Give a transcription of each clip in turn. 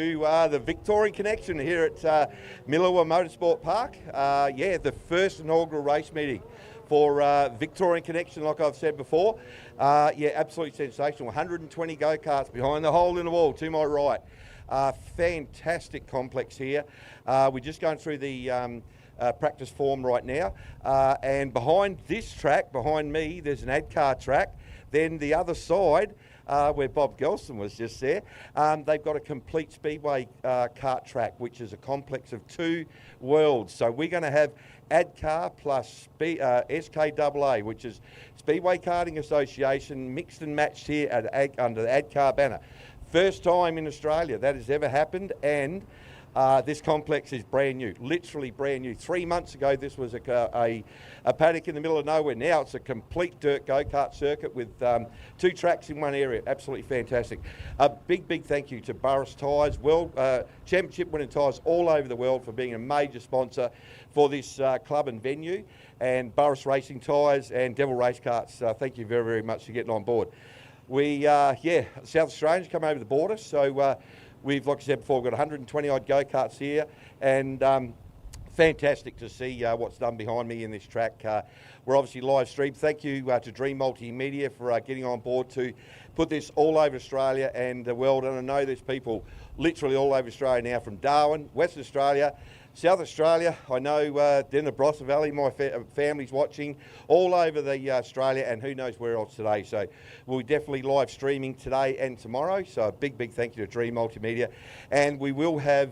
The Victorian Connection here at Millewa Motorsport Park. The first inaugural race meeting for Victorian Connection, like I've said before. Absolutely sensational. 120 go-karts behind the hole in the wall to my right. Fantastic complex here. We're just going through the practice form right now. And behind this track, behind me, there's an ADCAR track. Then the other side, where Bob Gelson was just there, they've got a complete speedway kart track, which is a complex of two worlds. So we're going to have ADCAR plus SKAA, which is Speedway Karting Association, mixed and matched here under the ADCAR banner. First time in Australia that has ever happened, and this complex is brand new, literally brand new. 3 months ago, this was a paddock in the middle of nowhere. Now it's a complete dirt go-kart circuit with two tracks in one area. Absolutely fantastic. A big thank you to Burris Tyres, World Championship winning tyres all over the world, for being a major sponsor for this club and venue, and Burris Racing Tyres and Devil Race Karts. Thank you very much for getting on board. We, South Australians come over the border, so we've, like I said before, we've got 120 odd go-karts here, and fantastic to see what's done behind me in this track. We're obviously live streamed. Thank you to Dream Multimedia for getting on board to put this all over Australia and the world. And I know there's people literally all over Australia now, from Darwin, Western Australia, South Australia. I know in the Barossa Valley, my family's watching all over the Australia, and who knows where else today. So we'll be definitely live streaming today and tomorrow. So a big thank you to Dream Multimedia. And we will have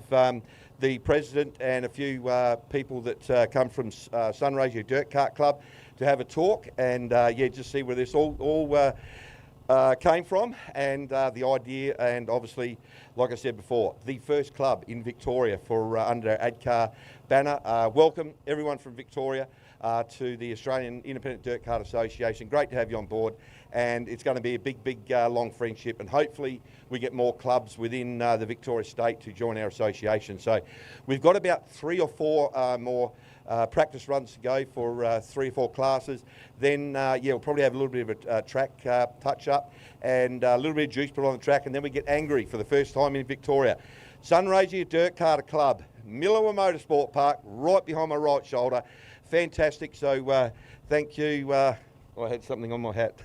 the president and a few people that come from Sunraysia Dirt Kart Club to have a talk, and just see where this all came from, and the idea, and obviously, like I said before, the first club in Victoria for under ADCAR banner. Welcome everyone from Victoria to the Australian Independent Dirt Kart Association. Great to have you on board, and it's going to be a big long friendship, and hopefully we get more clubs within the Victoria state to join our association. So we've got about 3 or 4 more practice runs to go for 3 or 4 classes. Then we'll probably have a little bit of a track touch up and a little bit of juice put on the track, and then we get angry for the first time in Victoria. Sunraysia Dirt Karter Club, Millewa Motorsport Park, right behind my right shoulder. Fantastic. So thank you. I had something on my hat.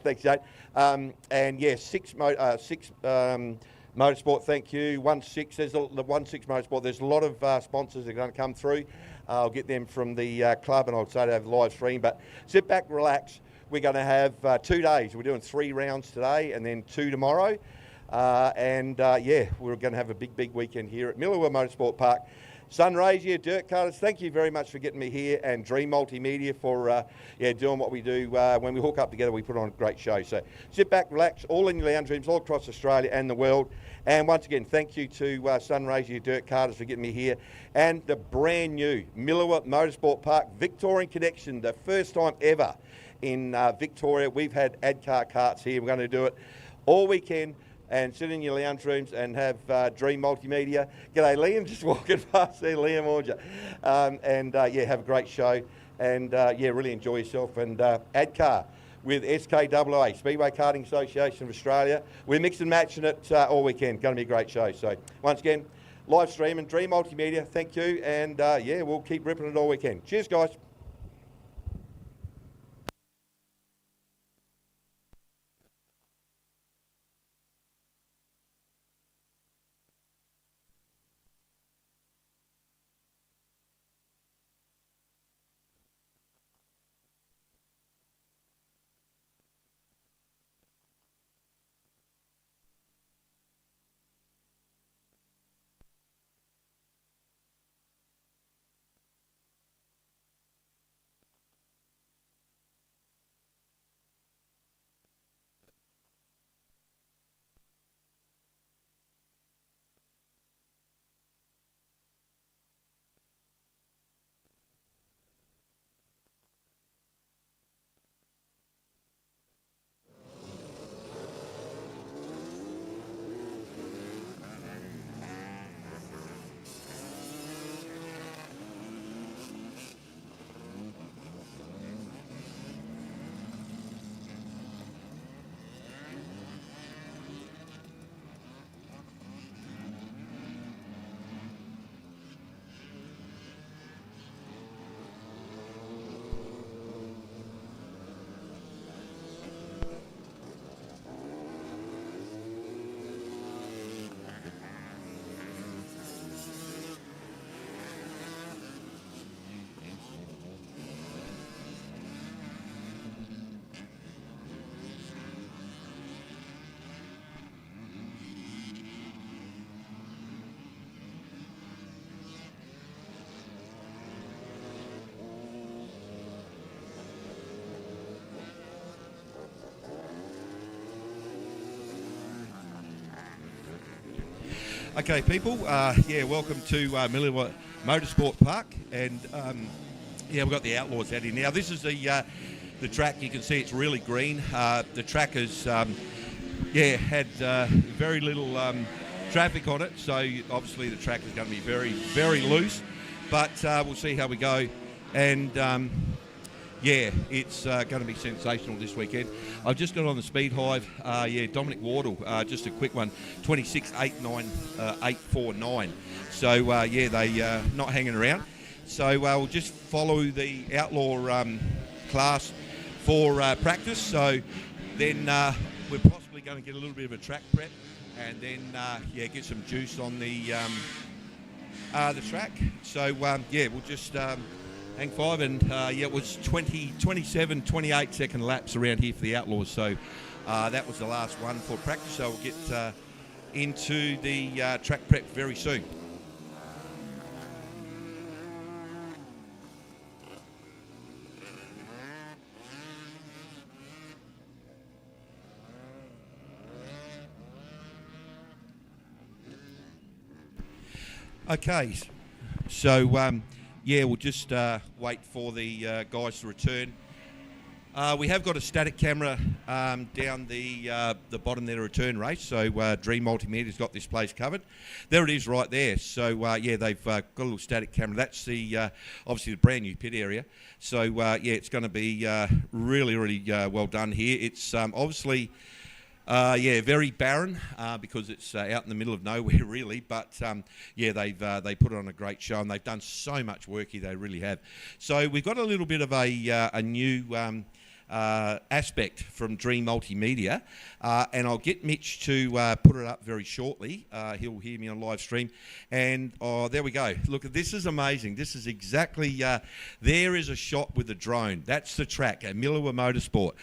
Thanks, Jade. Six Motorsport, thank you. 1-6, there's the 1-6 Motorsport. There's a lot of sponsors that are going to come through. I'll get them from the club, and I'll say to have live stream. But sit back, relax. We're going to have 2 days. We're doing 3 rounds today and then 2 tomorrow. We're going to have a big weekend here at Millewa Motorsport Park. Sunraysia Dirt Karters, thank you very much for getting me here, and Dream Multimedia for doing what we do. When we hook up together, we put on a great show. So sit back, relax, all in your lounge rooms all across Australia and the world. And once again, thank you to Sunraysia Dirt Karters for getting me here, and the brand new Millewa Motorsport Park Victorian Connection, the first time ever in Victoria. We've had ADCAR karts here. We're going to do it all weekend, and sit in your lounge rooms and have Dream Multimedia. G'day, Liam, just walking past there, Liam Orger. Have a great show, and really enjoy yourself. And ADCAR with SKAA, Speedway Karting Association of Australia. We're mixing and matching it all weekend. Going to be a great show. So once again, live stream and Dream Multimedia, thank you, and we'll keep ripping it all weekend. Cheers, guys. Okay, people. Welcome to Millewa Motorsports Park, and we've got the Outlaws out here now. This is the track. You can see it's really green. The track has had very little traffic on it, so obviously the track is going to be very, very loose. But we'll see how we go, and it's going to be sensational this weekend. I've just got on the speed hive. Dominic Wardle, just a quick one, 26.89849. So they not hanging around. So we'll just follow the outlaw class for practice. So then we're possibly going to get a little bit of a track prep, and then get some juice on the track. So we'll just hang five, and it was 27, 28 second laps around here for the Outlaws. So that was the last one for practice. So we'll get into the track prep very soon. Okay, so we'll just wait for the guys to return. We have got a static camera down the bottom there, return race. So Dream Multimedia's got this place covered. There it is, right there. So they've got a little static camera. That's the obviously the brand new pit area. So it's going to be really, really well done here. It's obviously. Very barren because it's out in the middle of nowhere, really. But they put on a great show, and they've done so much work here. They really have. So we've got a little bit of a new aspect from Dream Multimedia, and I'll get Mitch to put it up very shortly. He'll hear me on live stream, and there we go. Look, this is amazing. This is exactly there is a shot with a drone. That's the track at Millewa Motorsport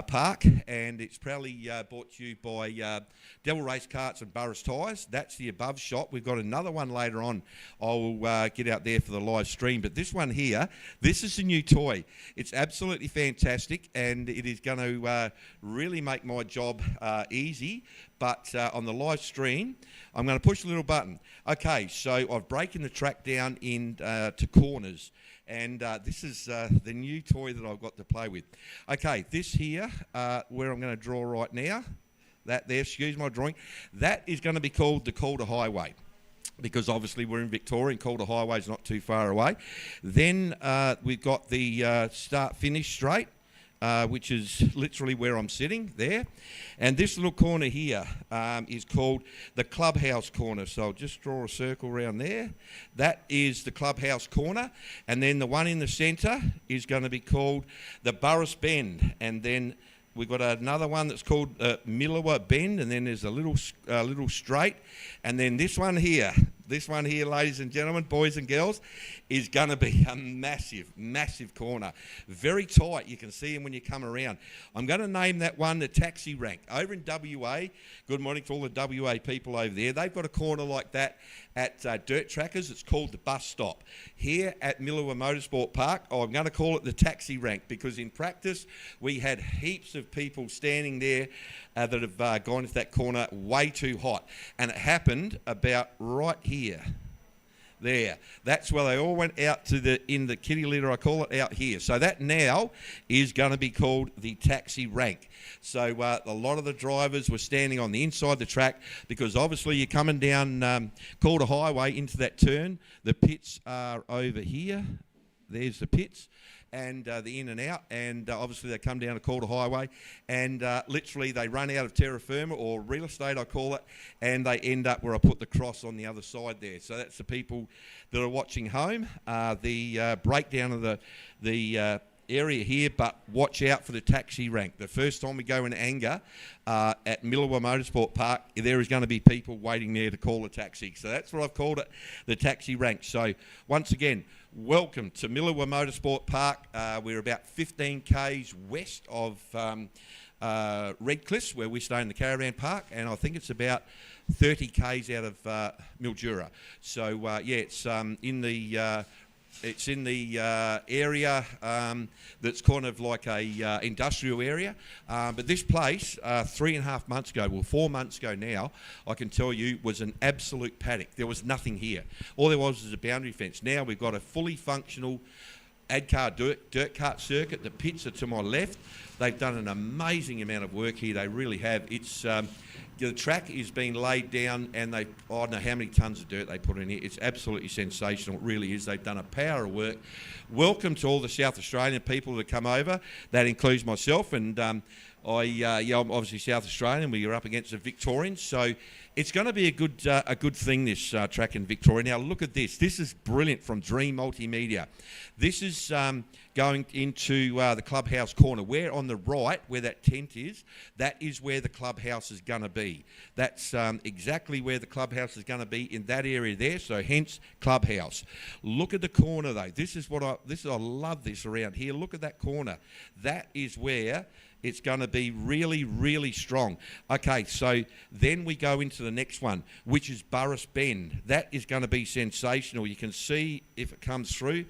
Park, and it's proudly brought to you by Devil Race Karts and Burris Tyres. That's the above shot. We've got another one later on. I'll get out there for the live stream. But this one here, this is a new toy. It's absolutely fantastic, and it is going to really make my job easy. But on the live stream, I'm going to push a little button. Okay, so I've broken the track down into corners. And this is the new toy that I've got to play with. Okay, this here, where I'm going to draw right now, that there, excuse my drawing, that is going to be called the Calder Highway, because obviously we're in Victoria and Calder Highway is not too far away. Then we've got the start-finish straight, which is literally where I'm sitting there. And this little corner here is called the Clubhouse Corner. So I'll just draw a circle around there. That is the Clubhouse Corner. And then the one in the centre is going to be called the Burris Bend. And then we've got another one that's called Millewa Bend. And then there's a little straight. And then this one here, ladies and gentlemen, boys and girls, is going to be a massive, massive corner. Very tight. You can see them when you come around. I'm going to name that one the taxi rank. Over in WA, good morning to all the WA people over there. They've got a corner like that at Dirt Trackers. It's called the bus stop. Here at Millewa Motorsport Park, I'm going to call it the taxi rank, because in practice we had heaps of people standing there that have gone into that corner way too hot. And it happened about right here. There. That's where they all went out to in the kitty litter, I call it, out here. So that now is going to be called the taxi rank. So a lot of the drivers were standing on the inside of the track, because obviously you're coming down Calder Highway into that turn. The pits are over here. There's the pits. And the in and out, and obviously they come down to Calder Highway, and literally they run out of terra firma, or real estate I call it, and they end up where I put the cross on the other side there. So that's the people that are watching home, the breakdown of the area here. But watch out for the taxi rank. The first time we go in anger at Millewa Motorsport Park, there is going to be people waiting there to call a taxi. So that's what I've called it, the taxi rank. So once again, welcome to Millewa Motorsport Park. We're about 15 k's west of Redcliffe, where we stay in the caravan park, and I think it's about 30 k's out of Mildura. So it's in the It's in the area that's kind of like a industrial area. But this place, 3.5 months ago, well, 4 months ago now, I can tell you, was an absolute paddock. There was nothing here. All there was a boundary fence. Now we've got a fully functional ADCAR dirt kart circuit. The pits are to my left. They've done an amazing amount of work here. They really have. It's the track is being laid down, and I don't know how many tonnes of dirt they put in here. It's absolutely sensational. It really is. They've done a power of work. Welcome to all the South Australian people that come over. That includes myself, and I'm obviously South Australian. We are up against the Victorians, so it's going to be a good thing, this track in Victoria. Now look at this. This is brilliant from Dream Multimedia. This is going into the clubhouse corner. Where on the right, where that tent is, that is where the clubhouse is going to be. That's exactly where the clubhouse is going to be, in that area there. So hence clubhouse. Look at the corner though. I love this around here. Look at that corner. That is where it's going to be really, really strong. Okay, so then we go into the next one, which is Burris Bend. That is going to be sensational. You can see if it comes through.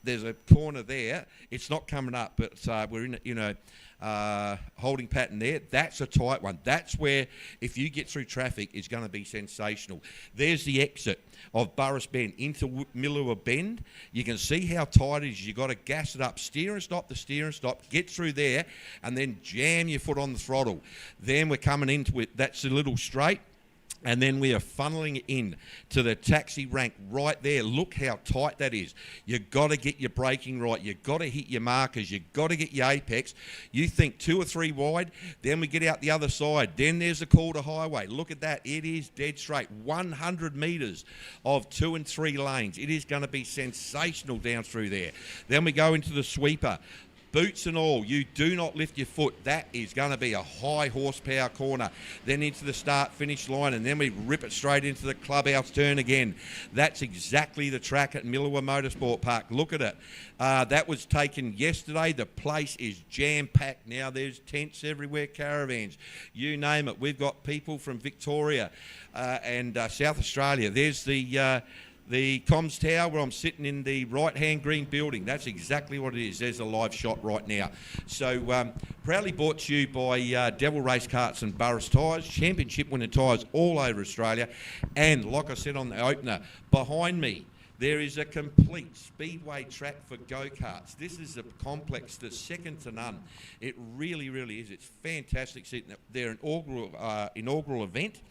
There's a corner there. It's not coming up, but we're in holding pattern there. That's a tight one. That's where, if you get through traffic, it's going to be sensational. There's the exit of Burris Bend into Millewa Bend. You can see how tight it is. You've got to gas it up, steer and stop, get through there, and then jam your foot on the throttle. Then we're coming into it. That's a little straight. And then we are funneling in to the taxi rank right there. Look how tight that is. You've got to get your braking right. You've got to hit your markers. You've got to get your apex. You think 2 or 3 wide, then we get out the other side. Then there's the call to highway. Look at that. It is dead straight. 100 metres of 2 and 3 lanes. It is going to be sensational down through there. Then we go into the sweeper. Boots and all, you do not lift your foot. That is going to be a high horsepower corner. Then into the start-finish line, and then we rip it straight into the clubhouse turn again. That's exactly the track at Millewa Motorsport Park. Look at it. That was taken yesterday. The place is jam-packed now. There's tents everywhere, caravans, you name it. We've got people from Victoria and South Australia. There's the comms tower where I'm sitting in the right-hand green building. That's exactly what it is. There's a live shot right now. So proudly brought to you by Devil Race Karts and Burris Tyres, championship winning tyres all over Australia. And like I said on the opener, behind me, there is a complete speedway track for go-karts. This is a complex that's second to none. It really, really is. It's fantastic. Their inaugural event.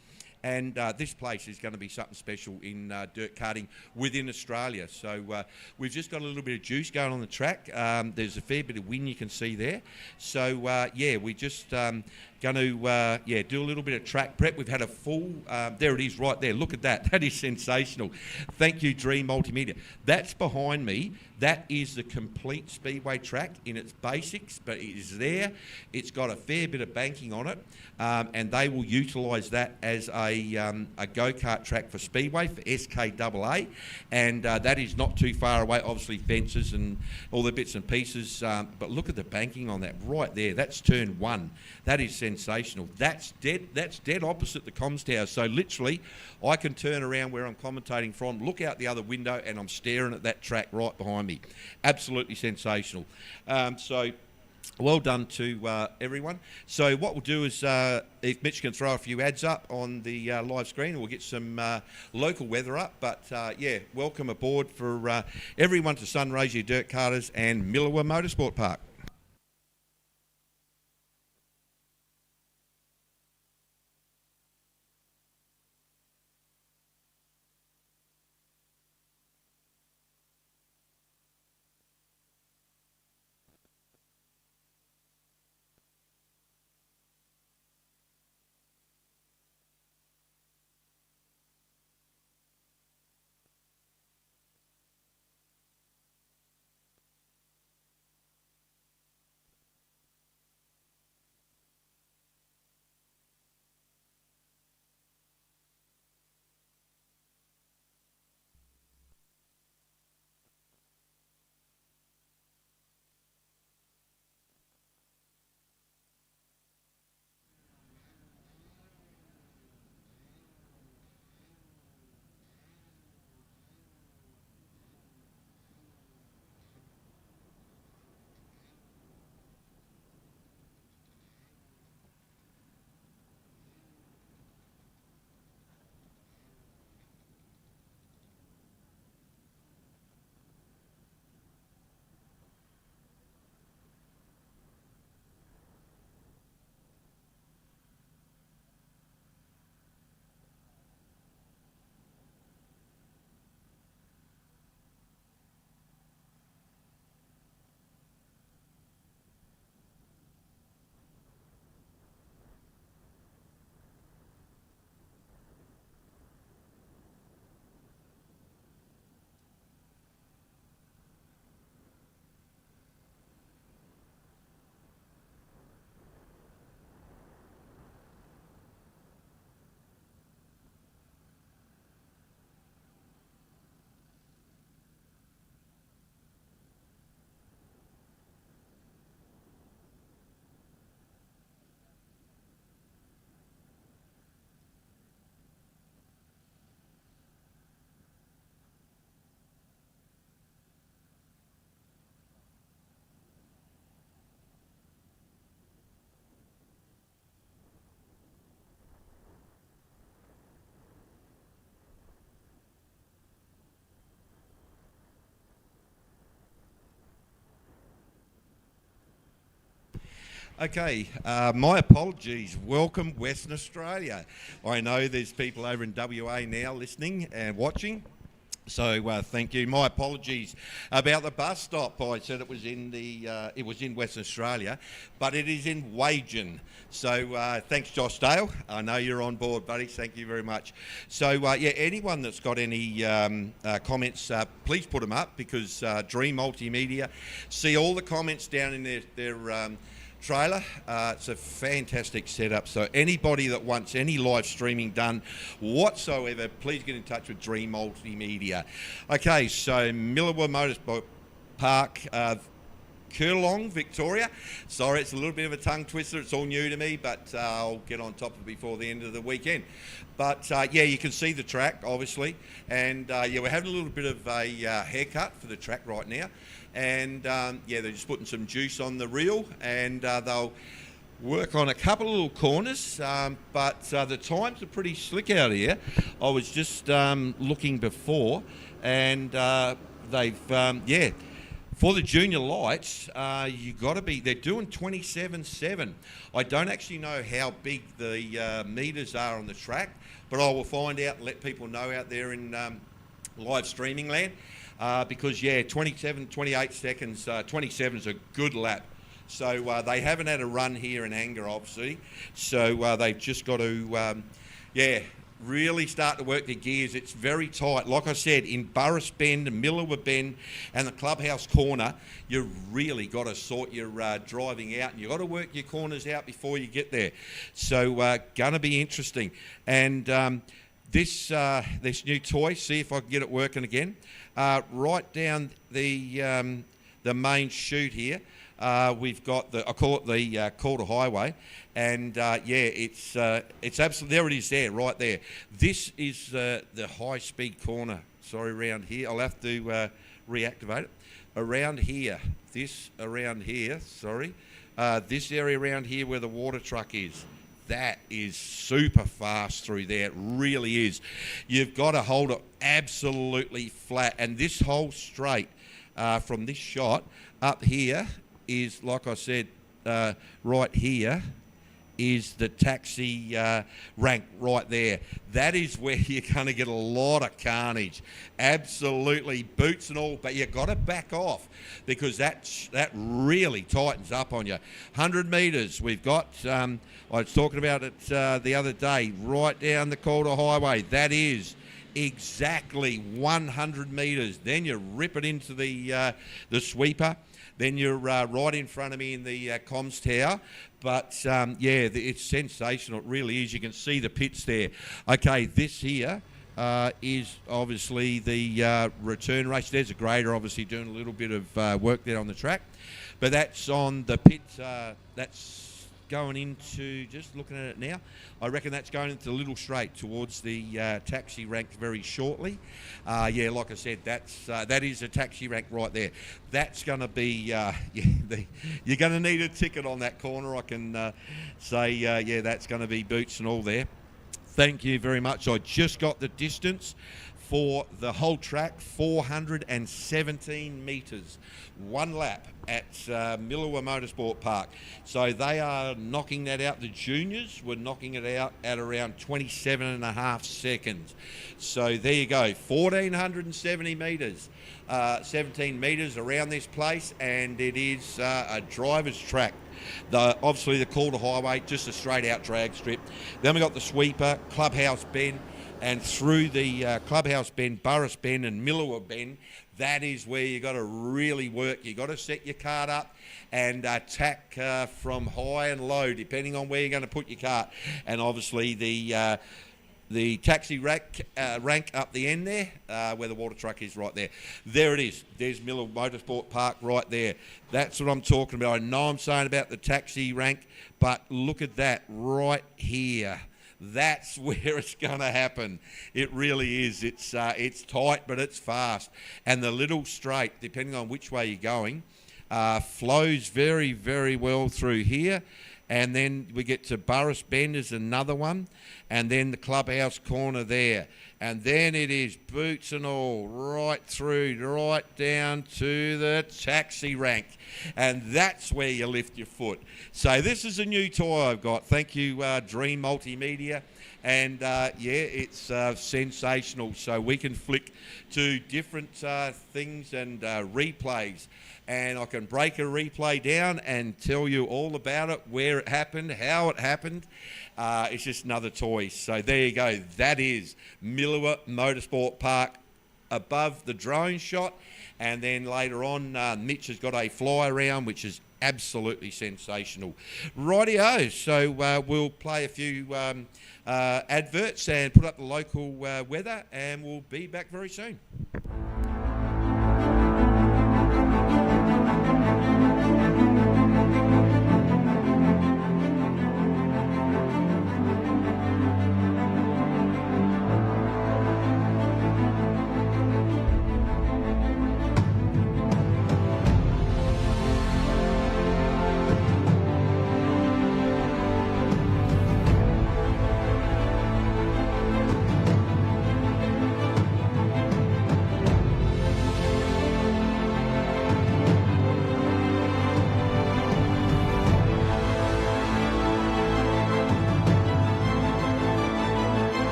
And this place is going to be something special in dirt karting within Australia. So we've just got a little bit of juice going on the track. There's a fair bit of wind you can see there. So we just going to do a little bit of track prep. We've had a full, there it is right there. Look at that. That is sensational. Thank you, Dream Multimedia. That's behind me. That is the complete speedway track in its basics, but it is there. It's got a fair bit of banking on it, and they will utilise that as a go-kart track for speedway, for SKAA, and that is not too far away. Obviously fences and all the bits and pieces, but look at the banking on that right there. That's turn 1. That is sensational. That's dead opposite the comms tower. So literally, I can turn around where I'm commentating from, look out the other window, and I'm staring at that track right behind me. Absolutely sensational. So well done to everyone. So what we'll do is, if Mitch can throw a few ads up on the live screen, we'll get some local weather up. But welcome aboard for everyone to Sunraysia Dirt Karters and Millewa Motorsport Park. Okay, my apologies. Welcome, Western Australia. I know there's people over in WA now listening and watching. So thank you. My apologies about the bus stop. I said it was in Western Australia, but it is in Wagen. So thanks, Josh Dale. I know you're on board, buddy. Thank you very much. So yeah, anyone that's got any comments, please put them up, because Dream Multimedia see all the comments down in their trailer. It's a fantastic setup, so anybody that wants any live streaming done whatsoever, please get in touch with Dream Multimedia. Okay, so Millewa Motorsports Park, Kurlong, Victoria. Sorry, it's a little bit of a tongue twister. It's all new to me, but I'll get on top of it before the end of the weekend. But yeah, you can see the track, obviously, and yeah, we're having a little bit of a haircut for the track right now. And yeah, they're just putting some juice on the reel, and they'll work on a couple of little corners, but the times are pretty slick out here. I was just looking before, and they've, yeah, for the junior lights, you got to be, they're doing 27.7. I don't actually know how big the meters are on the track, but I will find out and let people know out there in live streaming land. Because yeah, 28 seconds, 27 is a good lap. So they haven't had a run here in anger, obviously. So they've just got to, yeah, really start to work their gears. It's very tight. Like I said, in Burris Bend, Millewa Bend, and the clubhouse corner, you really got to sort your driving out, and you got to work your corners out before you get there. So gonna be interesting. And this new toy, see if I can get it working again. Right down the main chute here, we've got I call it the quarter highway, and yeah, it's absolutely, there it is there, right there. This is the high speed corner. Sorry, around here, I'll have to reactivate it. Around here, this area around here where the water truck is. That is super fast through there. It really is. You've got to hold it absolutely flat. And this whole straight from this shot up here is, like I said, right here is the taxi rank right there. That is where you're going to get a lot of carnage. Absolutely, boots and all, but you've got to back off, because that really tightens up on you. 100 metres, we've got, I was talking about it the other day, right down the Calder Highway. That is exactly 100 metres. Then you rip it into the sweeper. Then you're right in front of me in the comms tower. But, yeah, it's sensational. It really is. You can see the pits there. Okay, this here is obviously the return race. There's a grader obviously doing a little bit of work there on the track. But that's on the pit. That's going into, just looking at it now, I reckon that's going into the little straight towards the taxi rank very shortly. Yeah, like I said, that is a taxi rank right there. That's going to be, yeah, you're going to need a ticket on that corner, I can say. Yeah, that's going to be boots and all there. Thank you very much. I just got the distance for the whole track, 417 metres, one lap at Millewa Motorsports Park. So they are knocking that out. The juniors were knocking it out at around 27.5 seconds. So there you go, 1,470 metres, 17 metres around this place, and it is a driver's track. Obviously the Calder Highway, just a straight out drag strip. Then we got the sweeper, Clubhouse Bend, and through the Clubhouse Bend, Burris Bend and Millewa Bend, that is where you got to really work. You got to set your cart up and attack from high and low, depending on where you're going to put your cart. And obviously the taxi rank up the end there, where the water truck is right there. There it is. There's Millewa Motorsports Park right there. That's what I'm talking about. I know I'm saying about the taxi rank, but look at that right here. That's where it's going to happen. It really is. It's tight, but it's fast. And the little straight, depending on which way you're going, flows very, very well through here. And then we get to Burris Bend is another one. And then the clubhouse corner there. And then it is boots and all, right through, right down to the taxi rank. And that's where you lift your foot. So this is a new toy I've got. Thank you, Dream Multimedia. And it's sensational. So we can flick to different things and replays. And I can break a replay down and tell you all about it, where it happened, how it happened. It's just another toy. So there you go. That is Millewa Motorsport Park above the drone shot. And then later on, Mitch has got a fly around, which is absolutely sensational. Rightio. So we'll play a few adverts and put up the local weather, and we'll be back very soon.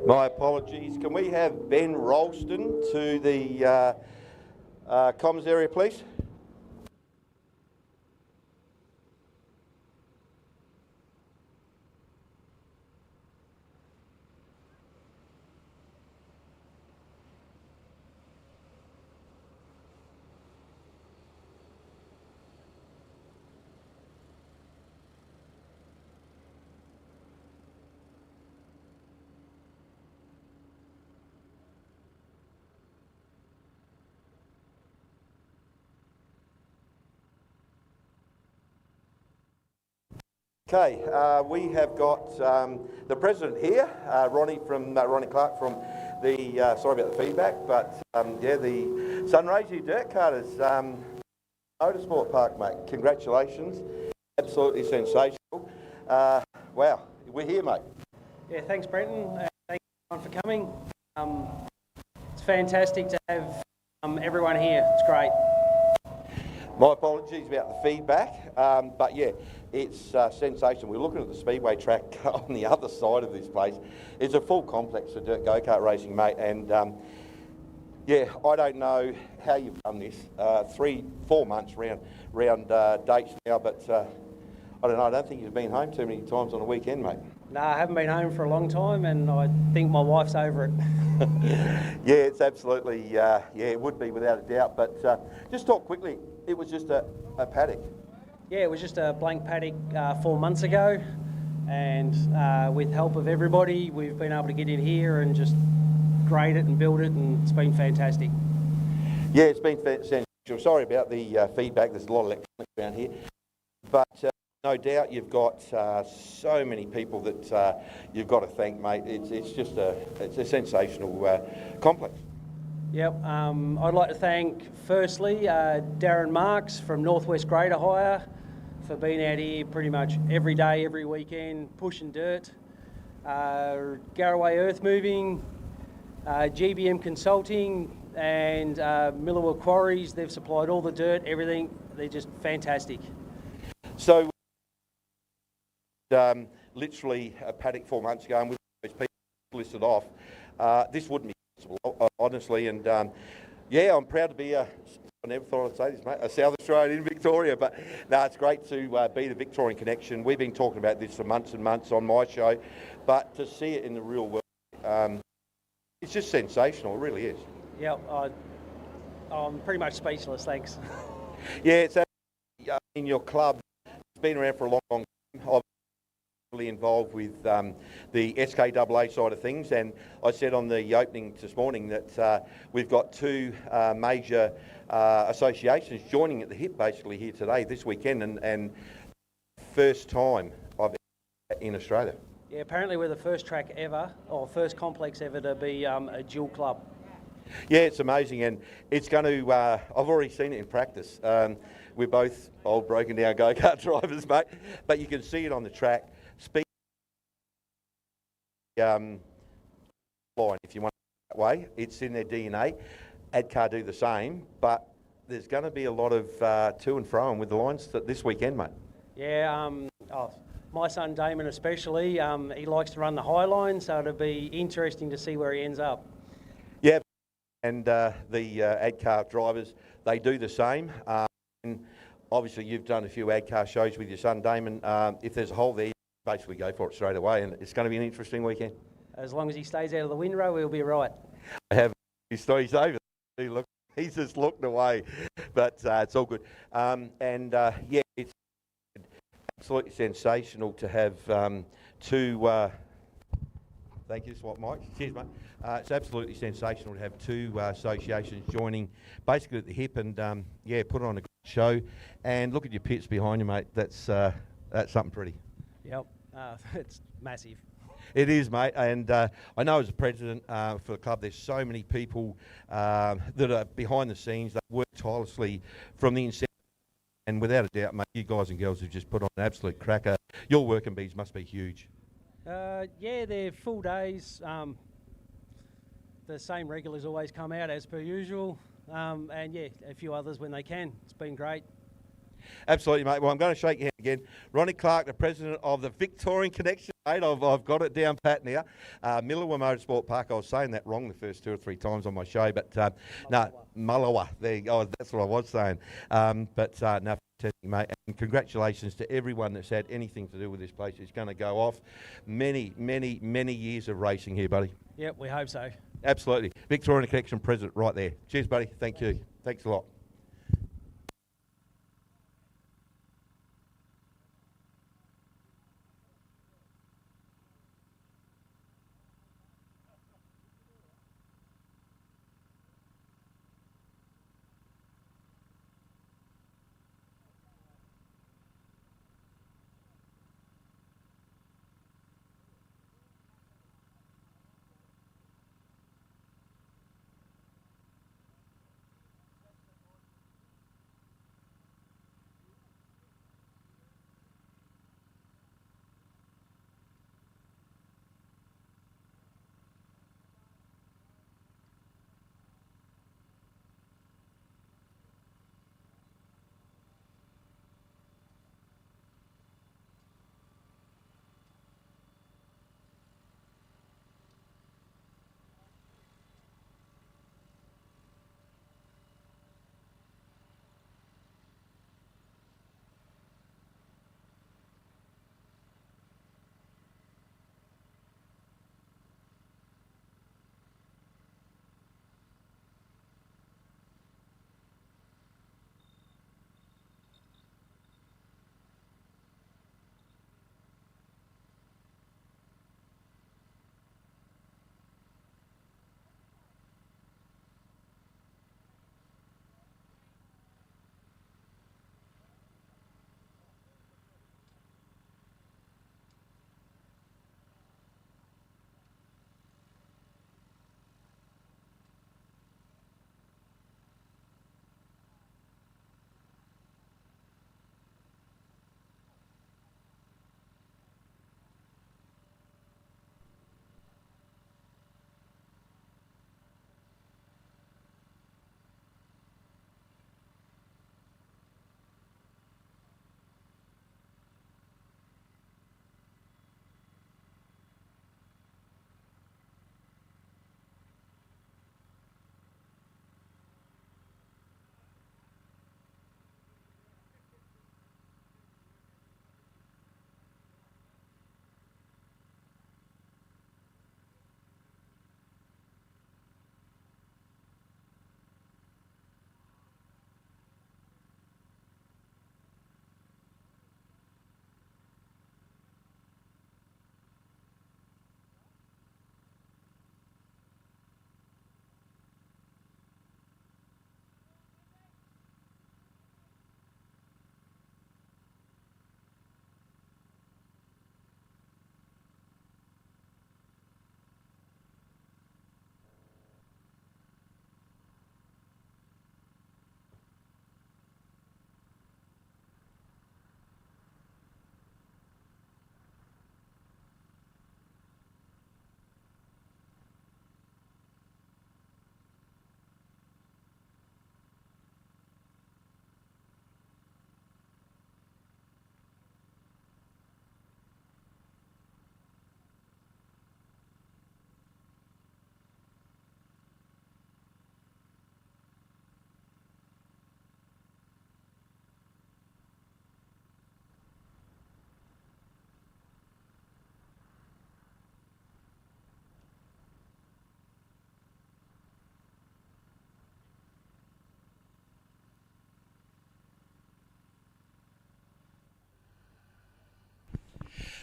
My apologies. Can we have Ben Ralston to the comms area, please? Okay, we have got the president here, Ronnie Clark from the, sorry about the feedback, but the Sunraysia Dirt Karters Motorsport Park, mate. Congratulations, absolutely sensational. Wow, we're here, mate. Yeah, thanks, Brenton. Thank you everyone for coming. It's fantastic to have everyone here. It's great. My apologies about the feedback, but yeah, it's sensational. We're looking at the speedway track on the other side of this place. It's a full complex for dirt go-kart racing, mate, and yeah, I don't know how you've done this. 3-4 months round dates now, but I don't know. I don't think you've been home too many times on a weekend, mate. No, I haven't been home for a long time, and I think my wife's over it. Yeah, it's absolutely, yeah, it would be without a doubt. But just talk quickly. It was just a paddock. Yeah, it was just a blank paddock 4 months ago, and with help of everybody, we've been able to get in here and just grade it and build it, and it's been fantastic. Yeah, it's been sensational. Sorry about the feedback. There's a lot of electronics around here, but no doubt you've got so many people that you've got to thank, mate. It's just it's a sensational complex. Yep, I'd like to thank firstly Darren Marks from Northwest Grader Hire for being out here pretty much every day, every weekend, pushing dirt. Garraway Earth Moving, GBM Consulting, and Millewa Quarries. They've supplied all the dirt, everything. They're just fantastic. So, literally a paddock 4 months ago, and with those people listed off, this wouldn't be possible, honestly. And yeah, I'm proud to be I never thought I'd say this, mate, a South Australian in Victoria, but no, it's great to be the Victorian connection. We've been talking about this for months and months on my show, but to see it in the real world, it's just sensational. It really is. Yep, I'm pretty much speechless, thanks. Yeah, it's in your club. It's been around for a long time. I've been involved with the SKAA side of things, and I said on the opening this morning that we've got two major associations joining at the hip basically here today, this weekend, and first time in Australia. Yeah, apparently we're the first track ever, or first complex ever to be a dual club. Yeah, it's amazing, and it's going to, I've already seen it in practice. We're both old broken down go-kart drivers, mate, but you can see it on the track. Speed line, if you want it that way, it's in their DNA. ADCAR do the same, but there's going to be a lot of to and fro with the lines this weekend, mate. Yeah, my son Damon especially, he likes to run the high line, so it'll be interesting to see where he ends up. Yeah, and the ADCAR drivers, they do the same. And obviously, you've done a few ADCAR shows with your son Damon. If there's a hole there, you basically go for it straight away, and it's going to be an interesting weekend. As long as he stays out of the windrow, we'll be right. I have his stories over. He's just looked away, but it's all good. Yeah, it's absolutely sensational to have two. Thank you, Swap Mike. Cheers, mate. It's absolutely sensational to have two associations joining basically at the hip and, yeah, put on a good show. And look at your pits behind you, mate. That's something pretty. Yep, it's massive. It is, mate. And I know as a president for the club, there's so many people that are behind the scenes. They work tirelessly from the inception. And without a doubt, mate, you guys and girls have just put on an absolute cracker. Your working bees must be huge. Yeah, they're full days. The same regulars always come out as per usual, and yeah, a few others when they can. It's been great. Absolutely, mate. Well, I'm going to shake your hand again. Ronnie Clark, the president of the Victorian Connection, mate. I've got it down pat now. Millewa Motorsports Park. I was saying that wrong the first 2 or 3 times on my show, but no, Millewa. There you go. That's what I was saying. No, fantastic, mate. And congratulations to everyone that's had anything to do with this place. It's going to go off many, many, many years of racing here, buddy. Yep, we hope so. Absolutely. Victorian Connection president right there. Cheers, buddy. Thank you. Thanks a lot.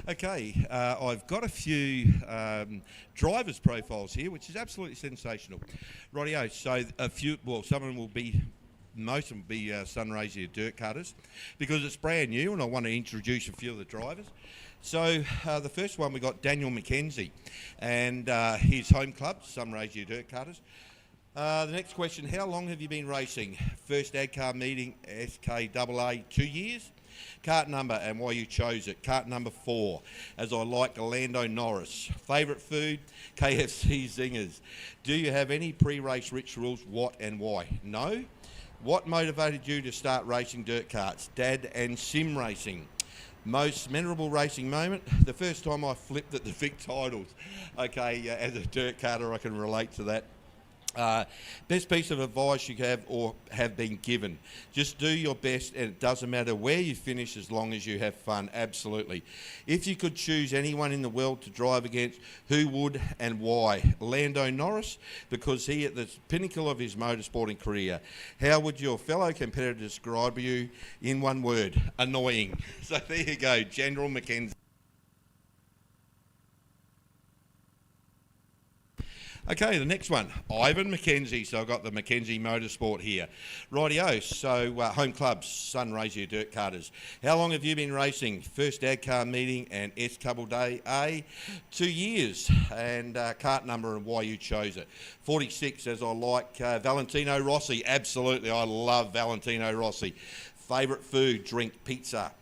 Okay, I've got a few drivers' profiles here, which is absolutely sensational. Rightio, so some of them will be, most of them will be Sunraysia dirt cutters, because it's brand new and I want to introduce a few of the drivers. So the first one, we got Daniel McKenzie and his home club, Sunraysia dirt cutters. The next question, how long have you been racing? First ADCAR meeting, SKAA, 2 years. Kart number and why you chose it. Kart number 4, as I like Lando Norris. Favourite food, KFC Zingers. Do you have any pre-race rituals, what and why? No. What motivated you to start racing dirt karts? Dad and sim racing. Most memorable racing moment, the first time I flipped at the Vic titles. Okay, as a dirt karter I can relate to that. Best piece of advice you have or have been given. Just do your best and it doesn't matter where you finish as long as you have fun. Absolutely. If you could choose anyone in the world to drive against, who would and why? Lando Norris, because he at the pinnacle of his motorsporting career. How would your fellow competitor describe you in one word? Annoying. So there you go, General McKenzie. Okay, the next one, Ivan McKenzie. So I've got the McKenzie Motorsport here. Rightio, so home clubs, Sunraysia dirt karters. How long have you been racing? First ADCAR meeting and SKAA, 2 years. And kart number and why you chose it. 46, as I like Valentino Rossi. Absolutely, I love Valentino Rossi. Favourite food, drink, pizza.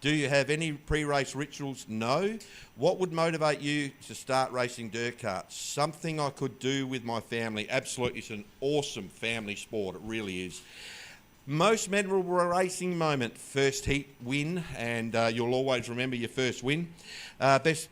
Do you have any pre-race rituals? No. What would motivate you to start racing dirt karts? Something I could do with my family. Absolutely, it's an awesome family sport. It really is. Most memorable racing moment, first heat win, and you'll always remember your first win. Best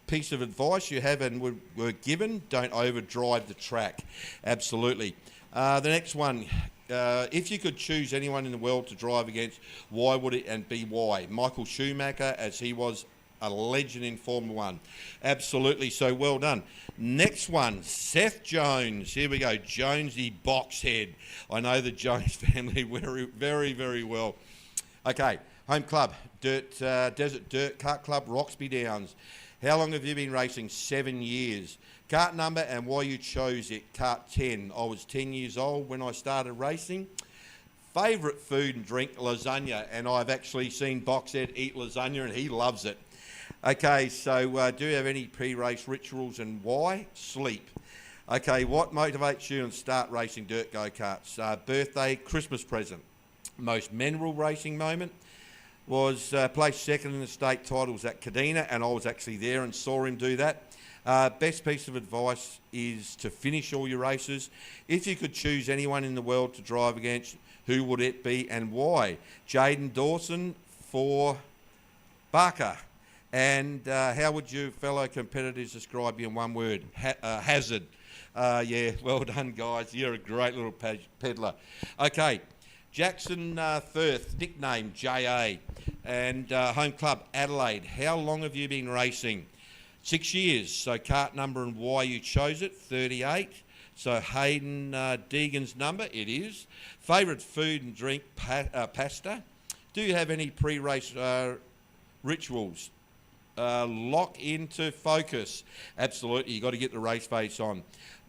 piece of advice you have and were given, don't overdrive the track. Absolutely. The next one, if you could choose anyone in the world to drive against, why would it and be why? Michael Schumacher, as he was a legend in Formula One. Absolutely, so well done. Next one, Seth Jones. Here we go, Jonesy Boxhead. I know the Jones family very, very, very well. Okay, home club, Desert Dirt Kart Club, Roxby Downs. How long have you been racing? 7 years. Kart number and why you chose it. Kart 10. I was 10 years old when I started racing. Favourite food and drink, lasagna. And I've actually seen Boxhead eat lasagna and he loves it. Okay, so do you have any pre-race rituals and why? Sleep. Okay, what motivates you to start racing dirt go-karts? Birthday, Christmas present. Most memorable racing moment was placed second in the state titles at Kadena, and I was actually there and saw him do that. Best piece of advice is to finish all your races. If you could choose anyone in the world to drive against, who would it be and why? Jaden Dawson for Barker. And how would your fellow competitors describe you in one word? Hazard. Yeah, well done, guys. You're a great little peddler. Okay, Jackson Firth, nickname J.A. And home club, Adelaide. How long have you been racing? 6 years. So kart number and why you chose it, 38. So Hayden Deegan's number, it is. Favourite food and drink, pasta. Do you have any pre-race rituals? Lock into focus. Absolutely, you've got to get the race face on.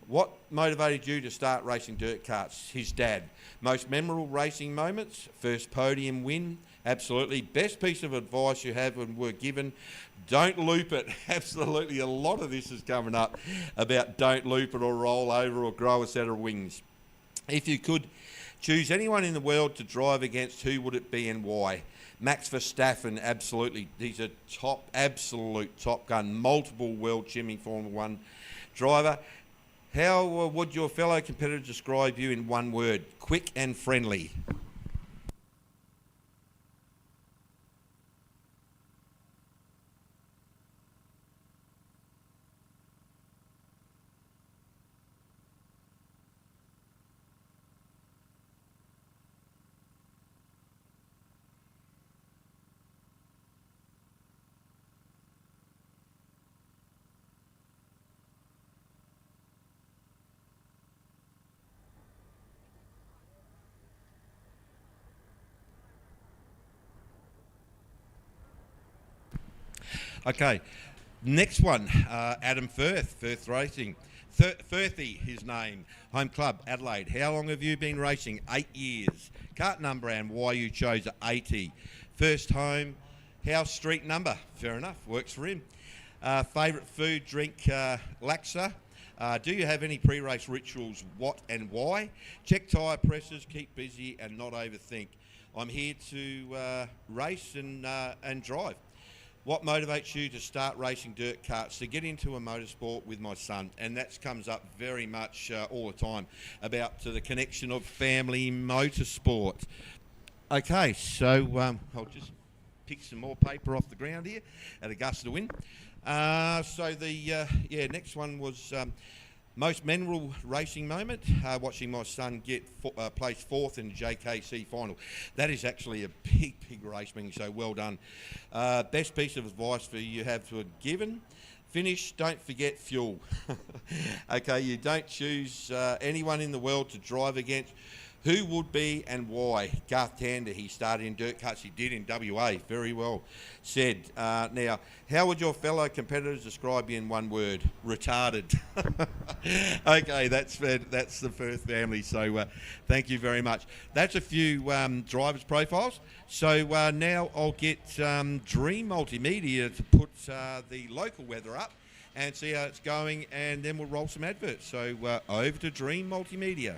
What motivated you to start racing dirt karts? His dad. Most memorable racing moments? First podium win? Absolutely. Best piece of advice you have and were given? Don't loop it. Absolutely, a lot of this is coming up about don't loop it or roll over or grow a set of wings. If you could choose anyone in the world to drive against, who would it be and why? Max Verstappen, absolutely. He's a absolute top gun, multiple world chimney Formula One driver. How would your fellow competitor describe you in one word? Quick and friendly. Okay, next one, Adam Firth Racing. Firthy, his name. Home club, Adelaide. How long have you been racing? 8 years. Kart number and why you chose 80. First home, house, street number. Fair enough, works for him. Favourite food, drink, Laksa. Do you have any pre-race rituals? What and why? Check tyre presses, keep busy and not overthink. I'm here to race and drive. What motivates you to start racing dirt karts, to get into a motorsport with my son? And that comes up very much all the time about the connection of family motorsport. Okay, so I'll just pick some more paper off the ground here at a gust of wind. So the next one was most memorable racing moment, watching my son get place 4th in the JKC final. That is actually a big race meeting, so well done. Best piece of advice for you have to have given. Finish, don't forget fuel. Okay, you don't choose anyone in the world to drive against. Who would be and why? Garth Tander, he started in dirt karts, he did in WA, very well said. Now, how would your fellow competitors describe you in one word? Retarded. Okay, that's the Firth family, so thank you very much. That's a few drivers' profiles. So now I'll get Dream Multimedia to put the local weather up and see how it's going, and then we'll roll some adverts. So over to Dream Multimedia.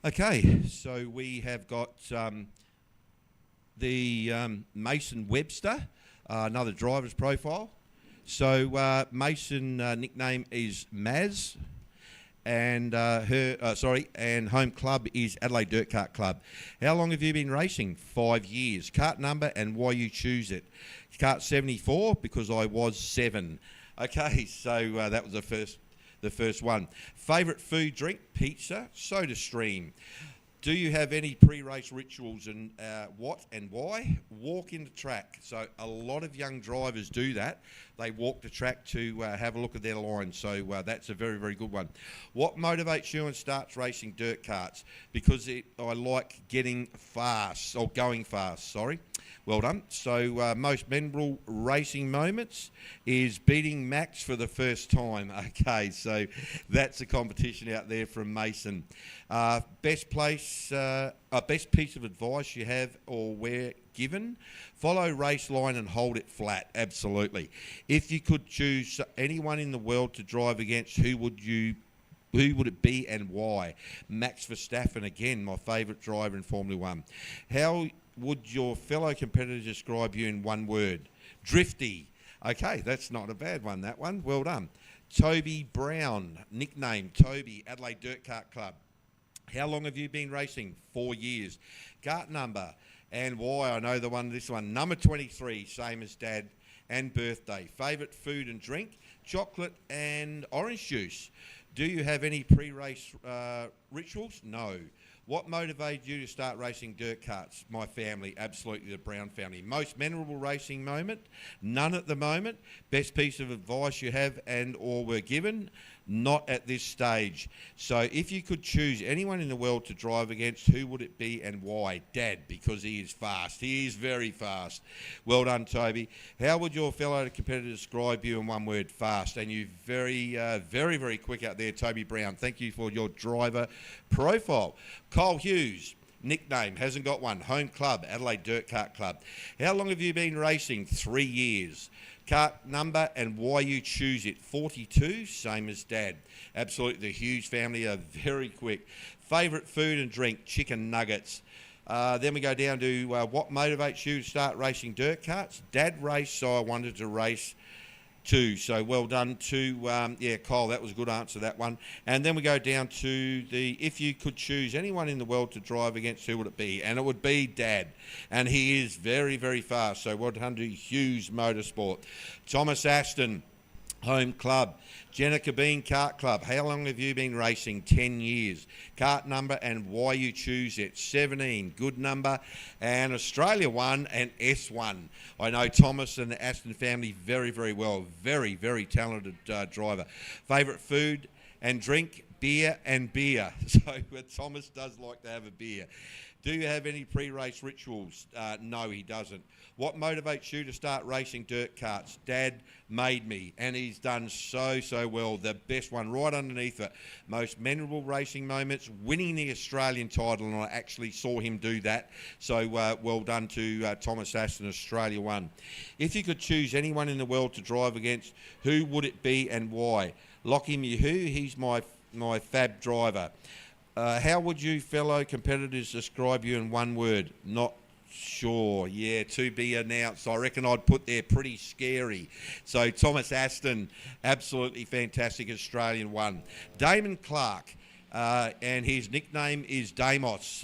Okay, so we have got the Mason Webster, another driver's profile. So Mason nickname is Maz, and and home club is Adelaide Dirt Kart Club. How long have you been racing? 5 years. Kart number and why you choose it? Kart 74 because I was 7. Okay, so that was the first one. Favourite food, drink, pizza, soda stream. Do you have any pre-race rituals and what and why? Walk in the track. So a lot of young drivers do that. They walk the track to have a look at their line. So that's a very, very good one. What motivates you and starts racing dirt karts? Because I like getting fast, or going fast, sorry. Well done. So most memorable racing moments is beating Max for the first time. Okay, so that's a competition out there from Mason. Best piece of advice you have or were given? Follow race line and hold it flat. Absolutely. If you could choose anyone in the world to drive against, who would it be and why? Max Verstappen, again, my favourite driver in Formula One. How would your fellow competitors describe you in one word? Drifty. Okay, that's not a bad one, that one. Well done. Toby Brown, nickname Toby, Adelaide Dirt Kart Club. How long have you been racing? 4 years. Kart number and why? I know this one. Number 23, same as Dad, and birthday. Favourite food and drink? Chocolate and orange juice. Do you have any pre-race rituals? No. What motivated you to start racing dirt karts? My family, absolutely the Brown family. Most memorable racing moment? None at the moment. Best piece of advice you have and or were given? Not at this stage. So if you could choose anyone in the world to drive against, who would it be and why? Dad, because he is fast. He is very fast. Well done, Toby. How would your fellow competitor describe you in one word? Fast. And you very, very quick out there, Toby Brown. Thank you for your driver profile. Cole Hughes, nickname, hasn't got one. Home club, Adelaide Dirt Kart Club. How long have you been racing? 3 years. Kart number and why you choose it? 42, same as Dad. Absolutely, the Hughes family are very quick. Favourite food and drink? Chicken nuggets. Then we go down to what motivates you to start racing dirt karts? Dad raced, so I wanted to race too. So well done to, Kyle, that was a good answer, that one. And then we go down to if you could choose anyone in the world to drive against, who would it be? And it would be Dad. And he is very, very fast. So well done to Hughes Motorsport. Thomas Aston, home club. Jenna Cabine Kart Club. How long have you been racing? 10 years. Kart number and why you choose it? 17. Good number. And Australia 1 and S1. I know Thomas and the Aston family very, very well. Very, very talented driver. Favourite food and drink? Beer and beer. So Thomas does like to have a beer. Do you have any pre-race rituals? No, he doesn't. What motivates you to start racing dirt karts? Dad made me, and he's done so well. The best one right underneath it. Most memorable racing moments, winning the Australian title, and I actually saw him do that. So well done to Thomas Aston, Australia 1. If you could choose anyone in the world to drive against, who would it be and why? Lockie Mihu, he's my fab driver. How would you fellow competitors describe you in one word? Not sure. Yeah, to be announced. I reckon I'd put there pretty scary. So Thomas Aston, absolutely fantastic Australian 1. Damon Clark, and his nickname is Damos.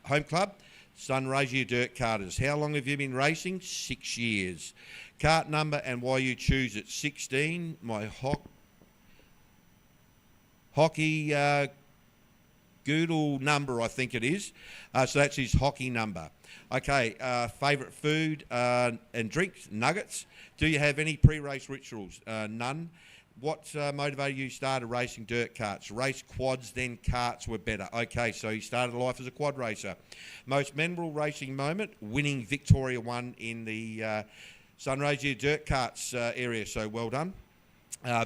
Home club, Sunraysia Dirt Karters. How long have you been racing? 6 years. Kart number and why you choose it? 16. My hockey Goodle number, I think it is. So that's his hockey number. Okay, favourite food and drinks? Nuggets. Do you have any pre-race rituals? None. what motivated you started racing dirt karts? Race quads, then karts were better. Okay, so you started life as a quad racer. Most memorable racing moment, winning Victoria 1 in the Sunraysia dirt karts area, so well done.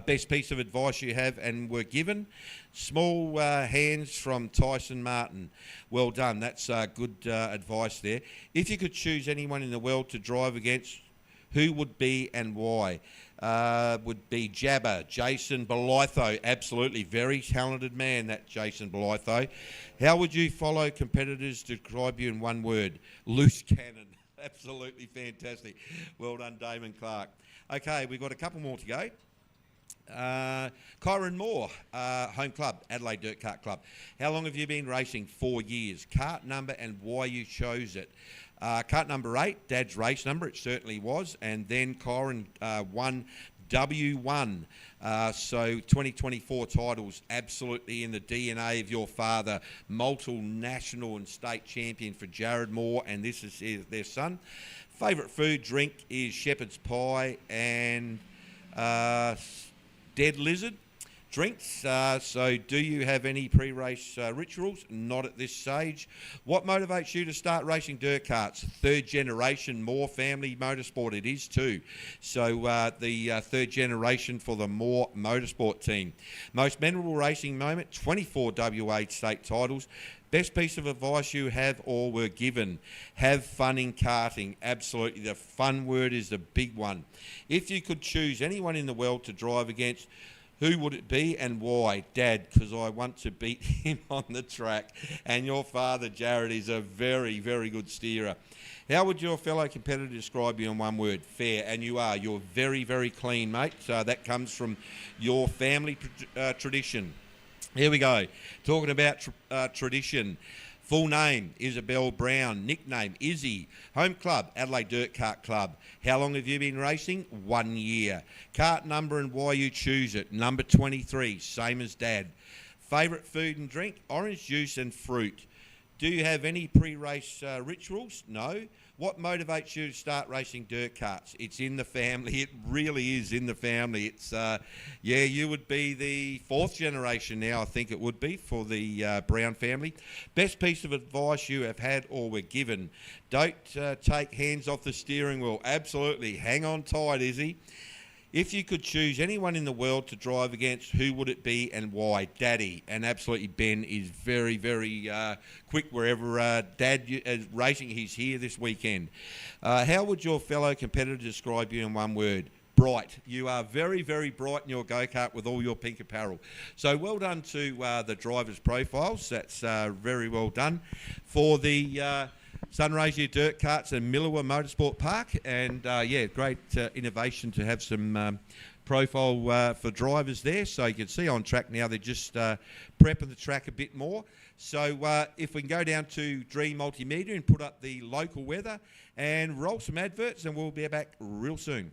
Best piece of advice you have and were given? Small hands from Tyson Martin. Well done. That's good advice there. If you could choose anyone in the world to drive against, who would be and why? Would be Jabba, Jason Belitho. Absolutely. Very talented man, that Jason Belitho. How would you follow competitors to describe you in one word? Loose cannon. Absolutely fantastic. Well done, Damon Clark. Okay, we've got a couple more to go. Kyron Moore, home club, Adelaide Dirt Kart Club. How long have you been racing? 4 years. Kart number and why you chose it. Kart number 8, Dad's race number, it certainly was. And then Kyron won W1. So 2024 titles, absolutely in the DNA of your father. Multiple national and state champion for Jared Moore, and this is their son. Favourite food, drink is shepherd's pie and dead lizard. Drinks, so do you have any pre-race rituals? Not at this stage. What motivates you to start racing dirt karts? Third generation, Moore family motorsport it is too. So the third generation for the Moore motorsport team. Most memorable racing moment, 24 WA state titles. Best piece of advice you have or were given? Have fun in karting. Absolutely. The fun word is the big one. If you could choose anyone in the world to drive against, who would it be and why? Dad, because I want to beat him on the track. And your father, Jared, is a very, very good steerer. How would your fellow competitor describe you in one word? Fair. And you are. You're very, very clean, mate. So that comes from your family tradition. Here we go. Talking about tradition. Full name, Isabel Brown. Nickname, Izzy. Home club, Adelaide Dirt Kart Club. How long have you been racing? 1 year. Kart number and why you choose it? Number 23, same as Dad. Favourite food and drink? Orange juice and fruit. Do you have any pre-race rituals? No. What motivates you to start racing dirt karts? It's in the family. It really is in the family. It's, yeah, you would be the 4th generation now, I think it would be, for the Brown family. Best piece of advice you have had or were given? Don't take hands off the steering wheel. Absolutely. Hang on tight, Izzy. If you could choose anyone in the world to drive against, who would it be and why? Daddy. And absolutely Ben is very, very quick wherever Dad is racing. He's here this weekend. How would your fellow competitor describe you in one word? Bright. You are very, very bright in your go-kart with all your pink apparel. So well done to the drivers' profiles. That's very well done. For the Sunraysia Dirt Karts and Millewa Motorsport Park, and yeah, great innovation to have some profile for drivers there. So you can see on track now they're just prepping the track a bit more. So if we can go down to Dream Multimedia and put up the local weather and roll some adverts, and we'll be back real soon.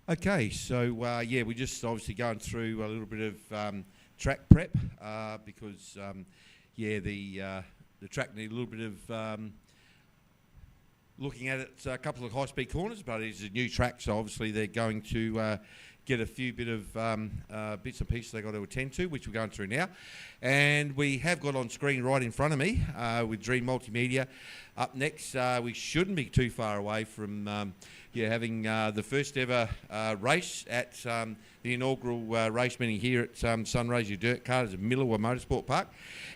Okay, so we're just obviously going through a little bit of track prep because the track need a little bit of looking at it. A couple of high-speed corners, but it's a new track, so obviously they're going to get a few bit of bits and pieces they've got to attend to, which we're going through now. And we have got on screen right in front of me with Dream Multimedia. Up next, we shouldn't be too far away from having the first ever race at the inaugural race meeting here at Sunraysia Dirt Karters at Millewa Motorsports Park.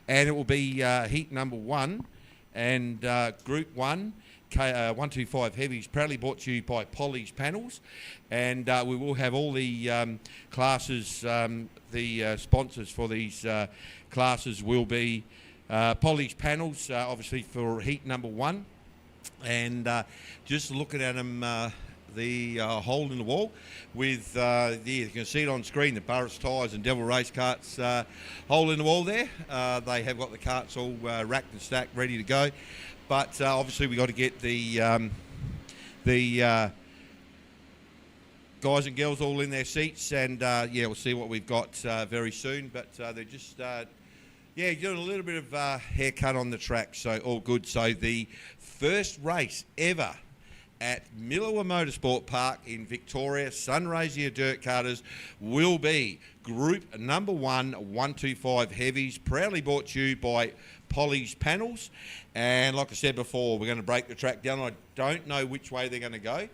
And it will be heat number 1 and Group 1. 125 Heavies, proudly brought to you by Polly's Panels, and we will have all the classes, the sponsors for these classes will be Polly's Panels, obviously for heat number 1, and just looking at them, the hole in the wall with, you can see it on screen, the Burris Tyres and Devil Race Carts hole in the wall there. They have got the carts all racked and stacked, ready to go. But obviously we've got to get the guys and girls all in their seats, and we'll see what we've got very soon. But they're just doing a little bit of haircut on the track, so all good. So the first race ever at Millewa Motorsport Park in Victoria, Sunraysia Dirt Karters, will be Group number 1, 125 Heavies, proudly brought to you by Polly's Panels. And like I said before, we're going to break the track down. I don't know which way they're going to go.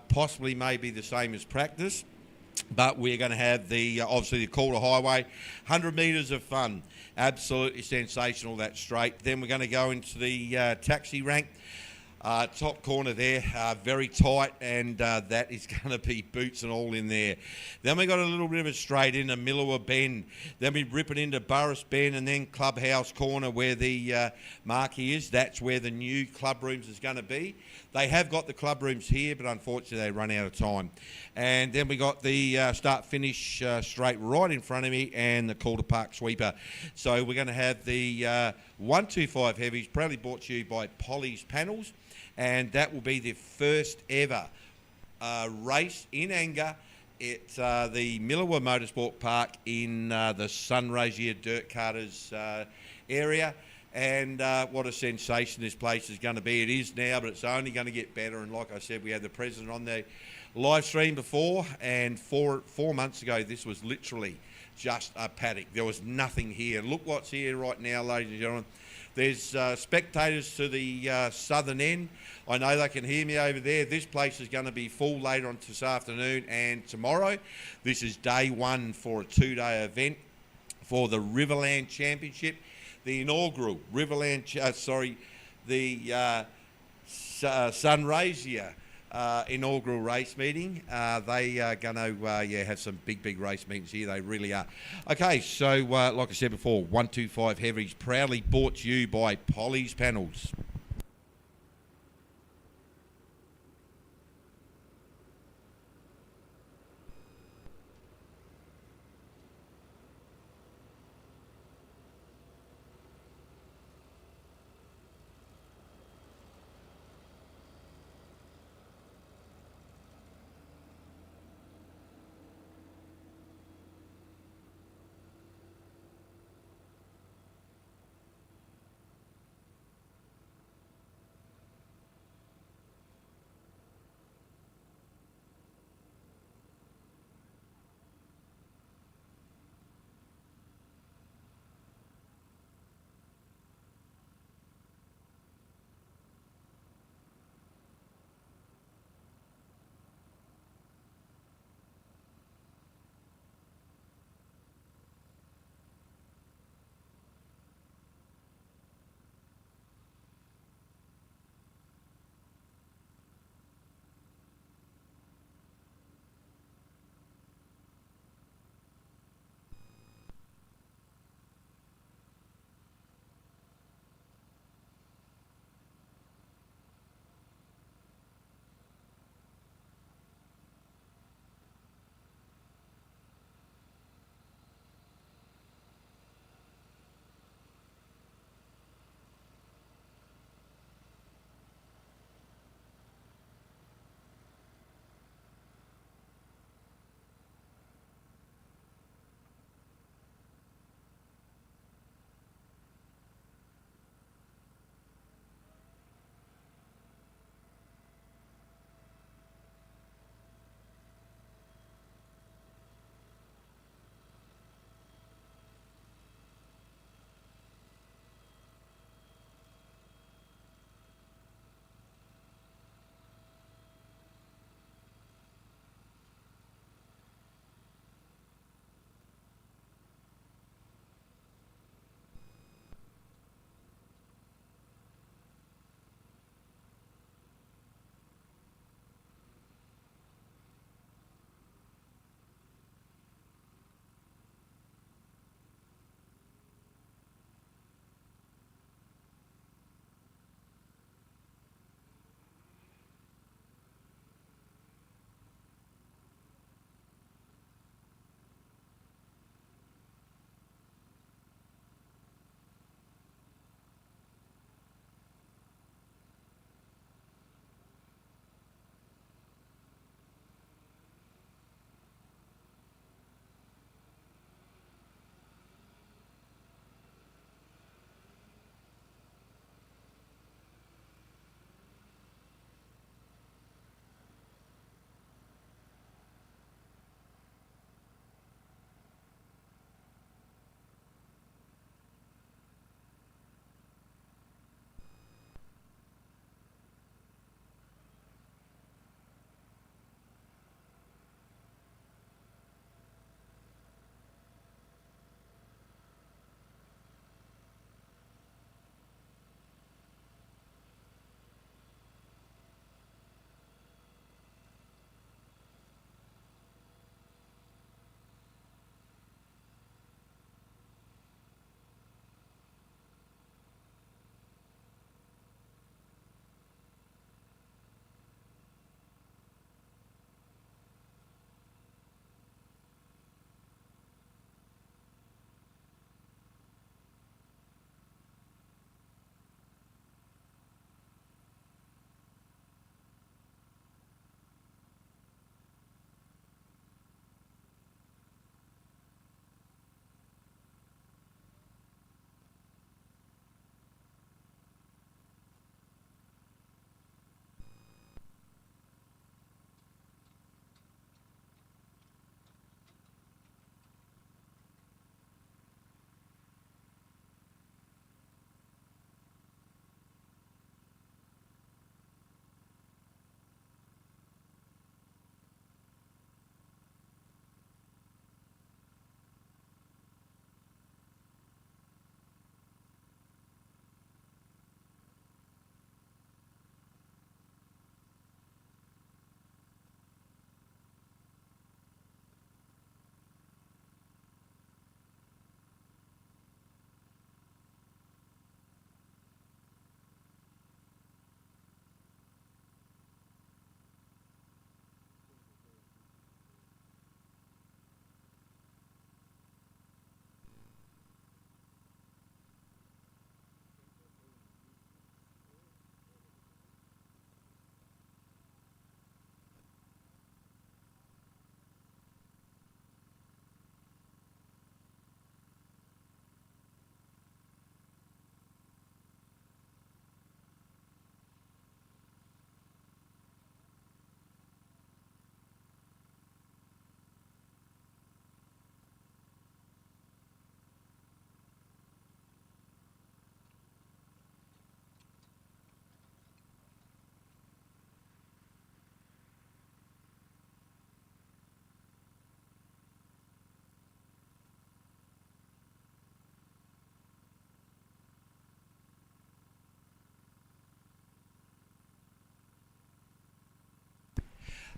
Possibly maybe the same as practice. But we're going to have the obviously the Calder Highway, 100 metres of fun. Absolutely sensational, that straight. Then we're going to go into the taxi rank. Top corner there, very tight, and that is going to be boots and all in there. Then we got a little bit of a straight into Millewa Bend. Then we rip it into Burris Bend, and then Clubhouse Corner where the marquee is. That's where the new club rooms is going to be. They have got the club rooms here, but unfortunately they run out of time. And then we got the start-finish straight right in front of me, and the Calder Park sweeper. So we're going to have the 125 Heavies, proudly brought to you by Polly's Panels. And that will be the first ever race in anger at the Millewa Motorsport Park in the Sunraysia Dirt Karters area. And what a sensation this place is going to be. It is now, but it's only going to get better. And like I said, we had the president on the live stream before, and four months ago, this was literally just a paddock. There was nothing here. Look what's here right now, ladies and gentlemen. There's spectators to the southern end. I know they can hear me over there. This place is going to be full later on this afternoon and tomorrow. This is day 1 for a 2-day event for the Riverland Championship, the inaugural Sunraysia inaugural race meeting. They are going to have some big race meetings here. They really are. Okay, so like I said before, 125 Heavies, proudly brought to you by Polly's Panels.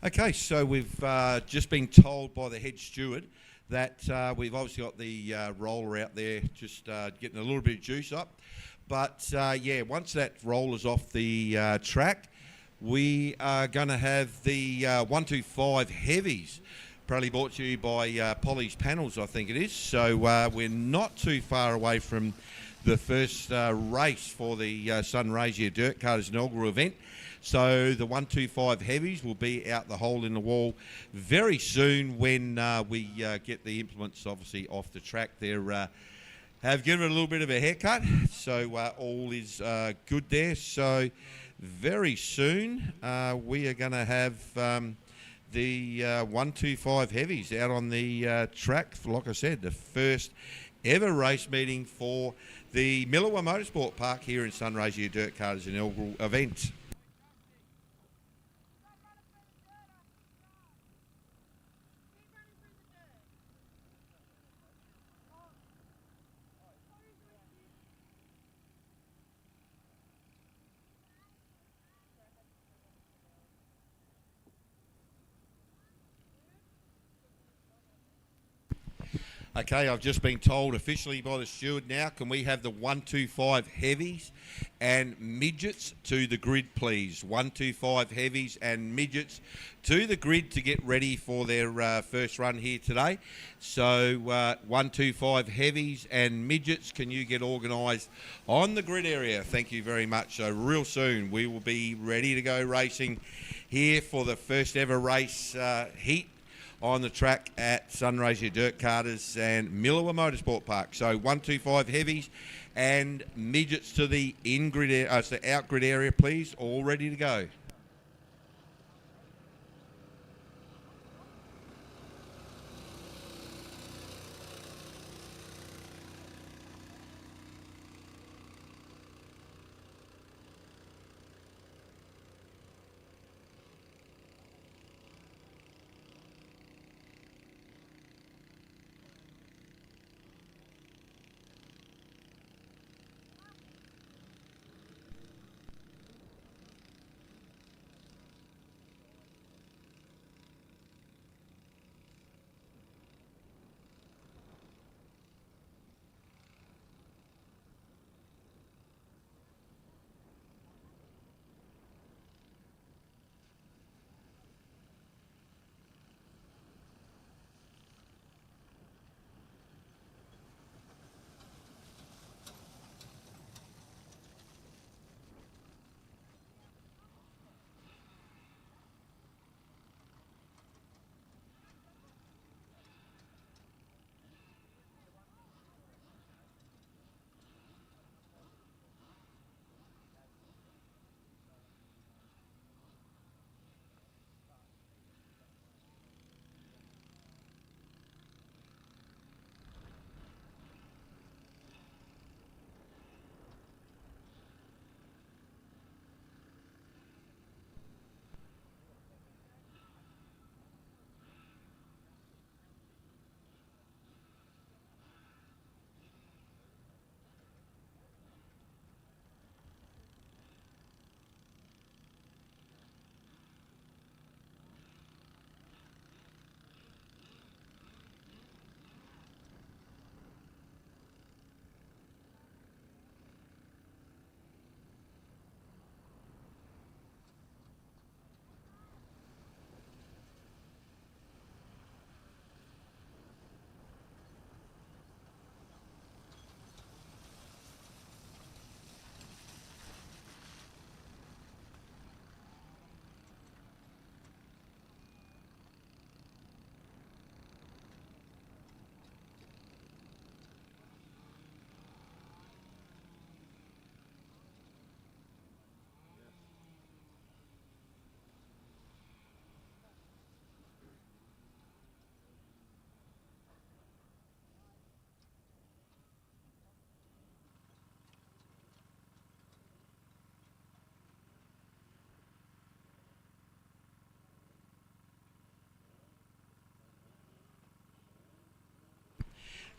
Okay, so we've just been told by the head steward that we've obviously got the roller out there just getting a little bit of juice up. But yeah, once that roller's off the track, we are going to have the 125 heavies, proudly brought to you by Polly's Panels, I think it is. So we're not too far away from the first race for the Sunraysia Dirt Karters Inaugural event. So the 125 heavies will be out the hole in the wall very soon when we get the implements obviously off the track. They have given it a little bit of a haircut, so all is good there. So very soon we are going to have the 125 heavies out on the track. Like I said, the first ever race meeting for the Millewa Motorsports Park here in Sunraysia Dirt Karters Inaugural event. Okay, I've just been told officially by the steward now, can we have the 125 heavies and midgets to the grid, please? 125 heavies and midgets to the grid to get ready for their first run here today. So 125 heavies and midgets, can you get organised on the grid area? Thank you very much. So real soon we will be ready to go racing here for the first ever race heat on the track at Sunraysia Dirt Karters and Millewa Motorsport Park. So 125 heavies and midgets to the in-grid, the out-grid area, please, all ready to go.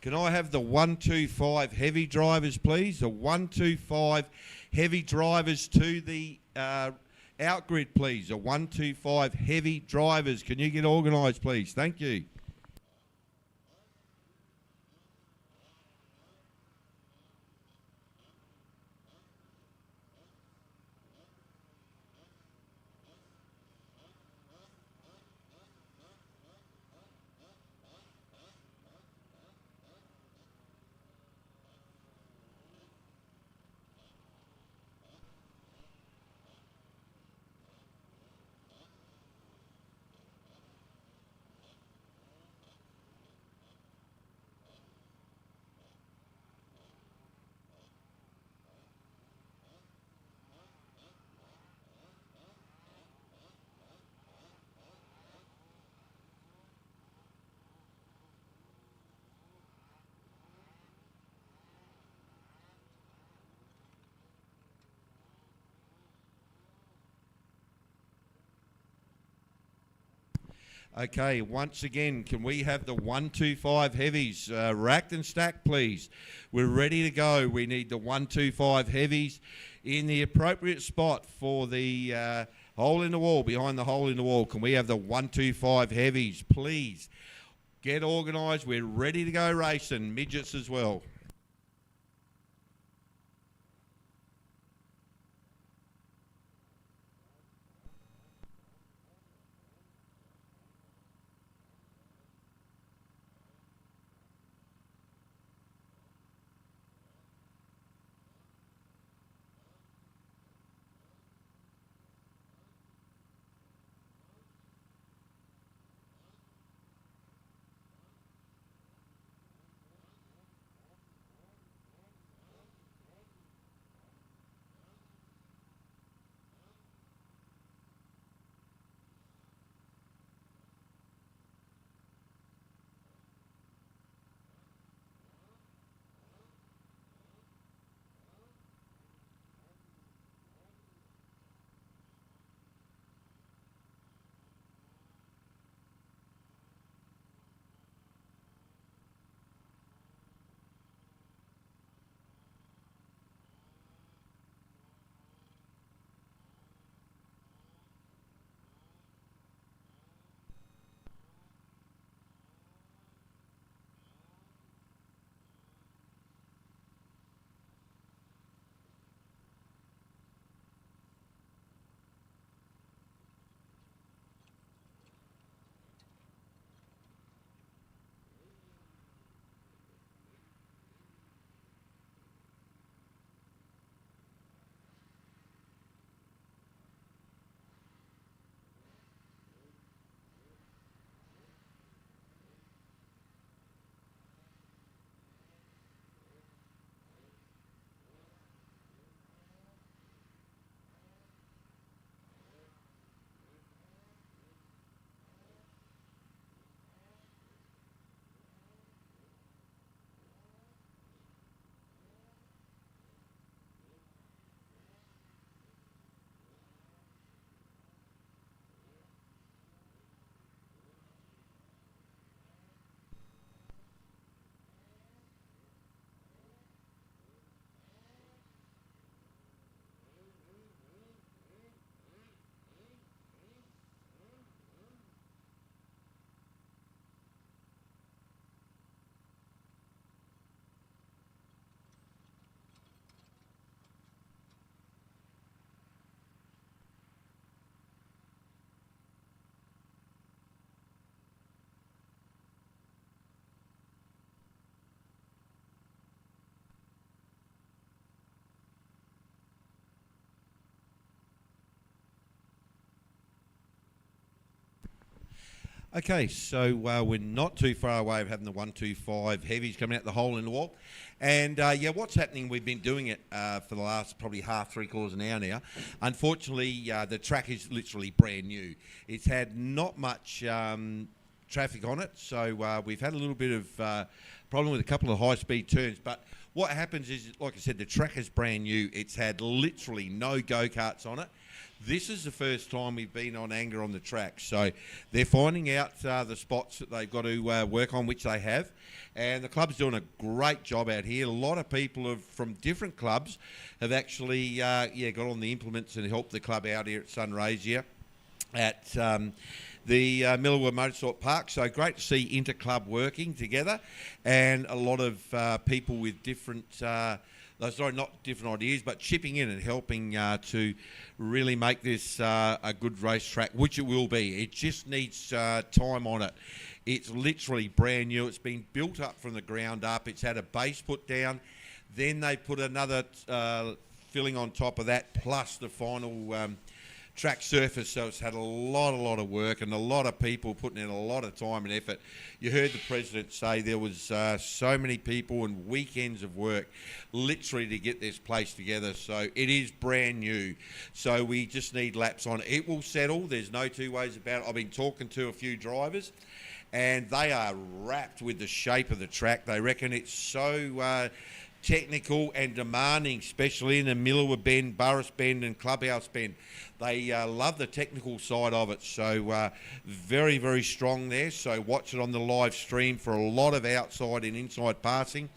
Can I have the 125 heavy drivers, please? The 125 heavy drivers to the Outgrid, please. A 125 heavy drivers. Can you get organised, please? Thank you. Okay, once again, can we have the 125 heavies racked and stacked, please? We're ready to go. We need the 125 heavies in the appropriate spot for the hole in the wall, behind the hole in the wall. Can we have the 125 heavies, please? Get organised. We're ready to go racing. Midgets as well. Okay, so we're not too far away of having the 125 heavies coming out the hole in the wall. And, yeah, what's happening, we've been doing it for the last probably half, three-quarters an hour now. Unfortunately, the track is literally brand new. It's had not much traffic on it, so we've had a little bit of problem with a couple of high-speed turns. But what happens is, like I said, the track is brand new. It's had literally no go-karts on it. This is the first time we've been on anger on the track. So they're finding out the spots that they've got to work on, which they have. And the club's doing a great job out here. A lot of people from different clubs have actually got on the implements and helped the club out here at Sunraysia at the Millewa Motorsports Park. So great to see inter-club working together, and a lot of people with different... not different ideas, but chipping in and helping to really make this a good racetrack, which it will be. It just needs time on it. It's literally brand new. It's been built up from the ground up. It's had a base put down. Then they put another filling on top of that, plus the final track surface. So it's had a lot of work, and a lot of people putting in a lot of time and effort. You heard the president say there was so many people and weekends of work literally to get this place together. So it is brand new. So we just need laps on it. It will settle. There's no two ways about it. I've been talking to a few drivers, and they are wrapped with the shape of the track. They reckon it's so technical and demanding, especially in the Millewa Bend, Burris Bend and Clubhouse Bend. They love the technical side of it, so very, very strong there. So watch it on the live stream for a lot of outside and inside passing.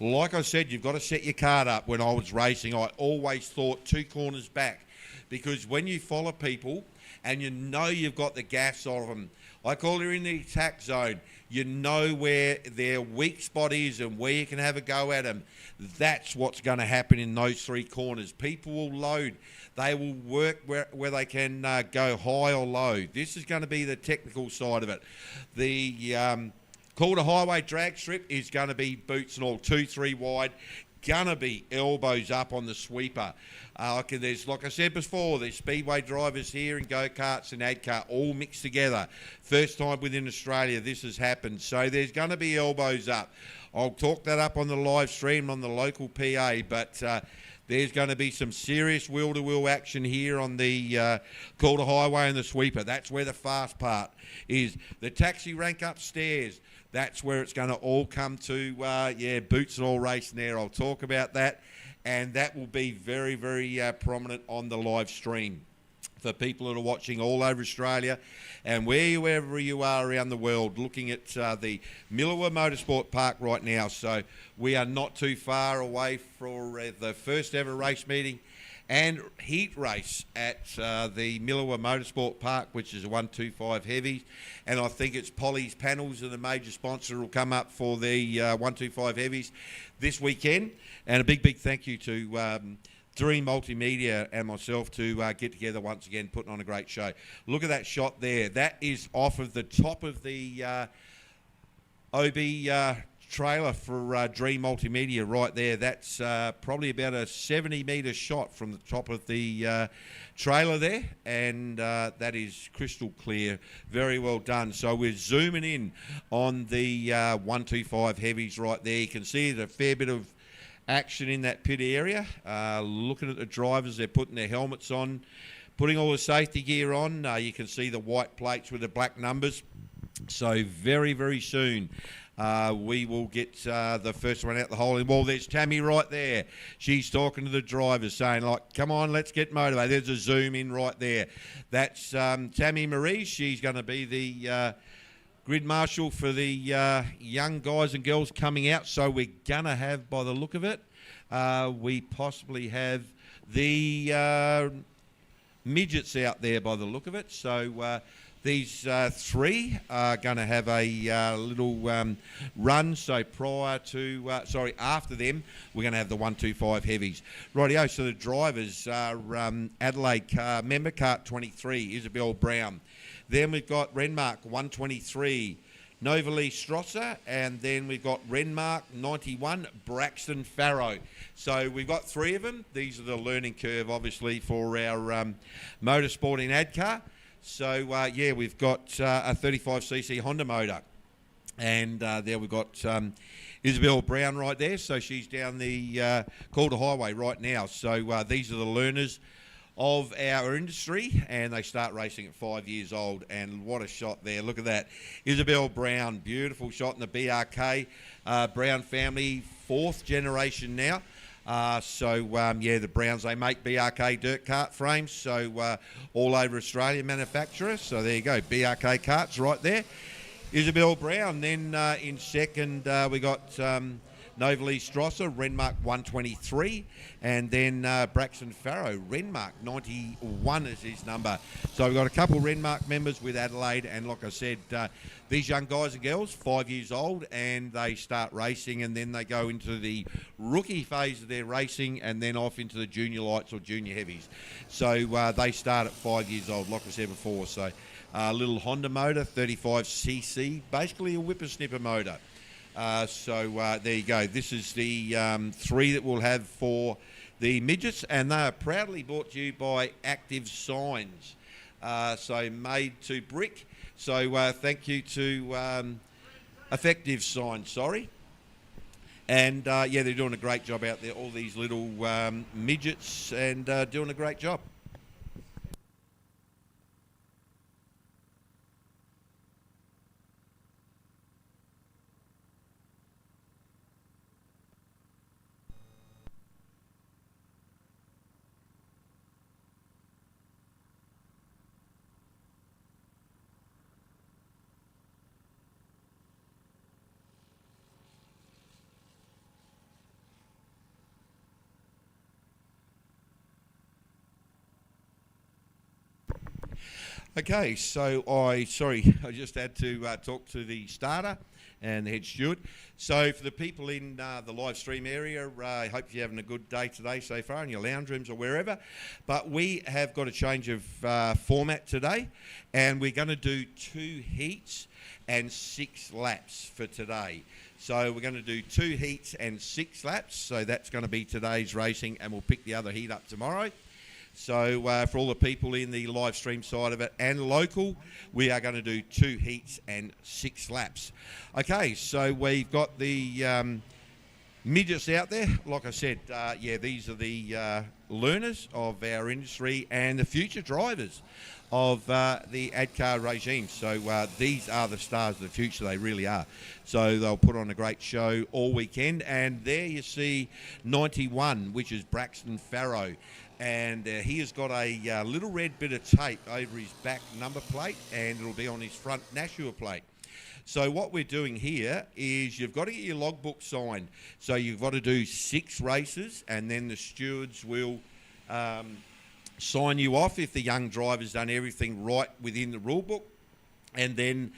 Like I said, you've got to set your card up. When I was racing, I always thought 2 corners back, because when you follow people and you know you've got the gas of them, like all you're in the attack zone, you know where their weak spot is and where you can have a go at them. That's what's going to happen in those 3 corners. People will load. They will work where they can go high or low. This is going to be the technical side of it. The Calder Highway drag strip is going to be boots and all, 2-3 wide. Gonna be elbows up on the sweeper. There's, like I said before, there's speedway drivers here and go-karts and ADCAR all mixed together. First time within Australia this has happened. So there's going to be elbows up. I'll talk that up on the live stream on the local PA, but there's going to be some serious wheel-to-wheel action here on the Calder Highway and the sweeper. That's where the fast part is. The taxi rank upstairs, that's where it's going to all come to, boots and all racing there. I'll talk about that, and that will be very, very prominent on the live stream for people that are watching all over Australia and wherever you are around the world, looking at the Millewa Motorsports Park right now. So we are not too far away for the first ever race meeting and heat race at the Millewa Motorsports Park, which is a 125 heavy. And I think it's Polly's Panels and the major sponsor will come up for the 125 heavies this weekend. And a big thank you to Dream Multimedia and myself to get together once again, putting on a great show. Look at that shot there. That is off of the top of the OB trailer for Dream Multimedia right there. That's probably about a 70-metre shot from the top of the trailer there, and that is crystal clear. Very well done. So we're zooming in on the 125 heavies right there. You can see there's a fair bit of action in that pit area. Looking at the drivers, they're putting their helmets on, putting all the safety gear on. You can see the white plates with the black numbers. So very, very soon we will get the first one out the hole in the wall. There's Tammy right there. She's talking to the drivers saying, like, come on, let's get motivated. There's a zoom in right there. That's Tammy Marie. She's going to be the grid marshal for the young guys and girls coming out. So we're going to have, by the look of it, we possibly have the midgets out there by the look of it. So these 3 are going to have a little run. So after them, we're going to have the 125 heavies. Rightio, so the drivers are Adelaide member cart 23, Isabel Brown. Then we've got Renmark 123, Novalee Strosser, and then we've got Renmark 91, Braxton Farrow. So we've got 3 of them. These are the learning curve, obviously, for our motorsport in ADCAR. So, we've got a 35cc Honda motor. And there we've got Isabel Brown right there. So she's down the Calder Highway right now. So these are the learners of our industry, and they start racing at 5 years old. And what a shot there. Look at that. Isabel Brown, beautiful shot in the BRK. Brown family, fourth generation now. The Browns, they make BRK dirt kart frames, so all over Australia manufacturer. So there you go, BRK karts right there. Isabel Brown. Then in second, we got Novalee Strasser, Renmark 123, and then Braxton Farrow, Renmark 91 is his number. So we've got a couple of Renmark members with Adelaide, and like I said, these young guys and girls, 5 years old, and they start racing, and then they go into the rookie phase of their racing, and then off into the junior lights or junior heavies. So they start at 5 years old, like I said before. So a little Honda motor, 35cc, basically a whippersnipper motor. There you go. This is the three that we'll have for the midgets, and they are proudly brought to you by Active Signs. Made to brick. So thank you to Effective Signs, And they're doing a great job out there, all these little midgets, and doing a great job. Okay, so I just had to talk to the starter and the head steward. So for the people in the live stream area, I hope you're having a good day today so far in your lounge rooms or wherever. But we have got a change of format today, and we're going to do 2 heats and 6 laps for today. So we're going to do 2 heats and 6 laps. So that's going to be today's racing, and we'll pick the other heat up tomorrow. So for all the people in the live stream side of it and local, we are going to do 2 heats and 6 laps. Okay, so we've got the midgets out there. Like I said, these are the learners of our industry and the future drivers of the ADCAR regime. So these are the stars of the future, they really are. So they'll put on a great show all weekend. And there you see 91, which is Braxton Farrow. And he has got a little red bit of tape over his back number plate, and it'll be on his front Nashua plate. So what we're doing here is you've got to get your logbook signed. So you've got to do 6 races, and then the stewards will sign you off if the young driver's done everything right within the rule book. And then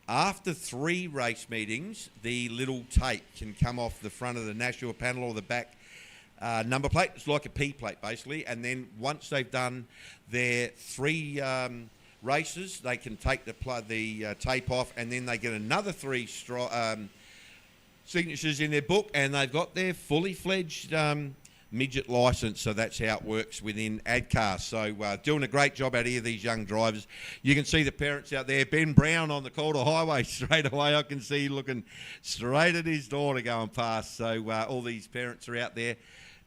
after 3 race meetings, the little tape can come off the front of the Nashua panel or the back number plate. It's like a P plate basically, and then once they've done their 3 races, they can take the tape off, and then they get another 3 signatures in their book, and they've got their fully fledged midget licence. So that's how it works within ADCAR. So doing a great job out here, these young drivers. You can see the parents out there. Ben Brown on the Calder Highway straight away. I can see looking straight at his daughter going past. So all these parents are out there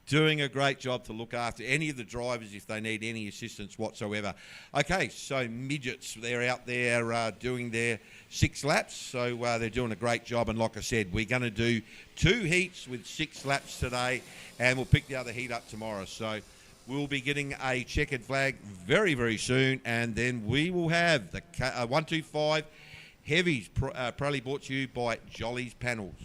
doing a great job to look after any of the drivers if they need any assistance whatsoever. Okay, so midgets, they're out there doing their 6 laps, so they're doing a great job. And like I said, we're going to do 2 heats with 6 laps today, and we'll pick the other heat up tomorrow. So we'll be getting a checkered flag very, very soon, and then we will have the 125 Heavies, proudly brought to you by Jolly's Panels.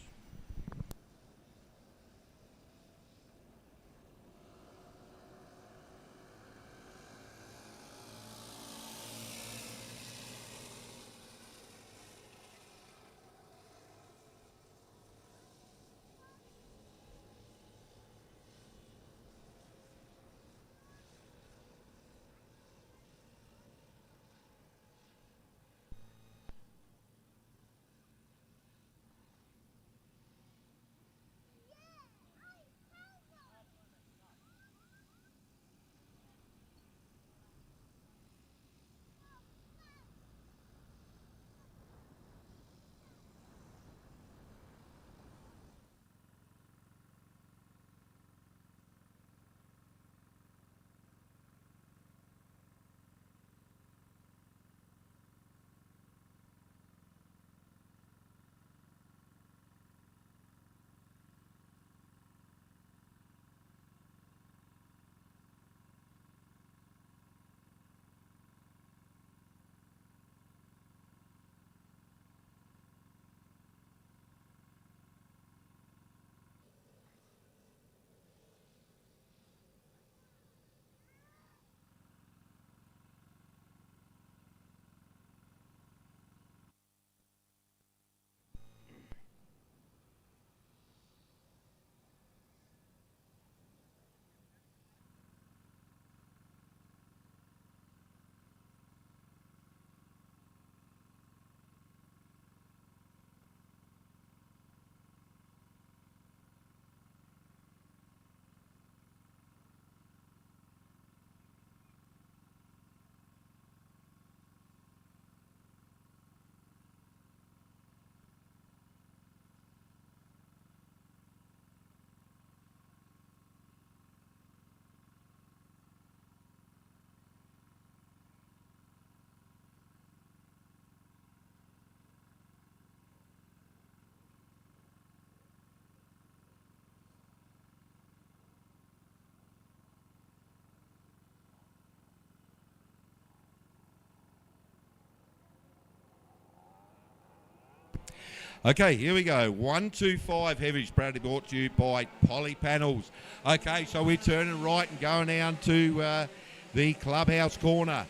Okay, here we go. 125 heavies, proudly brought to you by Poly Panels. Okay, so we're turning right and going down to the clubhouse corner.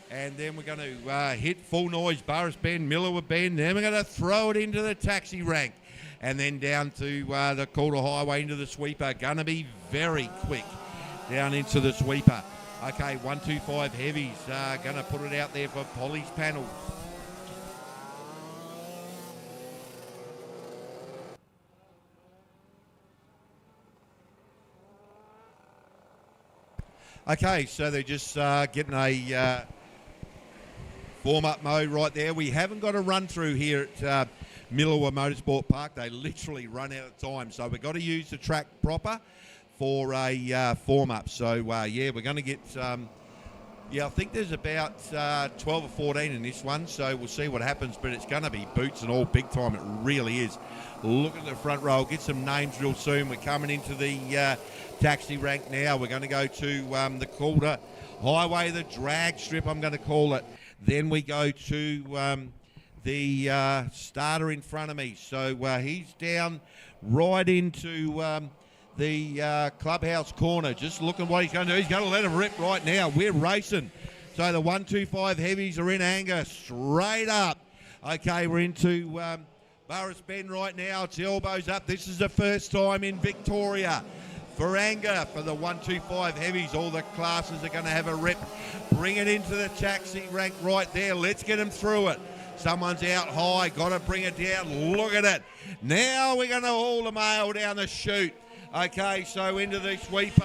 And then we're going to hit full noise, Burris Bend, Millewa Bend. Then we're going to throw it into the taxi rank. And then down to the Calder Highway into the sweeper. Going to be very quick down into the sweeper. Okay, 125 heavies. Going to put it out there for Poly's Panels. Okay, so they're just getting a warm-up mode right there. We haven't got a run-through here at Millewa Motorsport Park. They literally run out of time, so we've got to use the track proper for a form-up. So, yeah, we're going to get, I think there's about 12 or 14 in this one, so we'll see what happens, but it's going to be boots and all big time. It really is. Look at the front row. Get some names real soon. We're coming into the taxi rank now. We're going to go to the Calder Highway, the drag strip, I'm going to call it. Then we go to the starter in front of me. So he's down right into the clubhouse corner. Just looking what he's going to do. He's going to let him rip right now. We're racing. So the 125 heavies are in anger straight up. Okay, we're into Burris Bend right now. It's elbows up. This is the first time in Victoria for anger for the 125 heavies. All the classes are going to have a rip. Bring it into the taxi rank right there. Let's get them through it. Someone's out high. Got to bring it down. Look at it. Now we're going to haul the mail down the chute. Okay, so into the sweeper.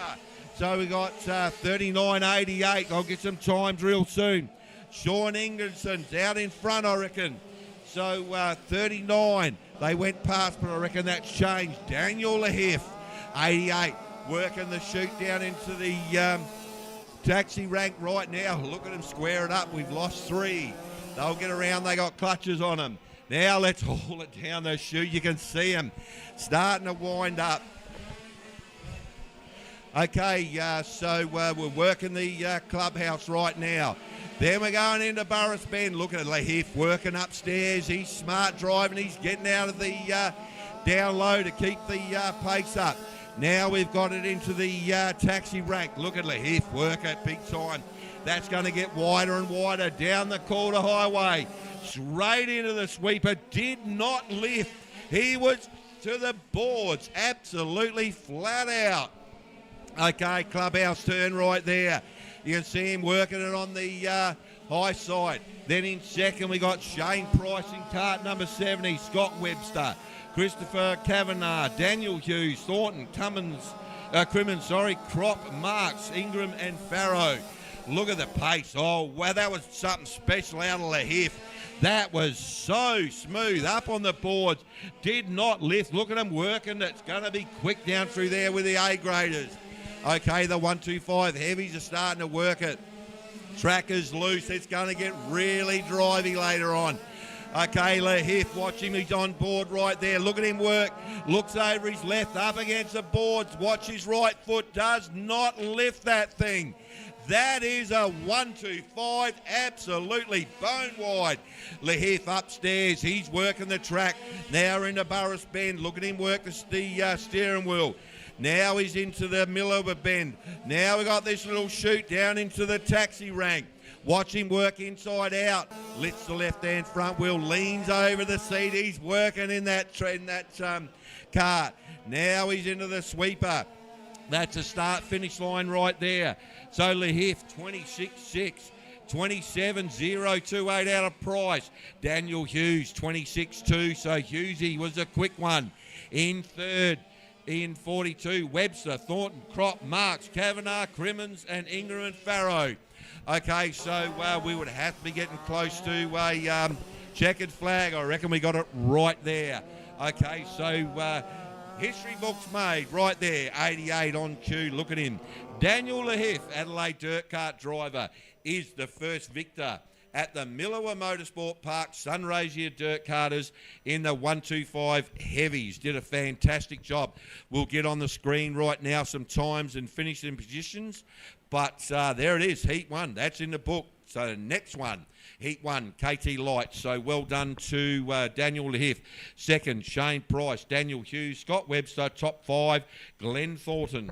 So we got 39.88. I'll get some times real soon. Sean Ingerson's out in front, I reckon. So 39. They went past, but I reckon that's changed. Daniel Lahiff, 88. Working the chute down into the taxi rank right now. Look at them square it up. We've lost 3. They'll get around. They got clutches on them. Now let's haul it down the chute. You can see them starting to wind up. Okay, so we're working the clubhouse right now. Then we're going into Burris Bend. Look at Lahiff working upstairs. He's smart driving. He's getting out of the down low to keep the pace up. Now we've got it into the taxi rank. Look at Lahiff work it big time. That's going to get wider and wider down the Calder Highway. Straight into the sweeper. Did not lift. He was to the boards. Absolutely flat out. Okay, clubhouse turn right there. You can see him working it on the high side. Then in second, we got Shane Price in cart number 70, Scott Webster, Christopher Kavanagh, Daniel Hughes, Thornton, Crimmins, Crop, Marks, Ingram and Farrow. Look at the pace. Oh, wow, that was something special out of Lahiff. That was so smooth. Up on the boards. Did not lift. Look at him working. It's going to be quick down through there with the A-graders. Okay, the 125 heavies are starting to work it. Track is loose. It's going to get really drivey later on. Okay, Lahiff, watch him. He's on board right there. Look at him work. Looks over his left, up against the boards. Watch his right foot. Does not lift that thing. That is a 125, absolutely bone wide. Lahiff upstairs. He's working the track. Now into Burris Bend. Look at him work the steering wheel. Now he's into the Millewa Bend. Now we got this little chute down into the taxi rank. Watch him work inside out. Lifts the left-hand front wheel, leans over the seat. He's working in that cart. Now he's into the sweeper. That's a start-finish line right there. So Lahiff, 26.6. 27.028 out of Price. Daniel Hughes, 26.2. So Hughesy was a quick one. In third, in 42, Webster, Thornton, Crop, Marks, Kavanagh, Crimmins, and Ingram and Farrow. Okay, so we would have to be getting close to a checkered flag. I reckon we got it right there. Okay, so history books made right there. 88 on cue. Look at him. Daniel Lahiff, Adelaide dirt kart driver, is the first victor at the Millewa Motorsport Park Sunraysia dirt karters in the 125 heavies. Did a fantastic job. We'll get on the screen right now some times and finishing positions. But there it is, heat 1. That's in the book. So next one, Heat 1, KT Lights. So well done to Daniel Lehiff. Second, Shane Price, Daniel Hughes, Scott Webster. Top 5, Glenn Thornton.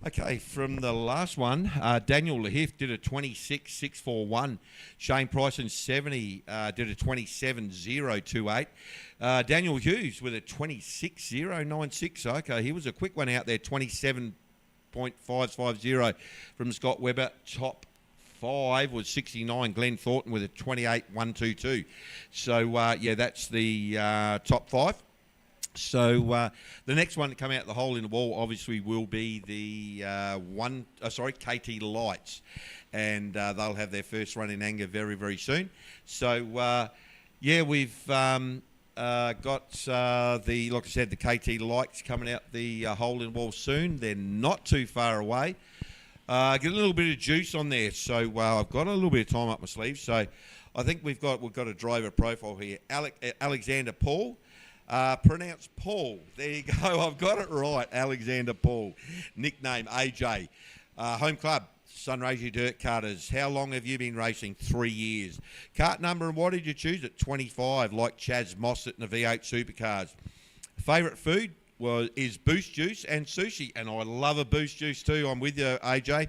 Okay, from the last one, Daniel Lehiff did a 26.641. Shane Price in 70 did a 27.028. Daniel Hughes with a 26.096. Okay, he was a quick one out there, 27.550 from Scott Webber. Top 5 was 69. Glenn Thornton with a 28.122. So, yeah, that's the top 5. So the next one to come out the hole in the wall obviously will be the KT Lights, and they'll have their first run in anger very, very soon. So yeah, we've got like I said, the KT Lights coming out the hole in the wall soon. They're not too far away. Get a little bit of juice on there. So I've got a little bit of time up my sleeve. So I think we've got a driver profile here. Alexander Paul. Pronounced Paul. There you go. I've got it right. Alexander Paul. Nickname AJ. Home club, Sunraysia Dirt Karters. How long have you been racing? 3 years. Kart number, and why did you choose it? 25, like Chaz Mossett in the V8 Supercars. Favourite food is boost juice and sushi, and I love a boost juice too. I'm with you, AJ.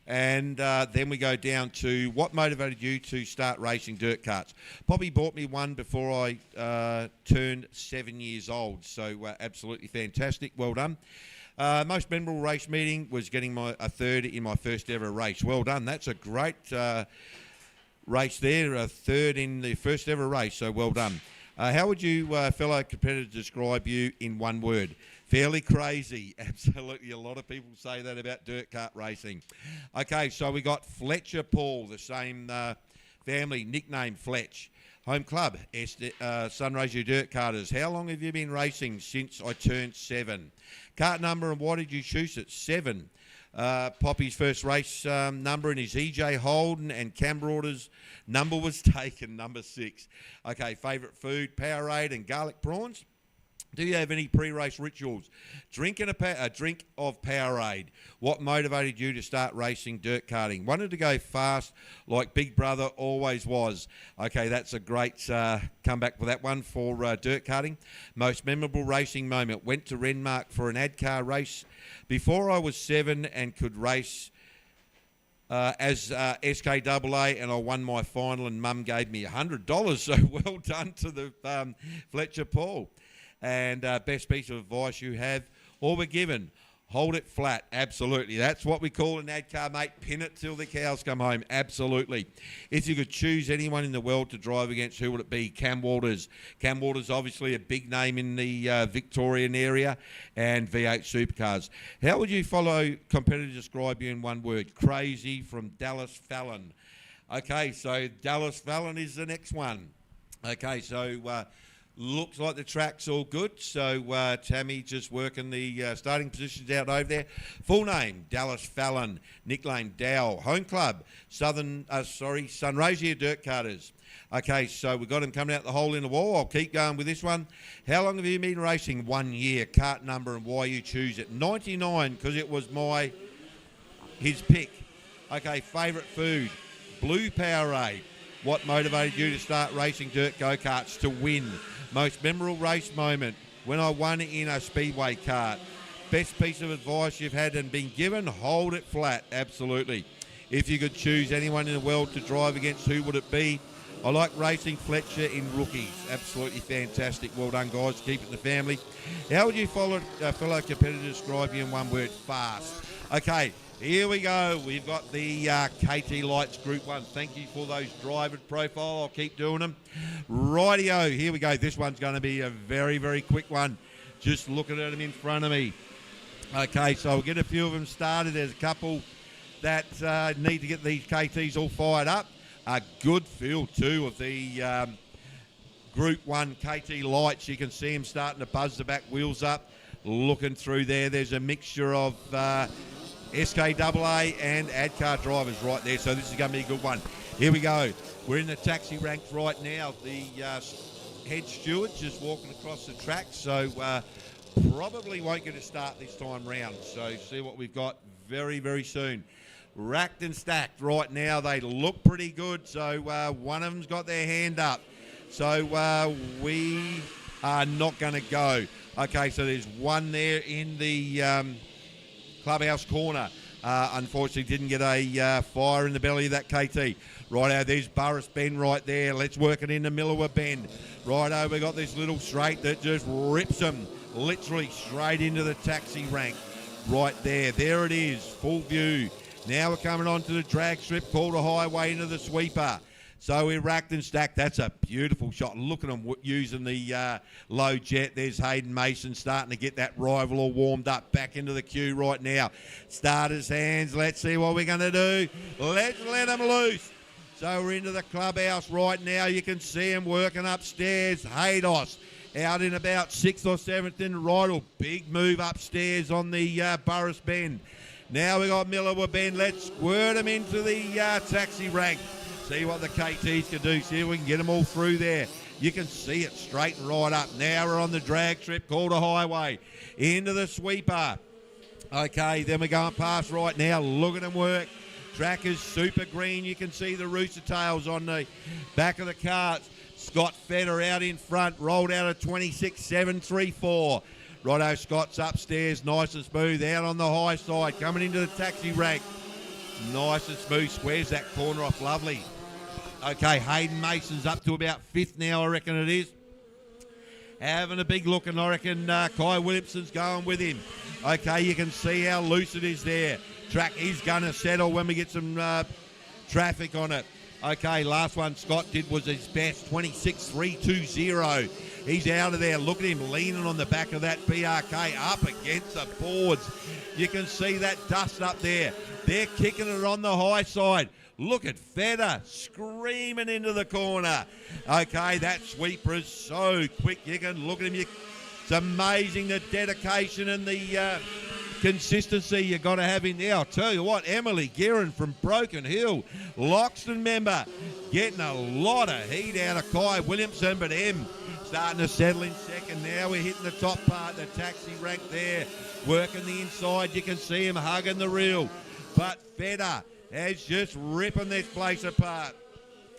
And then we go down to what motivated you to start racing dirt karts. Poppy bought me one before I turned 7 years old, so absolutely fantastic. Well done. Most memorable race meeting was getting a third in my first ever race. Well done. That's a great race there, a third in the first ever race, so well done. How would you fellow competitors describe you in one word? Fairly crazy. Absolutely. A lot of people say that about dirt kart racing. Okay, so we got Fletcher Paul, the same family, nickname Fletch. Home club, Sunraysia Dirt Karters. How long have you been racing? Since I turned 7. Kart number, and why did you choose it? 7. Poppy's first race number in his EJ Holden, and Canberra's number was taken, number 6. Okay, favourite food, Powerade and garlic prawns. Do you have any pre-race rituals? Drink of Powerade. What motivated you to start racing dirt karting? Wanted to go fast like Big Brother always was. Okay, that's a great comeback for that one for dirt karting. Most memorable racing moment. Went to Renmark for an ad car race before I was 7 and could race as SKAA, and I won my final and Mum gave me $100. So well done to the Fletcher Paul. And best piece of advice you have or were given, hold it flat. Absolutely. That's what we call an ad car, mate. Pin it till the cows come home. Absolutely. If you could choose anyone in the world to drive against, who would it be? Cam Walters. Cam Walters, obviously a big name in the Victorian area, and V8 supercars. How would you follow competitor describe you in one word? Crazy, from Dallas Fallon. Okay, so Dallas Fallon is the next one. Okay, so looks like the track's all good. So Tammy just working the starting positions out over there. Full name, Dallas Fallon. Nickname, Dow. Home club, Sunraysia Dirt Karters. Okay, so we've got him coming out the hole in the wall. I'll keep going with this one. How long have you been racing? 1 year. Kart number and why you choose it? 99, because it was his pick. Okay, favourite food? Blue Powerade. What motivated you to start racing dirt go-karts? To win. Most memorable race moment? When I won in a speedway kart. Best piece of advice you've had and been given? Hold it flat. Absolutely. If you could choose anyone in the world to drive against, who would it be? I like racing Fletcher in rookies. Absolutely fantastic. Well done, guys. Keep it in the family. How would you fellow competitor describe you in one word? Fast. Okay. Here we go. We've got the KT Lights Group 1. Thank you for those driver profile. I'll keep doing them. Rightio. Here we go. This one's going to be a very, very quick one. Just looking at them in front of me. Okay, so we'll get a few of them started. There's a couple that need to get these KTs all fired up. A good feel, too, of the Group 1 KT Lights. You can see them starting to buzz the back wheels up. Looking through there, there's a mixture of SKAA and AdCar drivers right there, so this is going to be a good one. Here we go. We're in the taxi ranks right now. The head steward's just walking across the track, so probably won't get a start this time round. So see what we've got very, very soon. Racked and stacked right now. They look pretty good, so one of them's got their hand up. So we are not going to go. Okay, so there's one there in the clubhouse corner. Unfortunately didn't get a fire in the belly of that KT. Righto, there's Burris Bend right there. Let's work it into Millewa Bend. Righto, we got this little straight that just rips them literally straight into the taxi rank. Right there. There it is. Full view. Now we're coming on to the drag strip called a highway into the sweeper. So we're racked and stacked. That's a beautiful shot. Look at them using the low jet. There's Hayden Mason starting to get that rival all warmed up. Back into the queue right now. Starters hands. Let's see what we're going to do. Let's let them loose. So we're into the clubhouse right now. You can see him working upstairs. Haydos out in about 6th or 7th in the Rydal. Big move upstairs on the Burris Bend. Now we got Millewa Bend. Let's squirt them into the taxi rank. See what the KTs can do. See if we can get them all through there. You can see it straight and right up. Now we're on the drag strip called a highway. Into the sweeper. Okay, then we're going past right now. Look at them work. Track is super green. You can see the rooster tails on the back of the carts. Scott Feder out in front. Rolled out a 26.734. Righto, Scott's upstairs. Nice and smooth. Out on the high side. Coming into the taxi rank. Nice and smooth. Squares that corner off. Lovely. Okay, Hayden Mason's up to about 5th now, I reckon it is. Having a big look, and I reckon Kai Williamson's going with him. Okay, you can see how loose it is there. Track is going to settle when we get some traffic on it. Okay, last one Scott did was his best, 26.320. He's out of there. Look at him leaning on the back of that BRK up against the boards. You can see that dust up there. They're kicking it on the high side. Look at Feder screaming into the corner. Okay, that sweeper is so quick. You can look at him. It's amazing the dedication and the consistency you got to have in there. I'll tell you what, Emily Guerin from Broken Hill, Loxton member, getting a lot of heat out of Kai Williamson, but starting to settle in second. Now we're hitting the top part, the taxi rank there, working the inside. You can see him hugging the reel. But Feder is just ripping this place apart.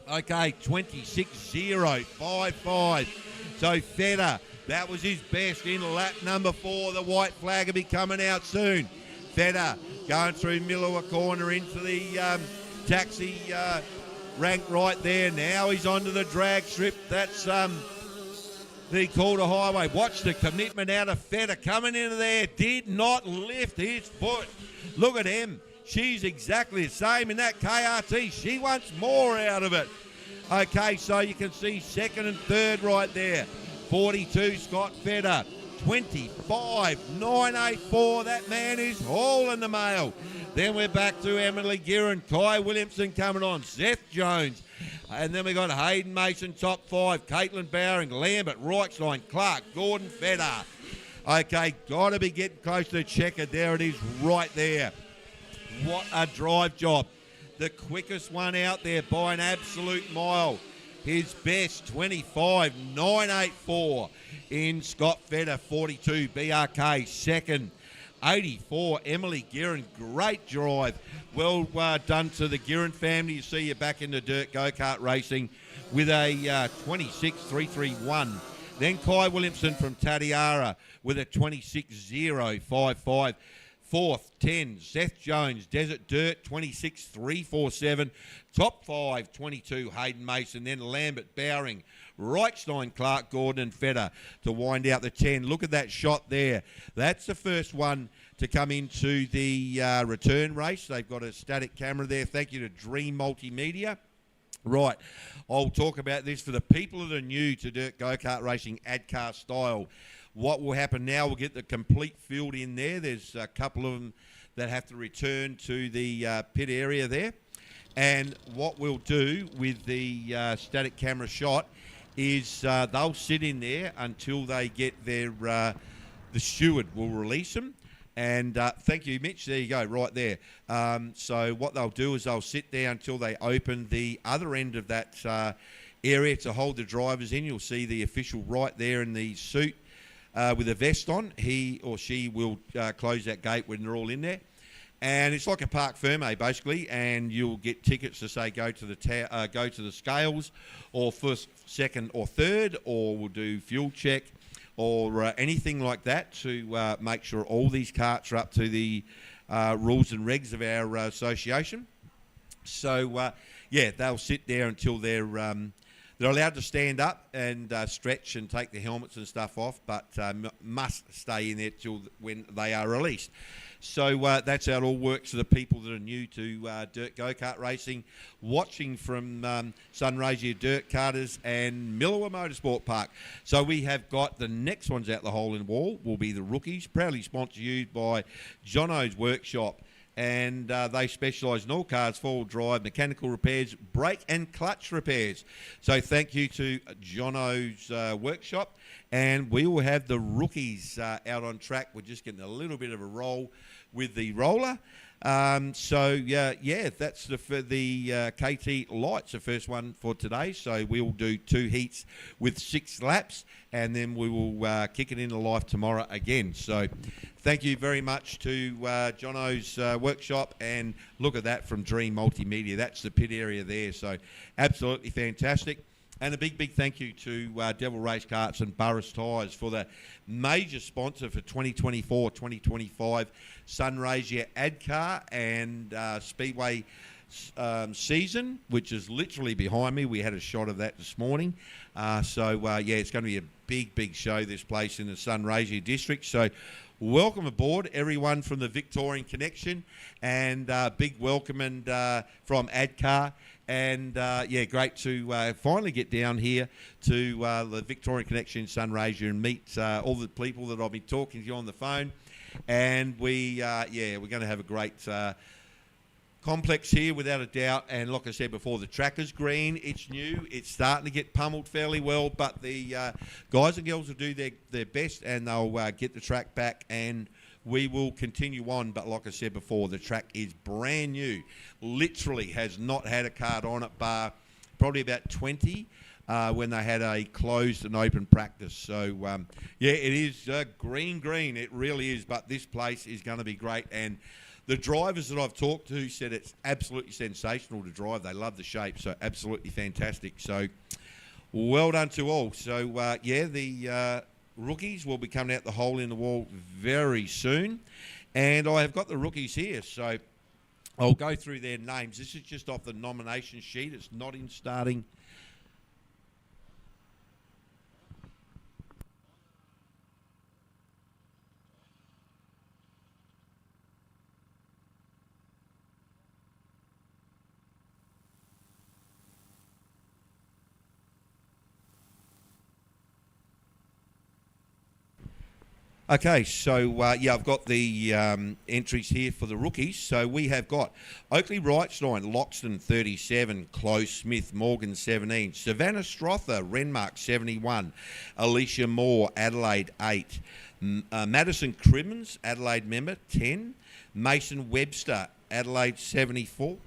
Okay, 26.055. So Feder, that was his best in lap number 4. The white flag will be coming out soon. Feder going through Millewa corner into the taxi rank right there. Now he's onto the drag strip. That's the Calder Highway. Watch the commitment out of Feder coming into there. Did not lift his foot. Look at him. She's exactly the same in that KRT. She wants more out of it. Okay, so you can see second and third right there. 42, Scott Feder. 25.984. That man is hauling the mail. Then we're back to Emily Guerin, Kai Williamson coming on, Seth Jones. And then we got Hayden Mason, top 5, Caitlin Bowring, Lambert, Reichstein, Clark, Gordon, Feder. Okay, got to be getting close to the checker. There it is right there. What a drive job. The quickest one out there by an absolute mile. His best, 25.984 in Scott Feder, 42. BRK, second. 84, Emily Guerin. Great drive. Well done to the Guerin family. You see you back in the dirt go-kart racing with a 26.331. Then Kai Williamson from Tatiara with a 26.055. Fourth, 10, Seth Jones, Desert Dirt, 26.347. Top 5, 22, Hayden Mason. Then Lambert, Bowring, Reichstein, Clark, Gordon and Feder to wind out the 10. Look at that shot there. That's the first one to come into the return race. They've got a static camera there. Thank you to Dream Multimedia. Right, I'll talk about this for the people that are new to dirt go-kart racing, ADCAR style. What will happen now, we'll get the complete field in there. There's a couple of them that have to return to the pit area there. And what we'll do with the static camera shot is they'll sit in there until they get their, the steward will release them. And thank you, Mitch. There you go, right there. So what they'll do is they'll sit there until they open the other end of that area to hold the drivers in. You'll see the official right there in the suit with a vest on. He or she will close that gate when they're all in there. And it's like a parc fermé, basically, and you'll get tickets to say go to the scales, or first, second, or third, or we'll do fuel check, or anything like that to make sure all these carts are up to the rules and regs of our association. So, yeah, they'll sit there until they're allowed to stand up and stretch and take the helmets and stuff off, but must stay in there till when they are released. So that's how it all works for the people that are new to dirt go-kart racing, watching from Sunraysia Dirt Karters and Millewa Motorsport Park. So we have got the next ones out the hole in the wall will be the rookies, proudly sponsored by Jono's Workshop. And they specialise in all cars, four-wheel drive, mechanical repairs, brake and clutch repairs. So thank you to Jono's Workshop. And we will have the rookies out on track. We're just getting a little bit of a roll with the roller. So, yeah, that's for the KT Lights, the first one for today. So we'll do 2 heats with 6 laps, and then we will kick it into life tomorrow again. So thank you very much to Jono's Workshop, and look at that from Dream Multimedia. That's the pit area there. So absolutely fantastic. And a big, big thank you to Devil Race Karts and Burris Tyres for the major sponsor for 2024-2025 Sunraysia ADCAR and Speedway season, which is literally behind me. We had a shot of that this morning. Yeah, it's going to be a big, big show, this place in the Sunraysia district. So welcome aboard, everyone from the Victorian Connection, and big welcome and from ADCAR. And, yeah, great to finally get down here to the Victorian Connection in Sunraysia and meet all the people that I've been talking to on the phone. And we're going to have a great complex here without a doubt. And like I said before, the track is green. It's new. It's starting to get pummeled fairly well. But the guys and girls will do their best, and they'll get the track back, and we will continue on. But like I said before, the track is brand new. Literally has not had a kart on it, bar probably about 20 when they had a closed and open practice. So, yeah, it is green. It really is. But this place is going to be great. And the drivers that I've talked to said it's absolutely sensational to drive. They love the shape. So, absolutely fantastic. So, well done to all. So, yeah, the rookies will be coming out the hole in the wall very soon. And I have got the rookies here. So, I'll go through their names. This is just off the nomination sheet. It's not in starting. Okay, so yeah, I've got the entries here for the rookies. So we have got Oakley Wrightstein, Loxton 37, Close Smith, Morgan 17, Savannah Strother, Renmark 71, Alicia Moore, Adelaide 8, Madison Crimmins, Adelaide member 10, Mason Webster, Adelaide 74.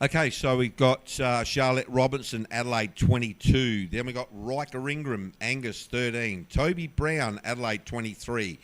Okay, so we've got Charlotte Robinson, Adelaide 22. Then we've got Riker Ingram, Angus 13. Toby Brown, Adelaide 23.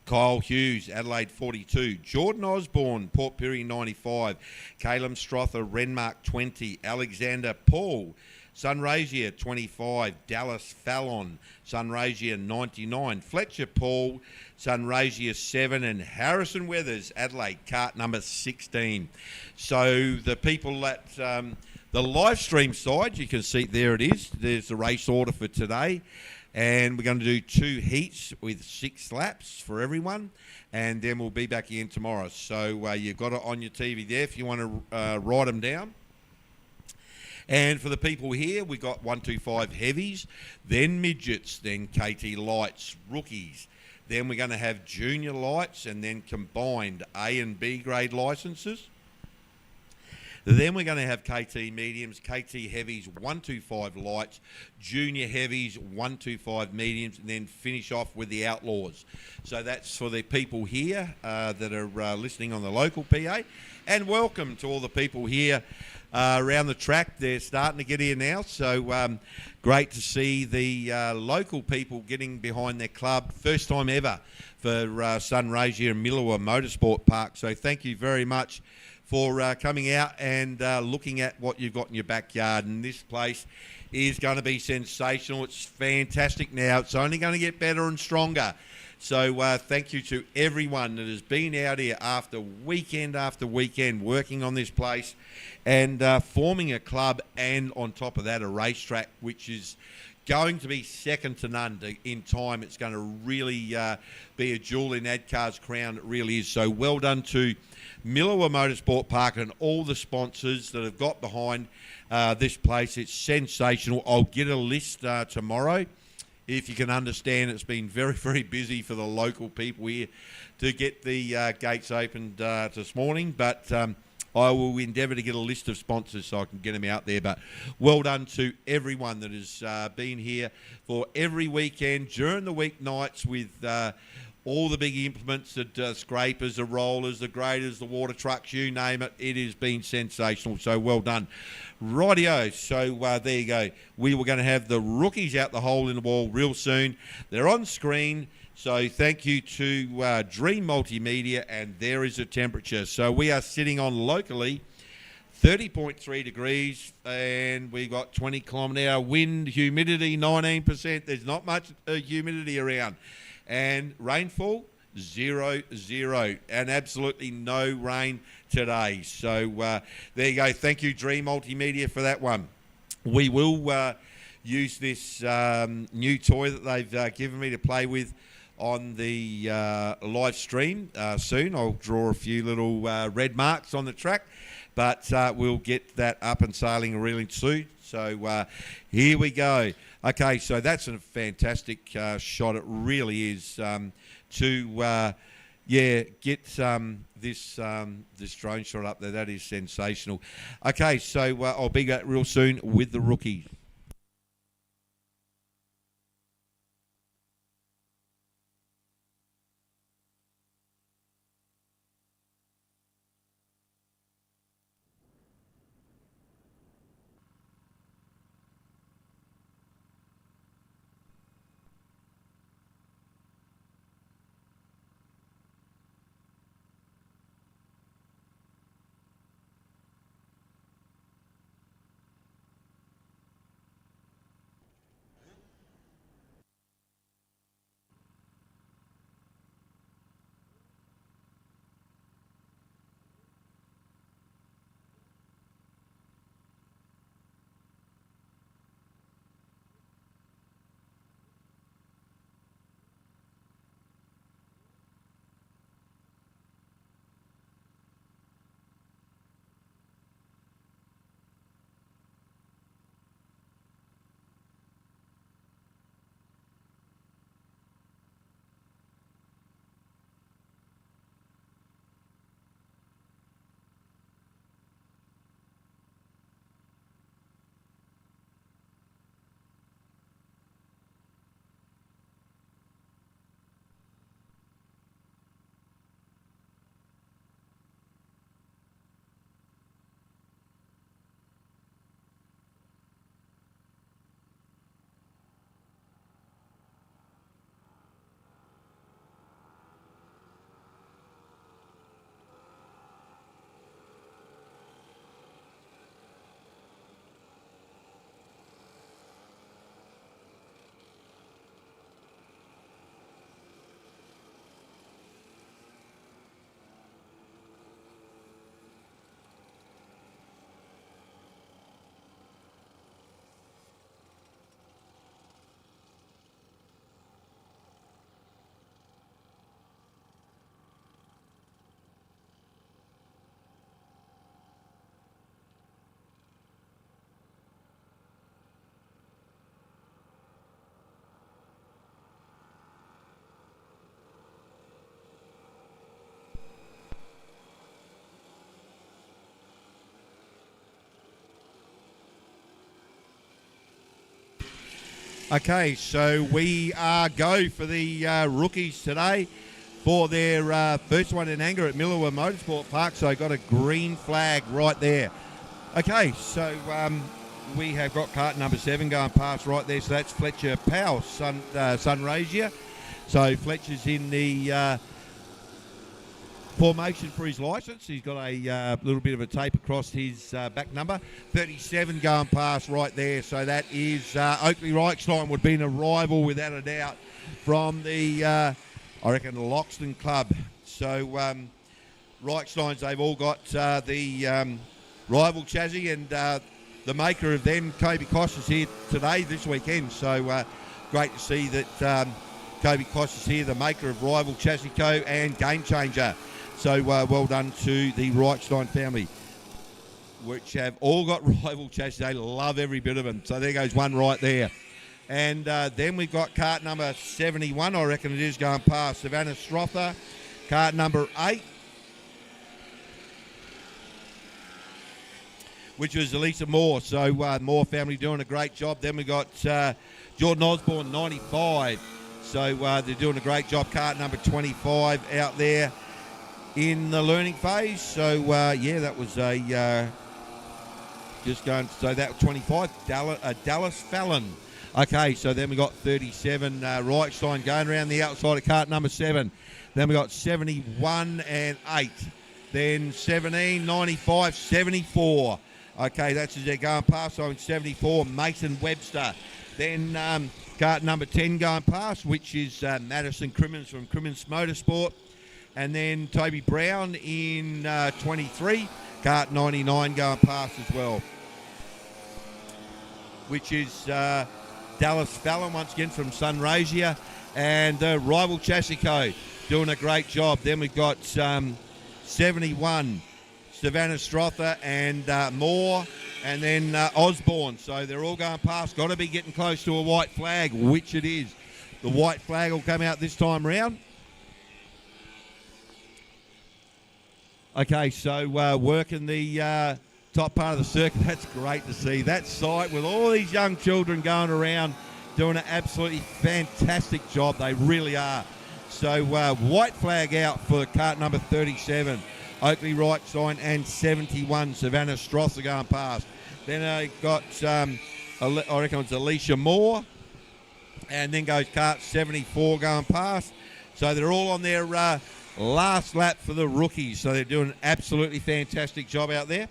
Kyle Hughes, Adelaide 42. Jordan Osborne, Port Pirie 95. Caleb Strother, Renmark 20. Alexander Paul, Sunraysia 25. Dallas Fallon, Sunraysia 99. Fletcher Paul, Sunraysia 7, and Harrison Weathers, Adelaide, cart number 16. So the people at the live stream side, you can see there it is. There's the race order for today. And we're going to do 2 heats with 6 laps for everyone. And then we'll be back again tomorrow. So you've got it on your TV there if you want to write them down. And for the people here, we got 125 heavies, then midgets, then KT lights, rookies. Then we're going to have junior lights and then combined A and B grade licenses. Then we're going to have KT mediums, KT heavies, 125 lights, junior heavies, 125 mediums, and then finish off with the outlaws. So that's for the people here that are listening on the local PA. And welcome to all the people here around the track. They're starting to get here now. So great to see the local people getting behind their club. First time ever for Sunraysia and Millewa Motorsport Park. So thank you very much for coming out and looking at what you've got in your backyard. And this place is going to be sensational. It's fantastic now. It's only going to get better and stronger. So thank you to everyone that has been out here after weekend working on this place and forming a club, and on top of that a racetrack which is going to be second to none in time. It's going to really be a jewel in ADCAR's crown. It really is. So well done to Millewa Motorsport Park and all the sponsors that have got behind this place. It's sensational. I'll get a list tomorrow. If you can understand, it's been very, very busy for the local people here to get the gates opened this morning. But I will endeavour to get a list of sponsors so I can get them out there. But well done to everyone that has been here for every weekend, during the weeknights, with all the big implements, the scrapers, the rollers, the graders, the water trucks, you name it. It has been sensational. So well done. Rightio. So there you go. We were going to have the rookies out the hole in the wall real soon. They're on screen. So thank you to Dream Multimedia, and there is the temperature. So we are sitting on locally 30.3 degrees, and we got 20 kilometre hour wind, humidity 19%. There's not much humidity around. And rainfall, 0, and absolutely no rain today. So there you go. Thank you, Dream Multimedia, for that one. We will use this new toy that they've given me to play with on the live stream soon. I'll draw a few little red marks on the track, but we'll get that up and sailing really soon. So here we go. Okay, so that's a fantastic shot. It really is. Yeah, get this drone shot up there. That is sensational. Okay, so I'll be back real soon with the rookie. Okay, so we go for the rookies today for their first one in anger at Millewa Motorsports Park. So got a green flag right there. Okay, so we have got cart number 7 going past right there. So that's Fletcher Powell, Sunraysia. So Fletcher's in the formation for his licence. He's got a little bit of a tape across his back number. 37 going past right there. So that is Oakley Reichstein would be a rival without a doubt from the, I reckon, the Loxton Club. So Reichsteins, they've all got the rival chassis, and the maker of them, Kobe Koss, is here today, this weekend. So great to see that Kobe Koss is here, the maker of Rival Chassis Co. and Game Changer. So well done to the Reichstein family, which have all got rival chassis. They love every bit of them. So there goes one right there. And then we've got cart number 71, I reckon it is, going past Savannah Strother. Cart number 8, which was Elisa Moore. So Moore family doing a great job. Then we got Jordan Osborne, 95. So they're doing a great job. Cart number 25 out there in the learning phase. So yeah, that was a just going. So that was 25. Dallas Fallon. Okay, so then we got 37 Reichstein going around the outside of cart number 7. Then we got 71 and 8. Then 17, 95, 74. Okay, that's as they're going past. So in 74, Mason Webster. Then cart number 10 going past, which is Madison Crimmins from Crimmins Motorsport. And then Toby Brown in 23, cart 99 going past as well, which is Dallas Fallon once again from Sunraysia, and Rival Chassis Co. doing a great job. Then we've got 71, Savannah Strother and Moore, and then Osborne. So they're all going past. Got to be getting close to a white flag, which it is. The white flag will come out this time round. Okay, so working the top part of the circuit, that's great to see. That site with all these young children going around doing an absolutely fantastic job. They really are. So white flag out for cart number 37, Oakley Reichstein, and 71, Savannah Strother going past. Then I got, I reckon it's Alicia Moore, and then goes cart 74 going past. So they're all on their last lap for the rookies. So they're doing an absolutely fantastic job out there.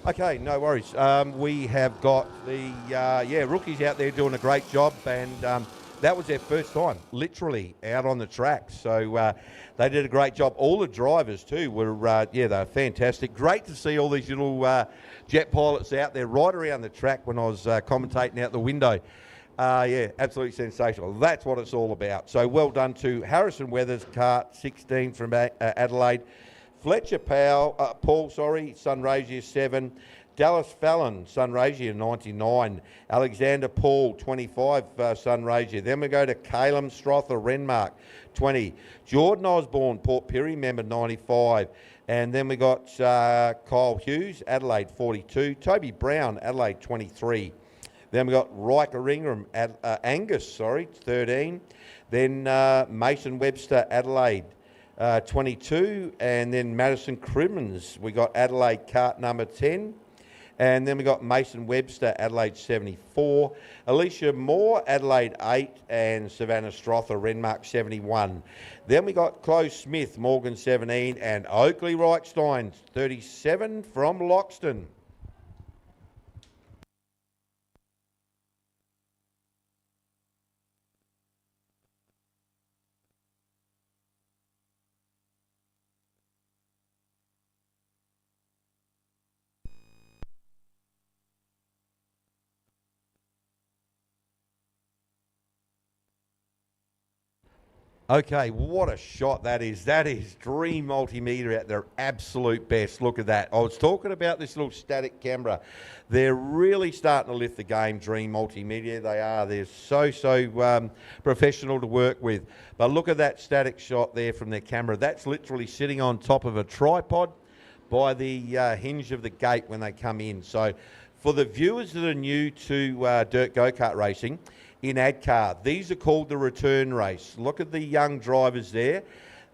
Okay, no worries. We have got the rookies out there doing a great job, and that was their first time, literally, out on the track. So they did a great job. All the drivers too were, they were fantastic. Great to see all these little jet pilots out there right around the track when I was commentating out the window. Absolutely sensational. That's what it's all about. So well done to Harrison Weathers, cart 16 from Adelaide. Fletcher Paul, Sunraysia 7. Dallas Fallon, Sunraysia 99. Alexander Paul, 25, Sunraysia. Then we go to Calum Strother, Renmark, 20. Jordan Osborne, Port Pirie, member 95. And then we got Kyle Hughes, Adelaide 42. Toby Brown, Adelaide 23. Then we got Riker Ingram, Angus, 13. Then Mason Webster, Adelaide 22. And then Madison Crimmins, we got Adelaide cart number 10. And then we got Mason Webster, Adelaide 74. Alicia Moore, Adelaide 8. And Savannah Strother, Renmark 71. Then we got Chloe Smith, Morgan 17. And Oakley Reichstein, 37 from Loxton. Okay, what a shot that is. That is Dream Multimedia at their absolute best. Look at that. I was talking about this little static camera. They're really starting to lift the game, Dream Multimedia. They are. They're so professional to work with. But look at that static shot there from their camera. That's literally sitting on top of a tripod by the hinge of the gate when they come in. So for the viewers that are new to dirt go-kart racing, in ADCAR, these are called the return race. Look at the young drivers there.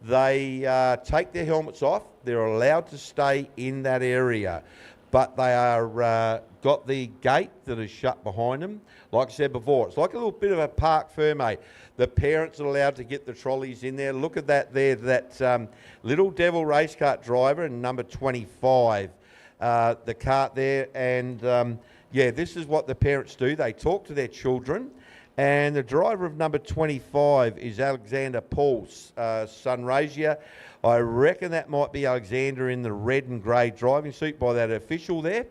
They take their helmets off. They're allowed to stay in that area, but they are got the gate that is shut behind them. Like I said before, it's like a little bit of a parc fermé. The parents are allowed to get the trolleys in there. Look at that there, that little Devil race kart driver in number 25, the cart there. And this is what the parents do. They talk to their children. And the driver of number 25 is Alexander Paul, Sunraysia. I reckon that might be Alexander in the red and grey driving suit by that official there.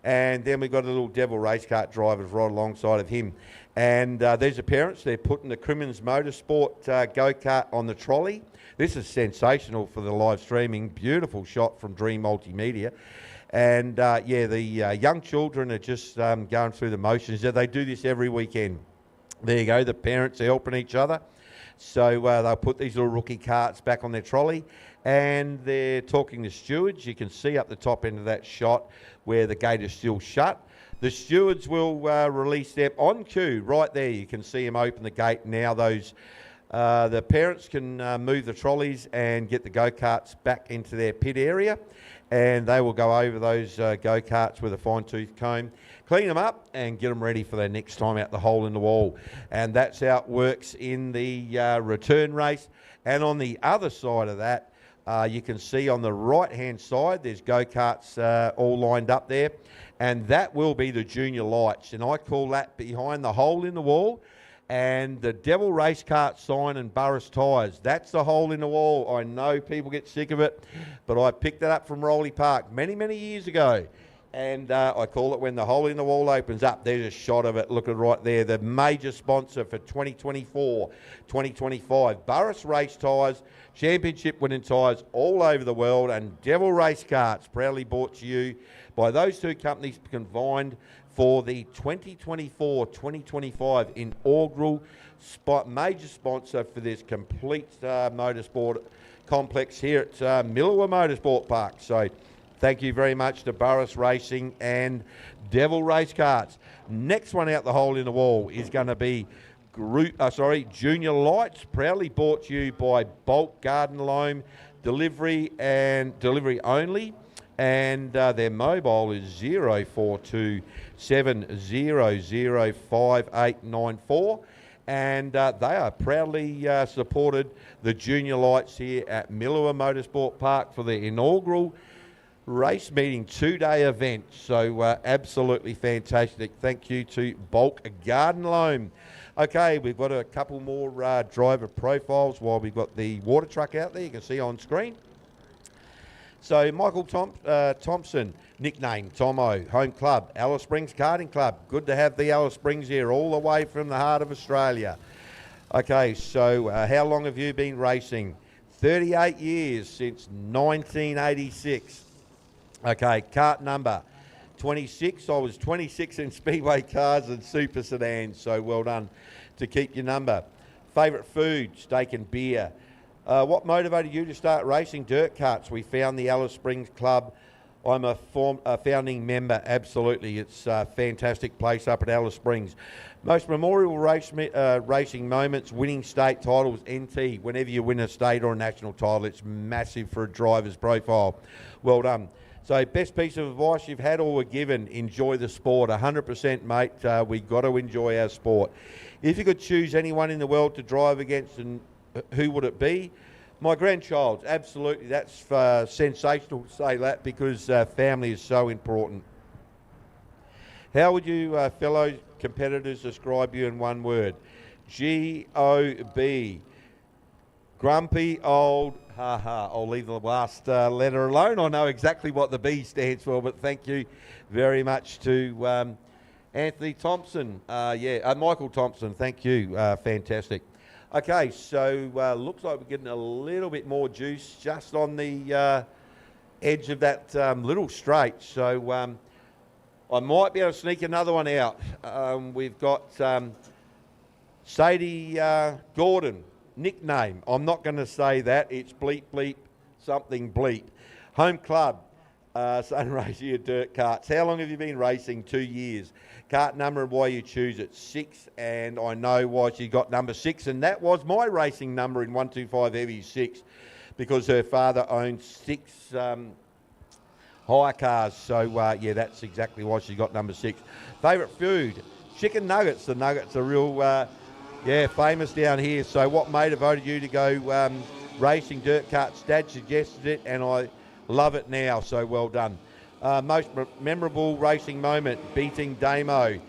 And then we've got a little Devil race kart drivers right alongside of him. And there's the parents. They're putting the Karters Motorsport go-kart on the trolley. This is sensational for the live streaming. Beautiful shot from Dream Multimedia. And the young children are just going through the motions. They do this every weekend. There you go, the parents are helping each other. So they'll put these little rookie carts back on their trolley, and they're talking to stewards. You can see up the top end of that shot where the gate is still shut. The stewards will release them on cue right there. You can see them open the gate now. The parents can move the trolleys and get the go-karts back into their pit area, and they will go over those go-karts with a fine-tooth comb, clean them up and get them ready for their next time out the hole in the wall. And that's how it works in the return race. And on the other side of that, You can see on the right-hand side, there's go-karts all lined up there. And that will be the junior lights. And I call that behind the hole in the wall. And the Devil Race Kart sign and Burris tyres. That's the hole in the wall. I know people get sick of it, but I picked that up from Roley Park many, many years ago. And I call it when the hole in the wall opens up. There's a shot of it. Look at right there. The major sponsor for 2024, 2025. Burris Race Tyres, championship winning tyres all over the world. And Devil Race Karts, proudly brought to you by those two companies combined for the 2024-2025 inaugural major sponsor for this complete motorsport complex here at Millewa Motorsports Park. So thank you very much to Burris Racing and Devil Race Karts. Next one out the hole in the wall is going to be Junior Lights, proudly brought to you by Bulk Garden Loam, delivery only. And their mobile is 0427005894. And they are proudly supported the junior lights here at Millewa Motorsport Park for the inaugural race meeting 2-day event. So absolutely fantastic. Thank you to Bulk Garden Loam. Okay, we've got a couple more driver profiles while we've got the water truck out there. You can see on screen. So Michael Thompson, nickname Tomo, home club, Alice Springs Karting Club. Good to have the Alice Springs here, all the way from the heart of Australia. Okay, so how long have you been racing? 38 years, since 1986. Okay, kart number 26. I was 26 in speedway cars and super sedans, so well done to keep your number. Favourite food, steak and beer. What motivated you to start racing dirt karts? We found the Alice Springs Club. I'm a founding member, absolutely. It's a fantastic place up at Alice Springs. Most memorable racing moments, winning state titles, NT. Whenever you win a state or a national title, it's massive for a driver's profile. Well done. So best piece of advice you've had or were given, enjoy the sport. 100%, mate. We've got to enjoy our sport. If you could choose anyone in the world to drive against, and who would it be? My grandchild, absolutely. That's sensational to say that, because family is so important. How would you fellow competitors describe you in one word? G-O-B. Grumpy old ha-ha. I'll leave the last letter alone. I know exactly what the B stands for, but thank you very much to Anthony Thompson. Michael Thompson, thank you. Fantastic. Okay, so looks like we're getting a little bit more juice just on the edge of that little straight. So I might be able to sneak another one out. We've got Sadie Gordon, nickname. I'm not going to say that. It's bleep, bleep, something bleep. Home club, Sunraysia dirt karts. How long have you been racing? 2 years. Kart number and why you choose it, 6, and I know why she got number 6, and that was my racing number in 125 Heavy, 6, because her father owned 6 hire cars, so yeah, that's exactly why she got number 6. Favourite food, chicken nuggets. The nuggets are real, famous down here. So what motivated you to go racing dirt karts? Dad suggested it, and I love it now, so well done. Most memorable racing moment, beating Damo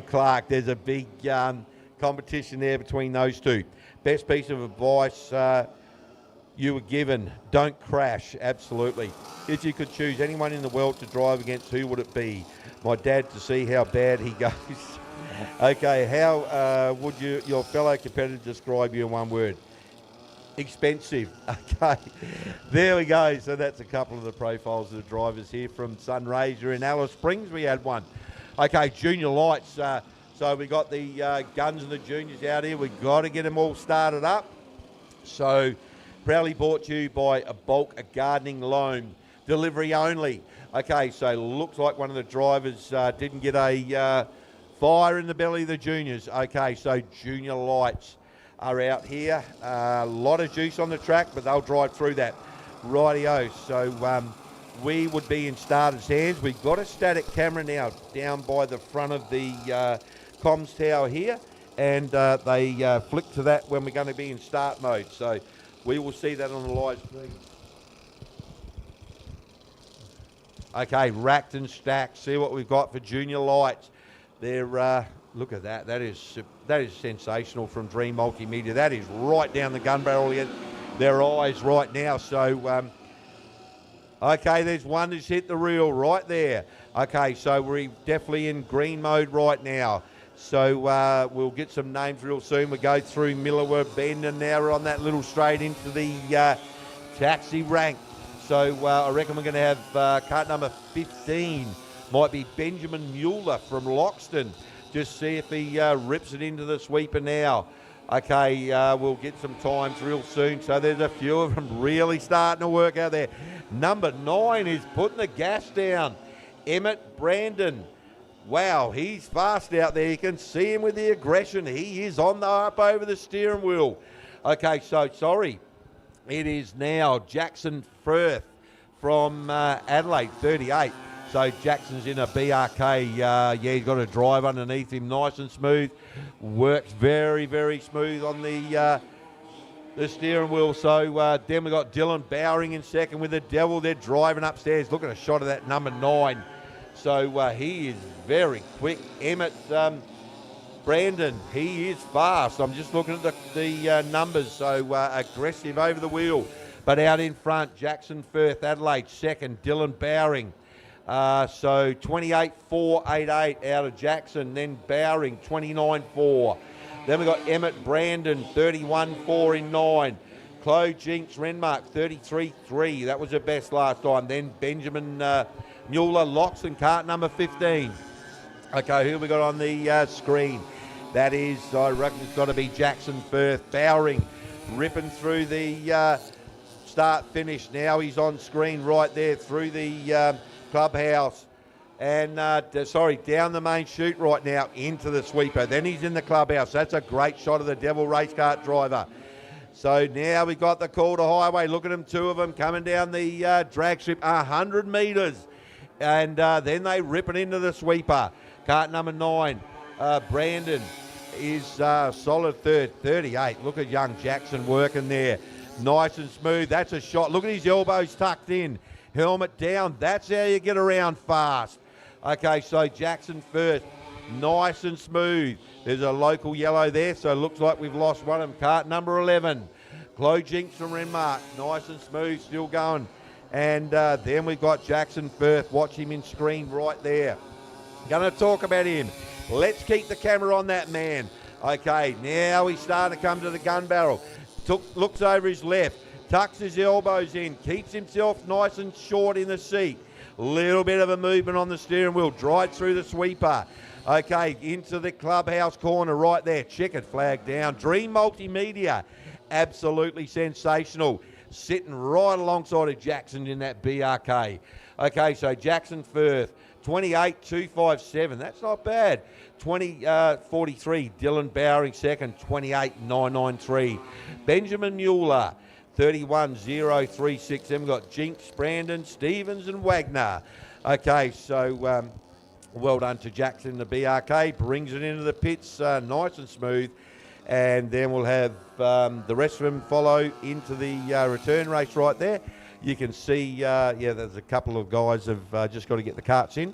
Clark. There's a big competition there between those two. Best piece of advice you were given, don't crash. Absolutely. If you could choose anyone in the world to drive against, who would it be? My dad, to see how bad he goes. Okay, how would your fellow competitor describe you in one word? Expensive. Okay, there we go. So that's a couple of the profiles of the drivers here from Sunraysia in Alice Springs. We had one. Okay, junior lights. So we got the guns and the juniors out here. We've got to get them all started up. So proudly brought to you by a Bulk Gardening Loan, delivery only. Okay, so looks like one of the drivers didn't get a fire in the belly of the juniors. Okay, so junior lights are out here. A lot of juice on the track, but they'll drive through that. Rightio. So we would be in starters' hands. We've got a static camera now down by the front of the comms tower here, and they flick to that when we're going to be in start mode. So we will see that on the live stream. Okay, racked and stacked. See what we've got for junior lights. They're look at that. That is sensational from Dream Multimedia. That is right down the gun barrel of their eyes right now. So, okay, there's one that's hit the reel right there. Okay, so we're definitely in green mode right now. So we'll get some names real soon. We go through Millewa Bend, and now we're on that little straight into the taxi rank. So I reckon we're going to have cart number 15. Might be Benjamin Mueller from Loxton. Just see if he rips it into the sweeper now. Okay, we'll get some times real soon. So there's a few of them really starting to work out there. Number 9 is putting the gas down. Emmett Brandon. Wow, he's fast out there. You can see him with the aggression. He is on the up over the steering wheel. Okay, so sorry. It is now Jackson Firth from Adelaide, 38. So Jackson's in a BRK. Yeah, he's got a drive underneath him, nice and smooth. Works very, very smooth on the steering wheel. So then we got Dylan Bowering in second with the Devil. They're driving upstairs. Look at a shot of that number 9. So he is very quick. Emmett Brandon, he is fast. I'm just looking at the numbers. So aggressive over the wheel. But out in front, Jackson Firth, Adelaide, second. Dylan Bowering. So 28.488 out of Jackson. Then Bowering, 29.4. Then we got Emmett Brandon, 31.4 in 9. Chloe Jinks Renmark, 33.3. That was her best last time. Then Benjamin Mueller, Locks and cart number 15. Okay, who we got on the screen? That is, I reckon it's got to be Jackson Firth. Bowering ripping through the start-finish. Now he's on screen right there through the clubhouse. And, down the main chute right now into the sweeper. Then he's in the clubhouse. That's a great shot of the Devil race kart driver. So now we've got the call to highway. Look at them, 2 of them coming down the drag strip, 100 metres. And then they rip it into the sweeper. Cart number 9, Brandon is solid third, 38. Look at young Jackson working there. Nice and smooth. That's a shot. Look at his elbows tucked in. Helmet down. That's how you get around fast. Okay, so Jackson first. Nice and smooth. There's a local yellow there, so it looks like we've lost one of them. Cart number 11. Chloe Jinks from Renmark. Nice and smooth, still going. And then we've got Jackson Firth. Watch him in screen right there. Going to talk about him. Let's keep the camera on that man. Okay, now he's starting to come to the gun barrel. Looks over his left. Tucks his elbows in. Keeps himself nice and short in the seat. Little bit of a movement on the steering wheel. Drives through the sweeper. Okay, into the clubhouse corner right there. Checkered flag down. Dream Multimedia. Absolutely sensational. Sitting right alongside of Jackson in that BRK. Okay, so Jackson Firth, 28.257. That's not bad. 20.43. Dylan Bowering second, 28.993. Benjamin Mueller, 31.036. Then we've got Jinks, Brandon, Stevens and Wagner. Okay, so well done to Jackson in the BRK. Brings it into the pits nice and smooth. And then we'll have the rest of them follow into the return race right there. You can see, there's a couple of guys have just got to get the carts in.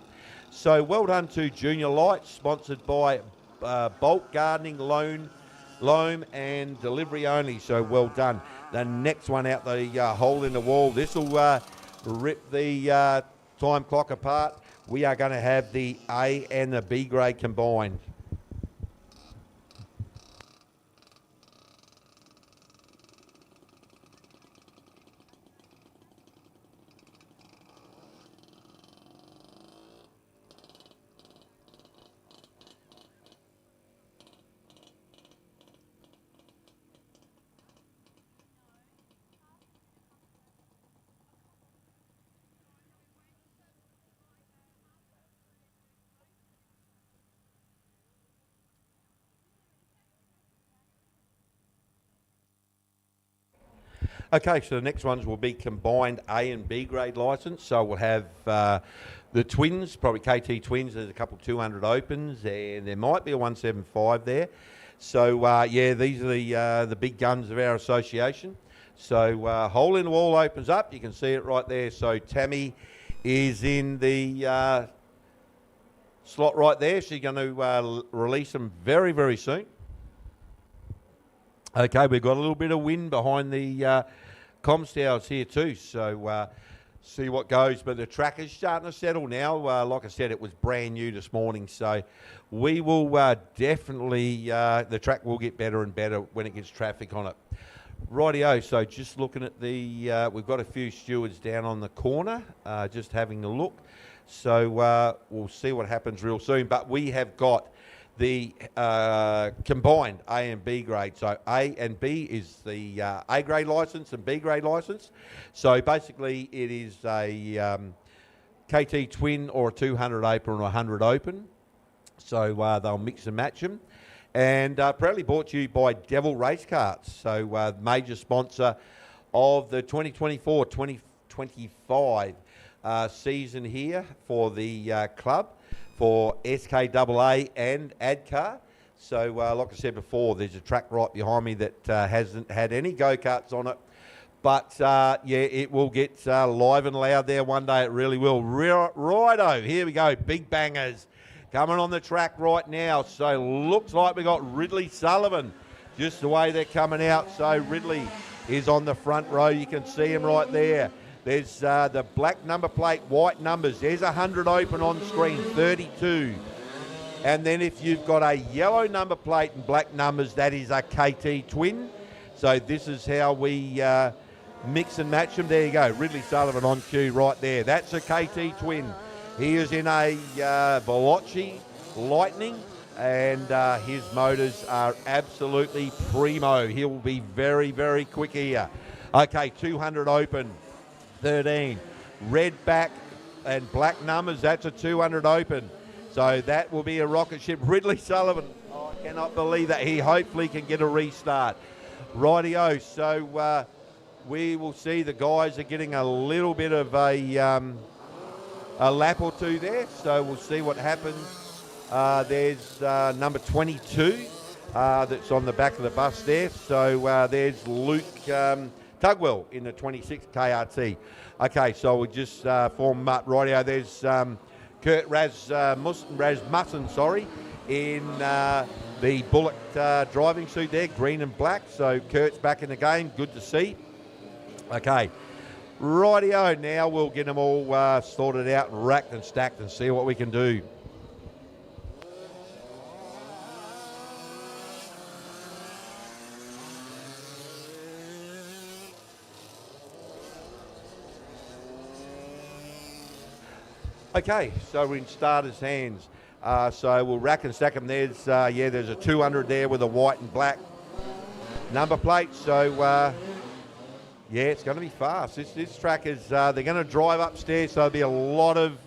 So well done to Junior Lights, sponsored by Bulk Gardening, Loam and Delivery Only. So well done. The next one out the hole in the wall. This will rip the time clock apart. We are going to have the A and the B grade combined. Okay, so the next ones will be combined A and B grade licence. So we'll have the twins, probably KT twins. There's a couple 200 opens, and there might be a 175 there. So these are the big guns of our association. So hole in the wall opens up. You can see it right there. So Tammy is in the slot right there. She's going to release them very, very soon. Okay, we've got a little bit of wind behind the comms towers here too, so see what goes. But the track is starting to settle now. Like I said, it was brand new this morning, so we will definitely, the track will get better and better when it gets traffic on it. Rightio, so just looking at the, we've got a few stewards down on the corner, just having a look. So we'll see what happens real soon. But we have got the combined A and B grade. So A and B is the A grade licence and B grade licence. So basically it is a KT twin or a 200 open or a 100 open. So they'll mix and match them. And proudly brought to you by Devil Race Karts. So major sponsor of the 2024-2025 season here for the club, for SKAA and ADCAR. So like I said before, there's a track right behind me that hasn't had any go-karts on it. But yeah, it will get live and loud there one day. It really will. Righto, here we go. Big bangers coming on the track right now. So looks like we got Ridley Sullivan, just the way they're coming out. So Ridley is on the front row. You can see him right there. There's the black number plate, white numbers. There's 100 open on screen, 32. And then if you've got a yellow number plate and black numbers, that is a KT twin. So this is how we mix and match them. There you go, Ridley Sullivan on cue right there. That's a KT twin. He is in a Veloci Lightning, and his motors are absolutely primo. He'll be very, very quick here. Okay, 200 open, 13. Red back and black numbers, that's a 200 open. So that will be a rocket ship. Ridley Sullivan, oh, I cannot believe that. He hopefully can get a restart. Rightio, so we will see the guys are getting a little bit of a lap or two there, so we'll see what happens. There's number 22 that's on the back of the bus there. So there's Luke Tugwell in the 26 KRT. Okay, so we'll just form up. Rightio, there's Kurt Rasmussen, sorry, in the Bullock driving suit there, green and black. So Kurt's back in the game, good to see. Okay. Rightio, now we'll get them all sorted out and racked and stacked and see what we can do. Okay, so we're in starters' hands. So we'll rack and stack them. There's there's a 200 there with a white and black number plate. So yeah, it's going to be fast. This track is, they're going to drive upstairs, so there'll be a lot of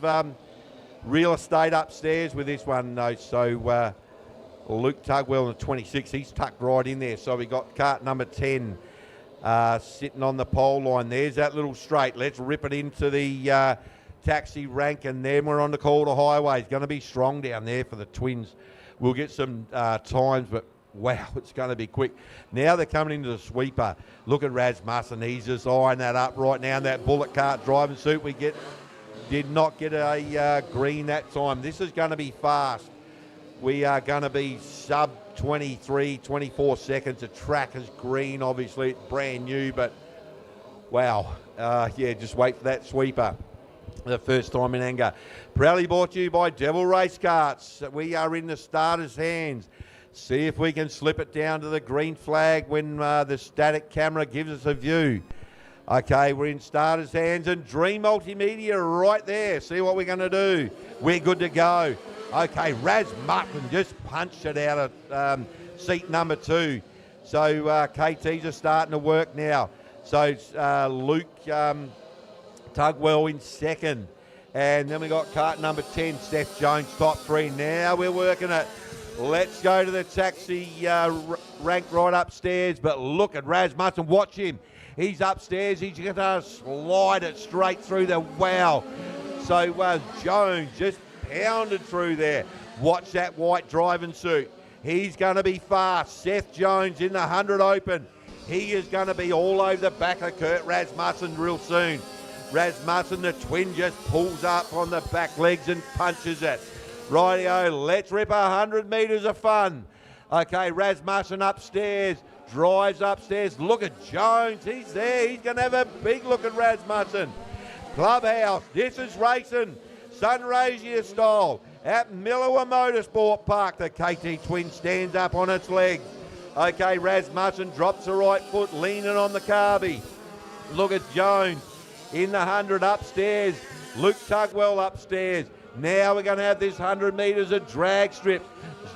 real estate upstairs with this one, though. So Luke Tugwell in the 26, he's tucked right in there. So we got cart number 10 sitting on the pole line. There's that little straight. Let's rip it into the taxi rank, and then we're on the call to highway. It's going to be strong down there for the twins. We'll get some times, but wow, it's going to be quick. Now they're coming into the sweeper. Look at Rasmussen. He's just eyeing that up right now. That bullet cart driving suit did not get a green that time. This is going to be fast. We are going to be sub 23, 24 seconds. The track is green, obviously. It's brand new, but wow. Yeah, just wait for that sweeper. The first time in anger. Proudly brought to you by Devil Race Karts. We are in the starters' hands. See if we can slip it down to the green flag when the static camera gives us a view. Okay, we're in starters' hands, and Dream Multimedia right there. See what we're going to do. We're good to go. Okay, Raz Mutton just punched it out of seat number 2. So KTs are starting to work now. So Luke Tugwell in second. And then we got cart number 10, Steph Jones, top 3. Now we're working it. Let's go to the taxi rank right upstairs. But look at Rasmussen. Watch him. He's upstairs. He's going to slide it straight through the wow. So Jones just pounded through there. Watch that white driving suit. He's going to be fast. Seth Jones in the 100 open. He is going to be all over the back of Kurt Rasmussen real soon. Rasmussen, the twin, just pulls up on the back legs and punches it. Rightio, let's rip 100 metres of fun. Okay, Rasmussen upstairs, drives upstairs. Look at Jones, he's there. He's going to have a big look at Rasmussen. Clubhouse, this is racing. Sunraysia style at Millewa Motorsport Park. The KT twin stands up on its legs. Okay, Rasmussen drops the right foot, leaning on the carby. Look at Jones in the 100 upstairs. Luke Tugwell upstairs. Now we're going to have this 100 metres of drag strip.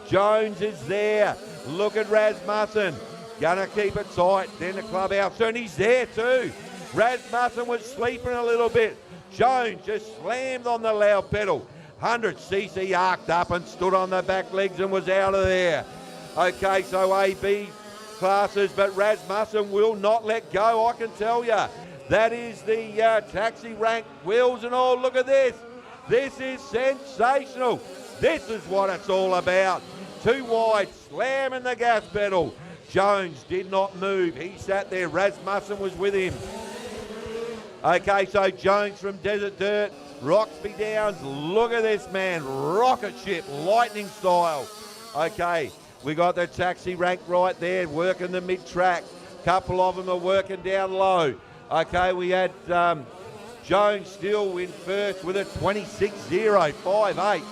Jones is there. Look at Rasmussen. Gonna keep it tight. Then the clubhouse, and he's there too. Rasmussen was sleeping a little bit. Jones just slammed on the loud pedal. 100cc arced up and stood on the back legs and was out of there. Okay, so AB classes, but Rasmussen will not let go, I can tell you. That is the taxi rank, wheels and all. Look at this. This is sensational. This is what it's all about. Too wide, slamming the gas pedal. Jones did not move. He sat there. Rasmussen was with him. Okay, so Jones from Desert Dirt, Roxby Downs. Look at this man. Rocket ship, lightning style. Okay, we got the taxi rank right there, working the mid-track. Couple of them are working down low. Okay, we had Jones still in first with a 26.058.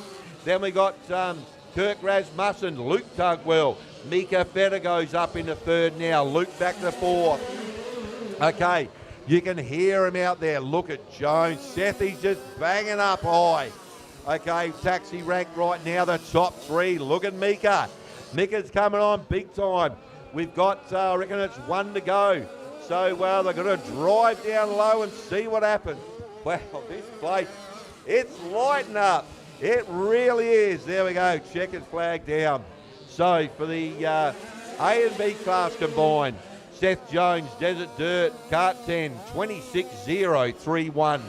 Then we got Kirk Rasmussen, Luke Tugwell. Mika Feta goes up into third now. Luke back to fourth. Okay, you can hear him out there. Look at Jones. Sethy's just banging up high. Okay, taxi rank right now, the top three. Look at Mika. Mika's coming on big time. We've got, I reckon it's one to go. So, well, they're going to drive down low and see what happens. Wow, this place, it's lighting up. It really is. There we go, checkered flag down. So, for the A and B class combined, Seth Jones, Desert Dirt, Kart 10, 26.031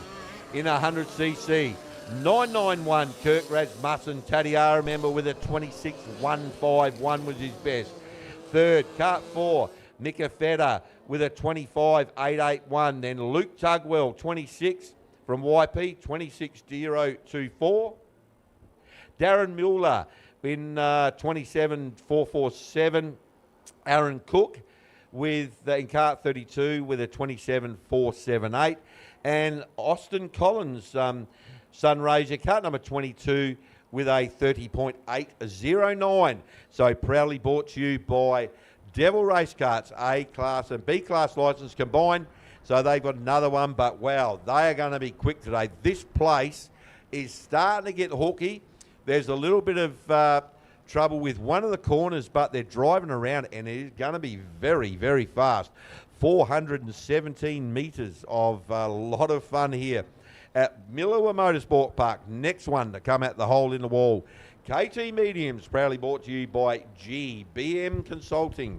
in 100cc. 991, Kirk Rasmussen, Tatiara member with a 26.151 was his best. Third, Kart 4, Mika Feta with a 25.881. Then Luke Tugwell, 26 from YP, 26.024. Darren Mueller in 27.447. Aaron Cook with in Kart 32 with a 27.478. And Austin Collins, Sunraysia, kart number 22 with a 30.809. So proudly brought to you by Devil Race Karts, A class and B class licence combined. So they've got another one, but wow, they are going to be quick today. This place is starting to get hooky. There's a little bit of trouble with one of the corners, but they're driving around and it is going to be very, very fast. 417 metres of a lot of fun here at Millewa Motorsport Park. Next one to come at the hole in the wall. KT Mediums, proudly brought to you by GBM Consulting.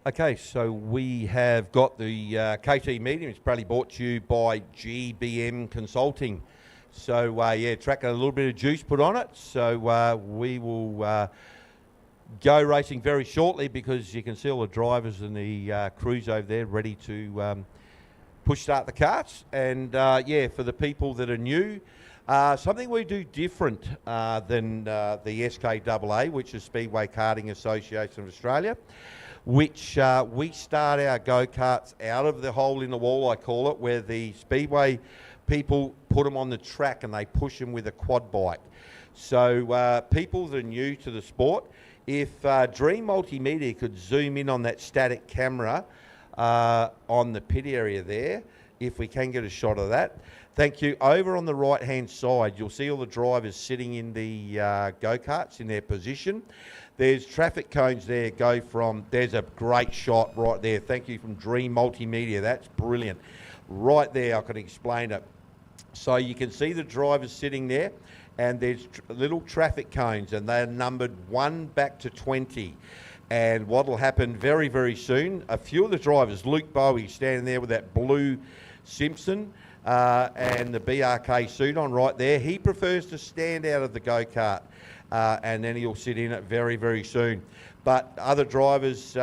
Okay, so we have got the KT Medium. It's proudly brought to you by GBM Consulting. So, yeah, track a little bit of juice put on it. So we will go racing very shortly because you can see all the drivers and the crews over there ready to push start the karts. And, yeah, for the people that are new, something we do different than the SKAA, which is Speedway Karting Association of Australia, which we start our go-karts out of the hole in the wall, I call it, where the Speedway people put them on the track and they push them with a quad bike. So people that are new to the sport, if Dream Multimedia could zoom in on that static camera on the pit area there, if we can get a shot of that. Thank you. Over on the right-hand side, you'll see all the drivers sitting in the go-karts in their position. There's traffic cones there go from, there's a great shot right there. Thank you from Dream Multimedia. That's brilliant. Right there, I can explain it. So you can see the drivers sitting there, and there's little traffic cones, and they're numbered 1 back to 20. And what will happen very, very soon, a few of the drivers, Luke Bowie standing there with that blue Simpson and the BRK suit on right there, he prefers to stand out of the go-kart. And then he'll sit in it very, very soon. But other drivers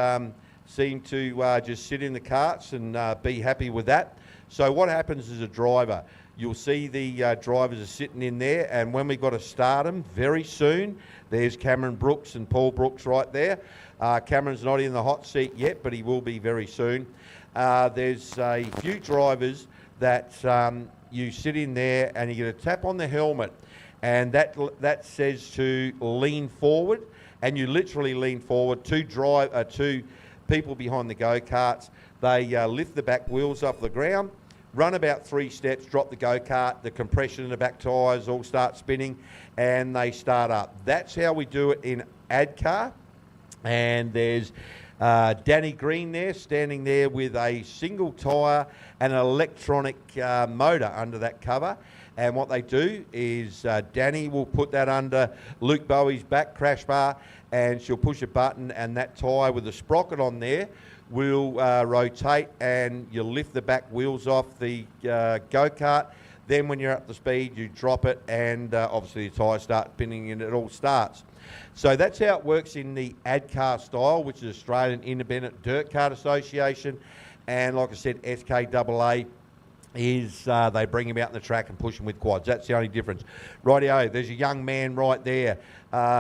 seem to just sit in the karts and be happy with that. So what happens as a driver, you'll see the drivers are sitting in there, and when we've got to start them very soon, there's Cameron Brooks and Paul Brooks right there. Cameron's not in the hot seat yet, but he will be very soon. There's a few drivers that you sit in there and you get a tap on the helmet, and that says to lean forward, and you literally lean forward. Two people behind the go-karts, they lift the back wheels off the ground, run about 3 steps, drop the go-kart, the compression in the back tyres all start spinning, and they start up. That's how we do it in ADCAR. And there's Danny Green there, standing there with a single tyre and an electronic motor under that cover. And what they do is Danny will put that under Luke Bowie's back crash bar, and she'll push a button, and that tyre with the sprocket on there will rotate, and you'll lift the back wheels off the go-kart. Then when you're up to speed, you drop it, and obviously the tyres start spinning and it all starts. So that's how it works in the ADCAR style, which is Australian Independent Dirt Kart Association. And like I said, SKAA is they bring him out on the track and push him with quads. That's the only difference. Rightio, there's a young man right there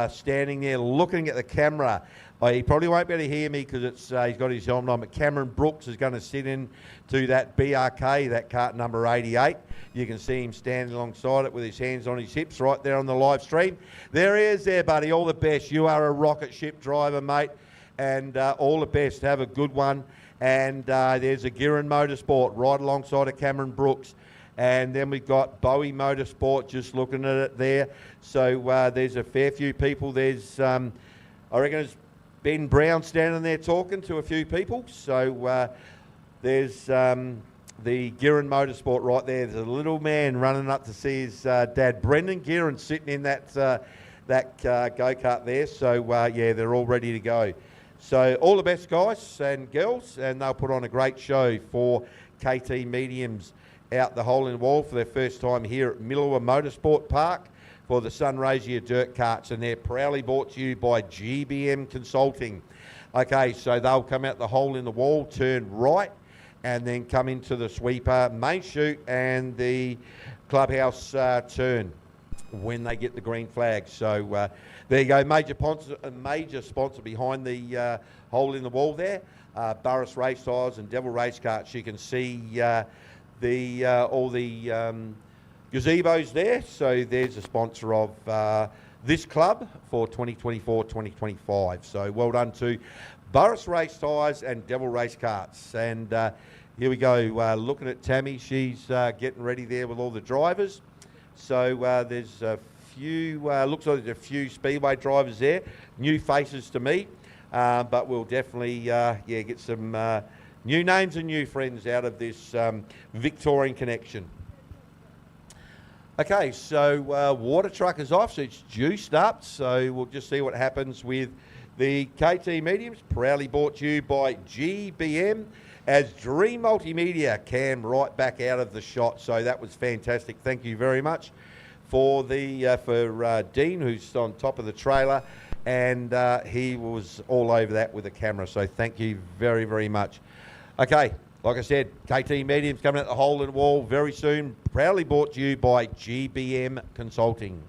standing there looking at the camera. He probably won't be able to hear me because it's he's got his helmet on, but Cameron Brooks is going to sit in to that BRK, that kart number 88. You can see him standing alongside it with his hands on his hips right there on the live stream. There he is there, buddy. All the best. You are a rocket ship driver, mate, and all the best. Have a good one. And there's a Girran Motorsport right alongside of Cameron Brooks. And then we've got Bowie Motorsport just looking at it there. So there's a fair few people. There's, I reckon it's Ben Brown standing there talking to a few people. So there's the Girran Motorsport right there. There's a little man running up to see his dad, Brendan Girran, sitting in that go-kart there. So, yeah, they're all ready to go. So all the best, guys and girls, and they'll put on a great show for KT Mediums out the hole in the wall for their first time here at Millewa Motorsports Park for the Sunraysia dirt karts, and they're proudly brought to you by GBM Consulting. Okay, so they'll come out the hole in the wall, turn right, and then come into the sweeper, main chute, and the clubhouse turn when they get the green flag. So there you go, major sponsor behind the hole in the wall there, Burris Race Tyres and Devil Race Karts. You can see all the gazebos there. So there's a sponsor of this club for 2024-2025. So well done to Burris Race Tyres and Devil Race Karts. And here we go, looking at Tammy. She's getting ready there with all the drivers. So there's a few, looks like there's a few Speedway drivers there, new faces to meet, but we'll definitely get some new names and new friends out of this Victorian connection. Okay, so water truck is off, so it's juiced up, so we'll just see what happens with The KT Mediums proudly brought to you by GBM as Dream Multimedia came right back out of the shot. So that was fantastic. Thank you very much for Dean, who's on top of the trailer, and he was all over that with a camera. So thank you very, very much. Okay, like I said, KT Mediums coming out the hole in the wall very soon. Proudly brought to you by GBM Consulting.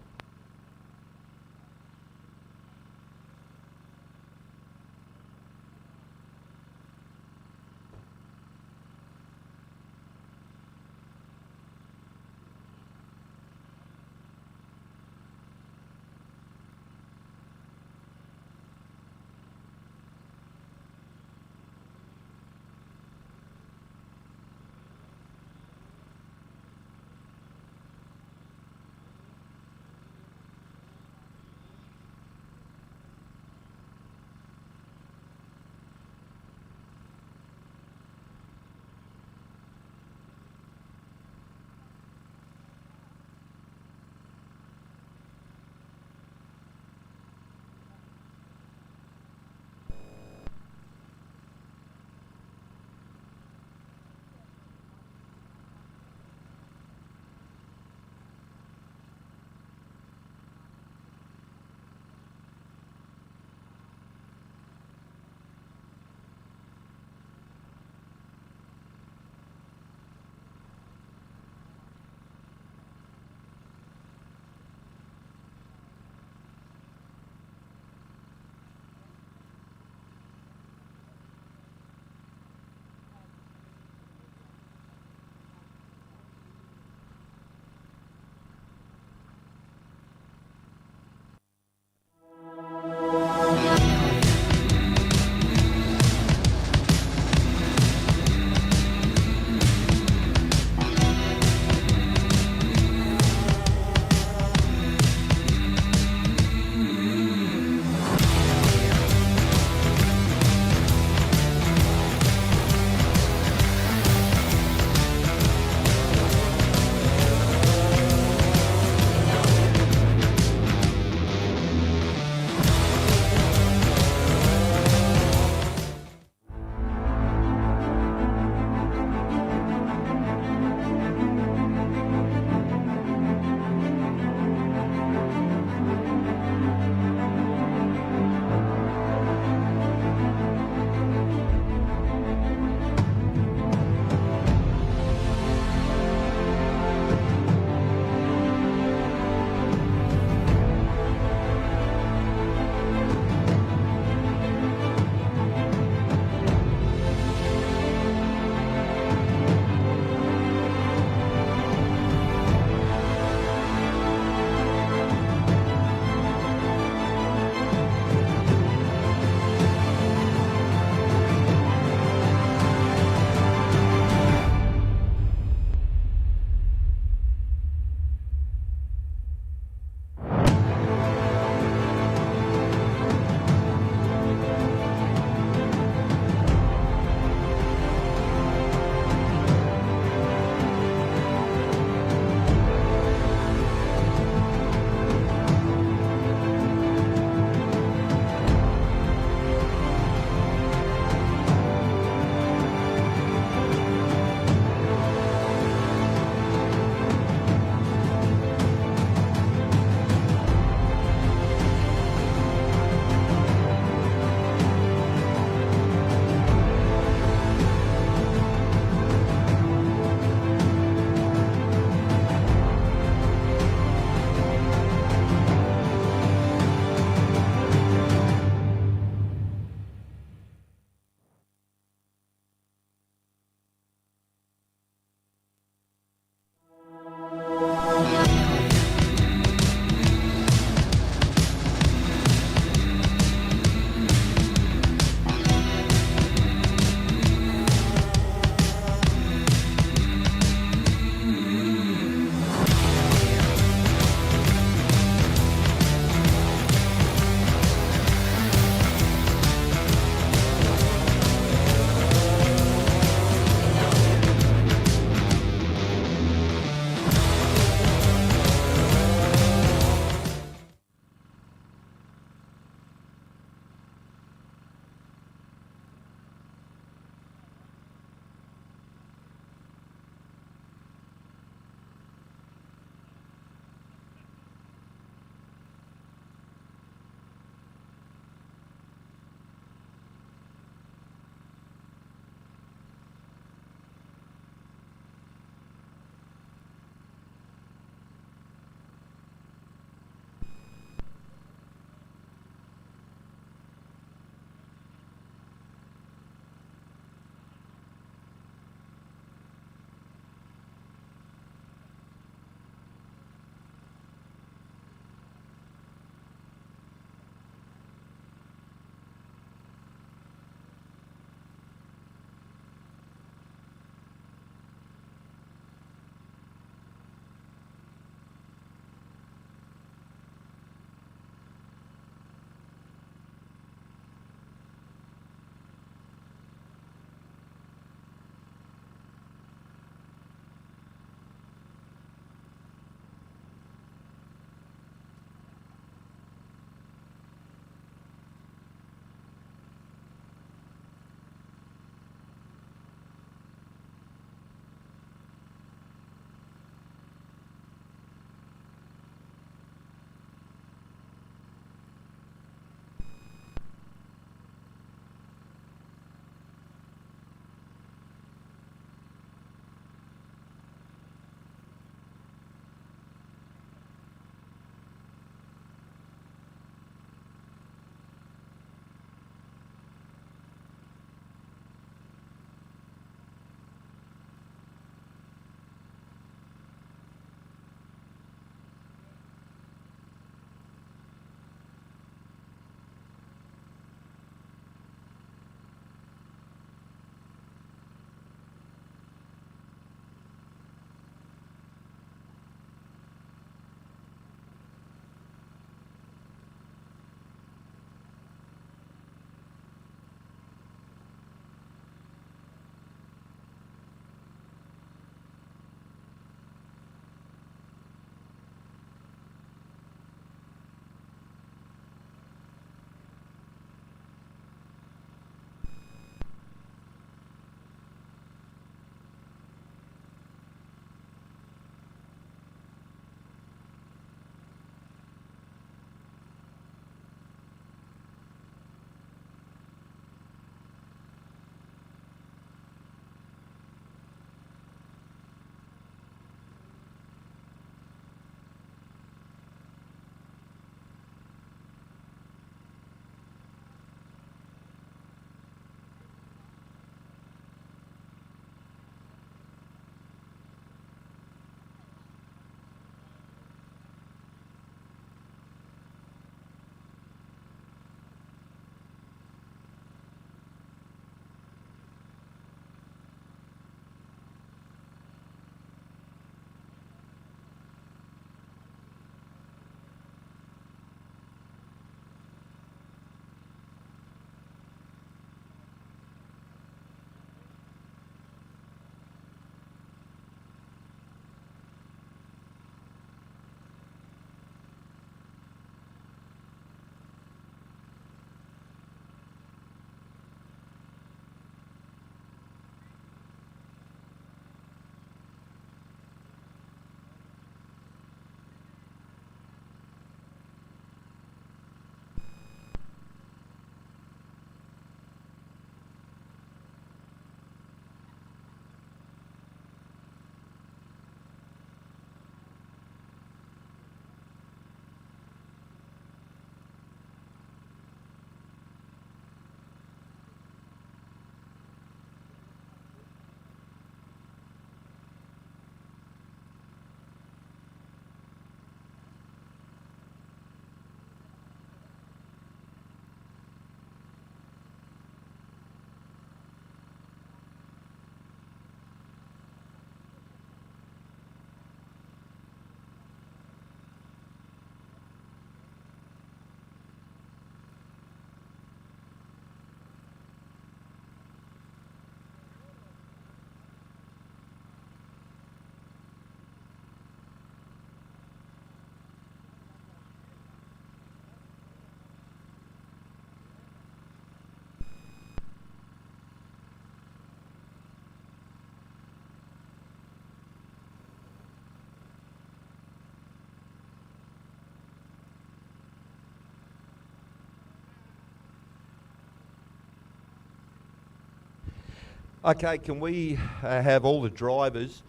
Okay, can we have all the drivers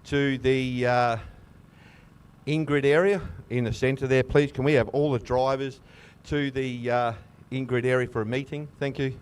to the in-grid area in the centre there, please? Can we have all the drivers to the in-grid area for a meeting? Thank you.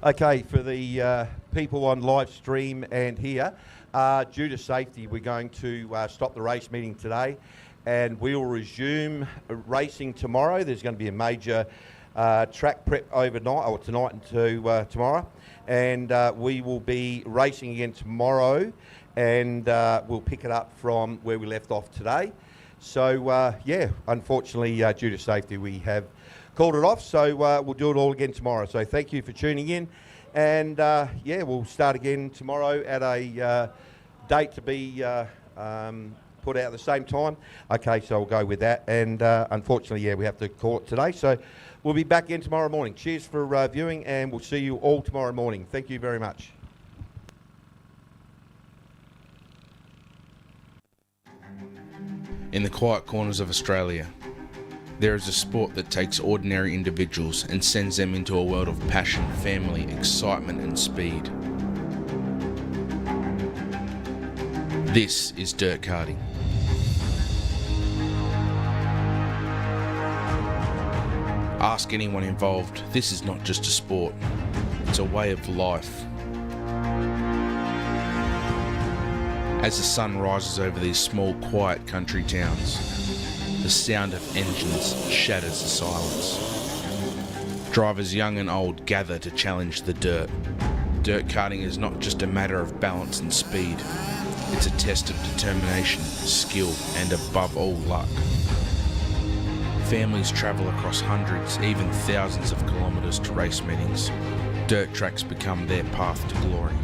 Okay, for the people on live stream and here, due to safety, we're going to stop the race meeting today, and we will resume racing tomorrow. There's going to be a major track prep overnight, or tonight into tomorrow, and we will be racing again tomorrow, and we'll pick it up from where we left off today. So yeah, unfortunately, due to safety, we have called it off, so we'll do it all again tomorrow. So thank you for tuning in, and yeah, we'll start again tomorrow at a date to be put out at the same time. Okay, so we'll go with that, and unfortunately, yeah, we have to call it today. So we'll be back in tomorrow morning. Cheers for viewing, and we'll see you all tomorrow morning. Thank you very much. In the quiet corners of Australia, there is a sport that takes ordinary individuals and sends them into a world of passion, family, excitement and speed. This is dirt karting. Ask anyone involved, this is not just a sport, it's a way of life. As the sun rises over these small, quiet country towns, the sound of engines shatters the silence. Drivers young and old gather to challenge the dirt. Dirt karting is not just a matter of balance and speed, it's a test of determination, skill, and above all, luck. Families travel across hundreds, even thousands of kilometres to race meetings. Dirt tracks become their path to glory.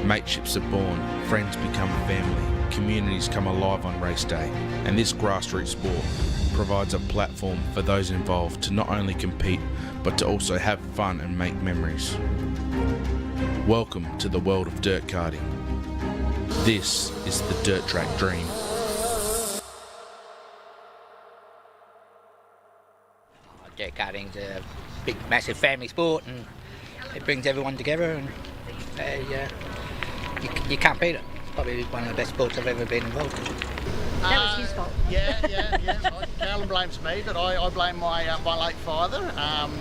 Mateships are born, friends become family, communities come alive on race day, and this grassroots sport provides a platform for those involved to not only compete, but to also have fun and make memories. Welcome to the world of dirt karting. This is the dirt track dream. Dirt karting's a big, massive family sport, and it brings everyone together, and you can't beat it. It's probably one of the best sports I've ever been involved in. That was his fault. Yeah. Carolyn blames me, but I blame my late father.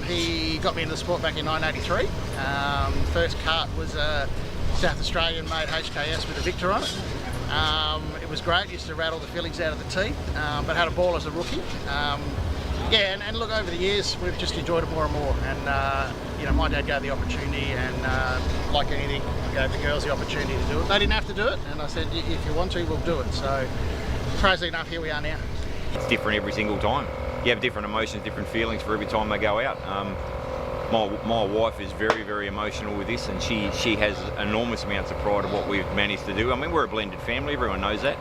He got me into the sport back in 1983. First kart was a South Australian made HKS with a Victor on it. It was great, used to rattle the fillies out of the teeth, but had a ball as a rookie. And look, over the years we've just enjoyed it more and more, and my dad gave the opportunity, and like anything, gave the girls the opportunity to do it. They didn't have to do it, and I said, if you want to, we'll do it. So crazy enough, here we are now. It's different every single time. You have different emotions, different feelings for every time they go out. My wife is very, very emotional with this, and she has enormous amounts of pride of what we've managed to do. I mean, we're a blended family, everyone knows that.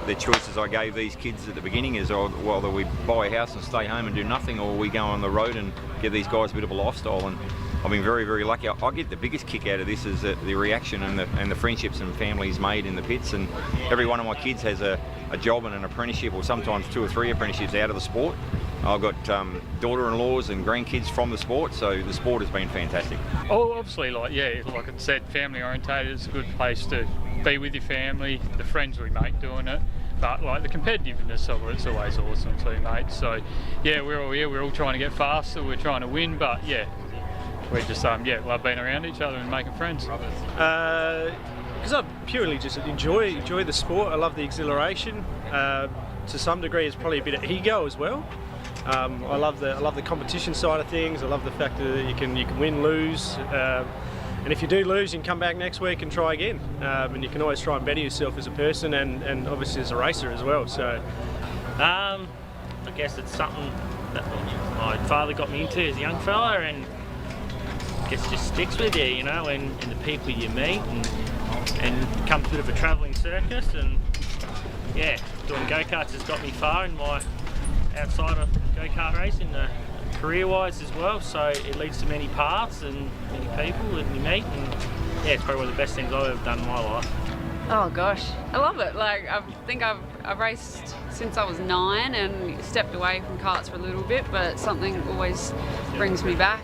The choices I gave these kids at the beginning is whether we buy a house and stay home and do nothing, or we go on the road and give these guys a bit of a lifestyle. And I've been very, very lucky. I get the biggest kick out of this is the reaction and the friendships and families made in the pits. And every one of my kids has a job and an apprenticeship, or sometimes 2 or 3 apprenticeships out of the sport. I've got daughter-in-laws and grandkids from the sport, so the sport has been fantastic. Oh, obviously, like I said, family orientated. It's a good place to be with your family, the friends we make doing it. But like the competitiveness of it's always awesome too, mate. So yeah, we're all here. We're all trying to get faster. We're trying to win, but yeah, we just love being around each other and making friends. Because I purely just enjoy the sport. I love the exhilaration. To some degree, it's probably a bit of ego as well. I love the competition side of things. I love the fact that you can win, lose, and if you do lose, you can come back next week and try again. And you can always try and better yourself as a person and obviously as a racer as well. So, I guess it's something that my father got me into as a young fella, and I guess it just sticks with you, and the people you meet, and becomes a bit of a travelling circus. And yeah, doing go-karts has got me far in my outside of go-kart racing, career-wise as well. So it leads to many paths and many people that you meet, and yeah, it's probably one of the best things I've ever done in my life. Oh gosh, I love it. Like I think I've raced since I was 9 and stepped away from karts for a little bit, but something always brings me back.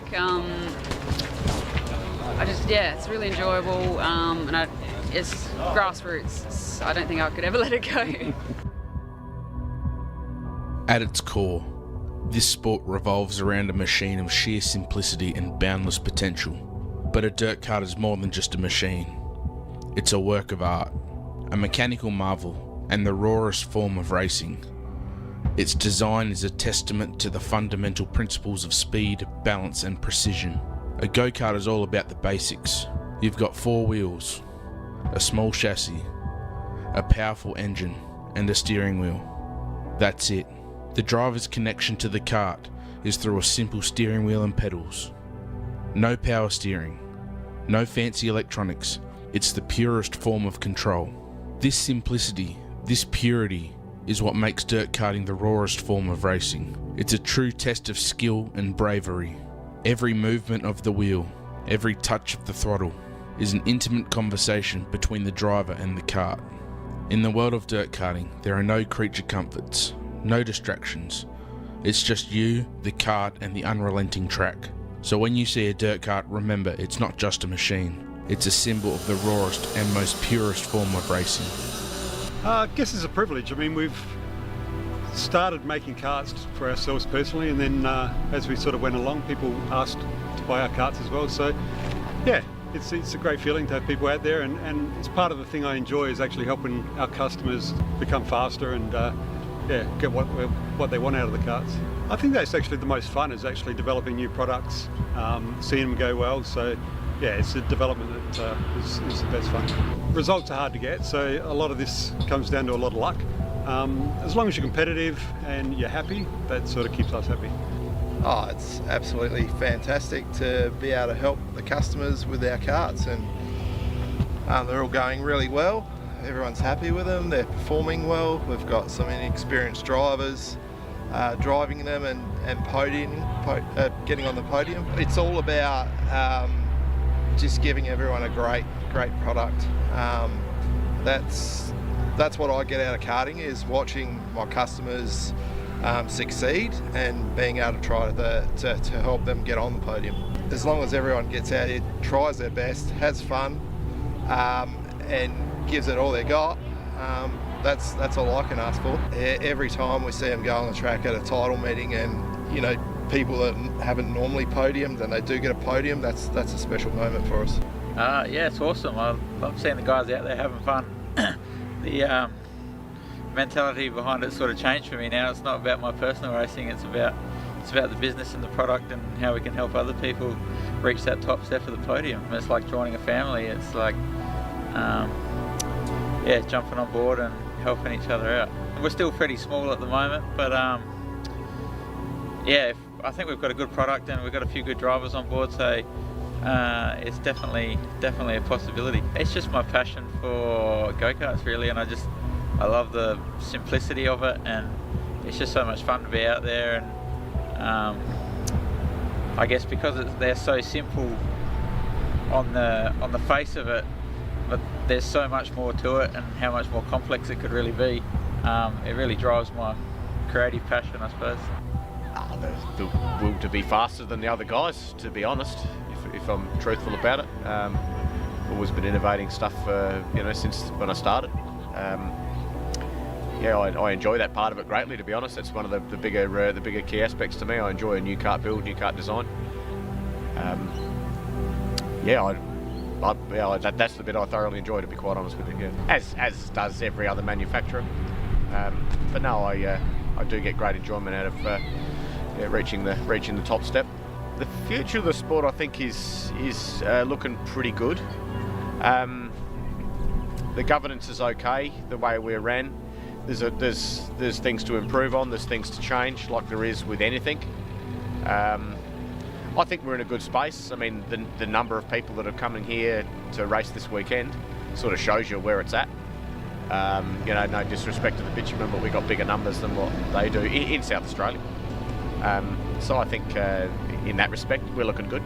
It's really enjoyable, and it's grassroots. I don't think I could ever let it go. At its core, This sport revolves around a machine of sheer simplicity and boundless potential. But a dirt kart is more than just a machine. It's a work of art, a mechanical marvel, and the rawest form of racing. Its design is a testament to the fundamental principles of speed, balance, and precision. A go-kart is all about the basics. You've got 4 wheels, a small chassis, a powerful engine, and a steering wheel. That's it. The driver's connection to the kart is through a simple steering wheel and pedals. No power steering, no fancy electronics. It's the purest form of control. This simplicity, this purity, is what makes dirt karting the rawest form of racing. It's a true test of skill and bravery. Every movement of the wheel, every touch of the throttle, is an intimate conversation between the driver and the kart. In the world of dirt karting, there are no creature comforts, no distractions. It's just you, the kart, and the unrelenting track. So when you see a dirt kart, remember it's not just a machine. It's a symbol of the rawest and most purest form of racing. I guess it's a privilege. I mean, we've started making karts for ourselves personally, and then as we sort of went along, people asked to buy our karts as well. So yeah, it's a great feeling to have people out there, and it's part of the thing I enjoy is actually helping our customers become faster and get what they want out of the karts. I think that's actually the most fun, is actually developing new products, seeing them go well. So yeah, it's a development that is the best fun. Results are hard to get, so a lot of this comes down to a lot of luck. As long as you're competitive and you're happy, that sort of keeps us happy. Oh, it's absolutely fantastic to be able to help the customers with our karts, and they're all going really well. Everyone's happy with them, they're performing well. We've got some inexperienced drivers driving them and getting on the podium. It's all about just giving everyone a great product. That's what I get out of karting, is watching my customers succeed and being able to try to help them get on the podium. As long as everyone gets out here, tries their best, has fun, and gives it all they got, that's all I can ask for. Every time we see them go on the track at a title meeting, and people that haven't normally podiumed and they do get a podium, that's a special moment for us. Yeah, it's awesome. I love seeing the guys out there having fun. The mentality behind it sort of changed for me now. It's not about my personal racing, it's about the business and the product and how we can help other people reach that top step of the podium. It's like joining a family. It's like jumping on board and helping each other out. We're still pretty small at the moment, but I think we've got a good product and we've got a few good drivers on board, so it's definitely a possibility. It's just my passion for go-karts really, and I love the simplicity of it, and it's just so much fun to be out there. And I guess because they're so simple on the face of it, but there's so much more to it and how much more complex it could really be. It really drives my creative passion, I suppose. The will to be faster than the other guys, to be honest, if I'm truthful about it. Always been innovating stuff, since when I started. I enjoy that part of it greatly, to be honest. It's one of the bigger key aspects to me. I enjoy a new kart build, new kart design. That's the bit I thoroughly enjoy, to be quite honest with you. Yeah. As does every other manufacturer. But no, I do get great enjoyment out of reaching the top step. The future of the sport, I think, is looking pretty good. The governance is okay, the way we're ran. There's things to improve on, there's things to change, like there is with anything. I think we're in a good space. I mean, the number of people that are coming here to race this weekend sort of shows you where it's at. No disrespect to the bitumen, but we've got bigger numbers than what they do in South Australia. So I think in that respect, we're looking good.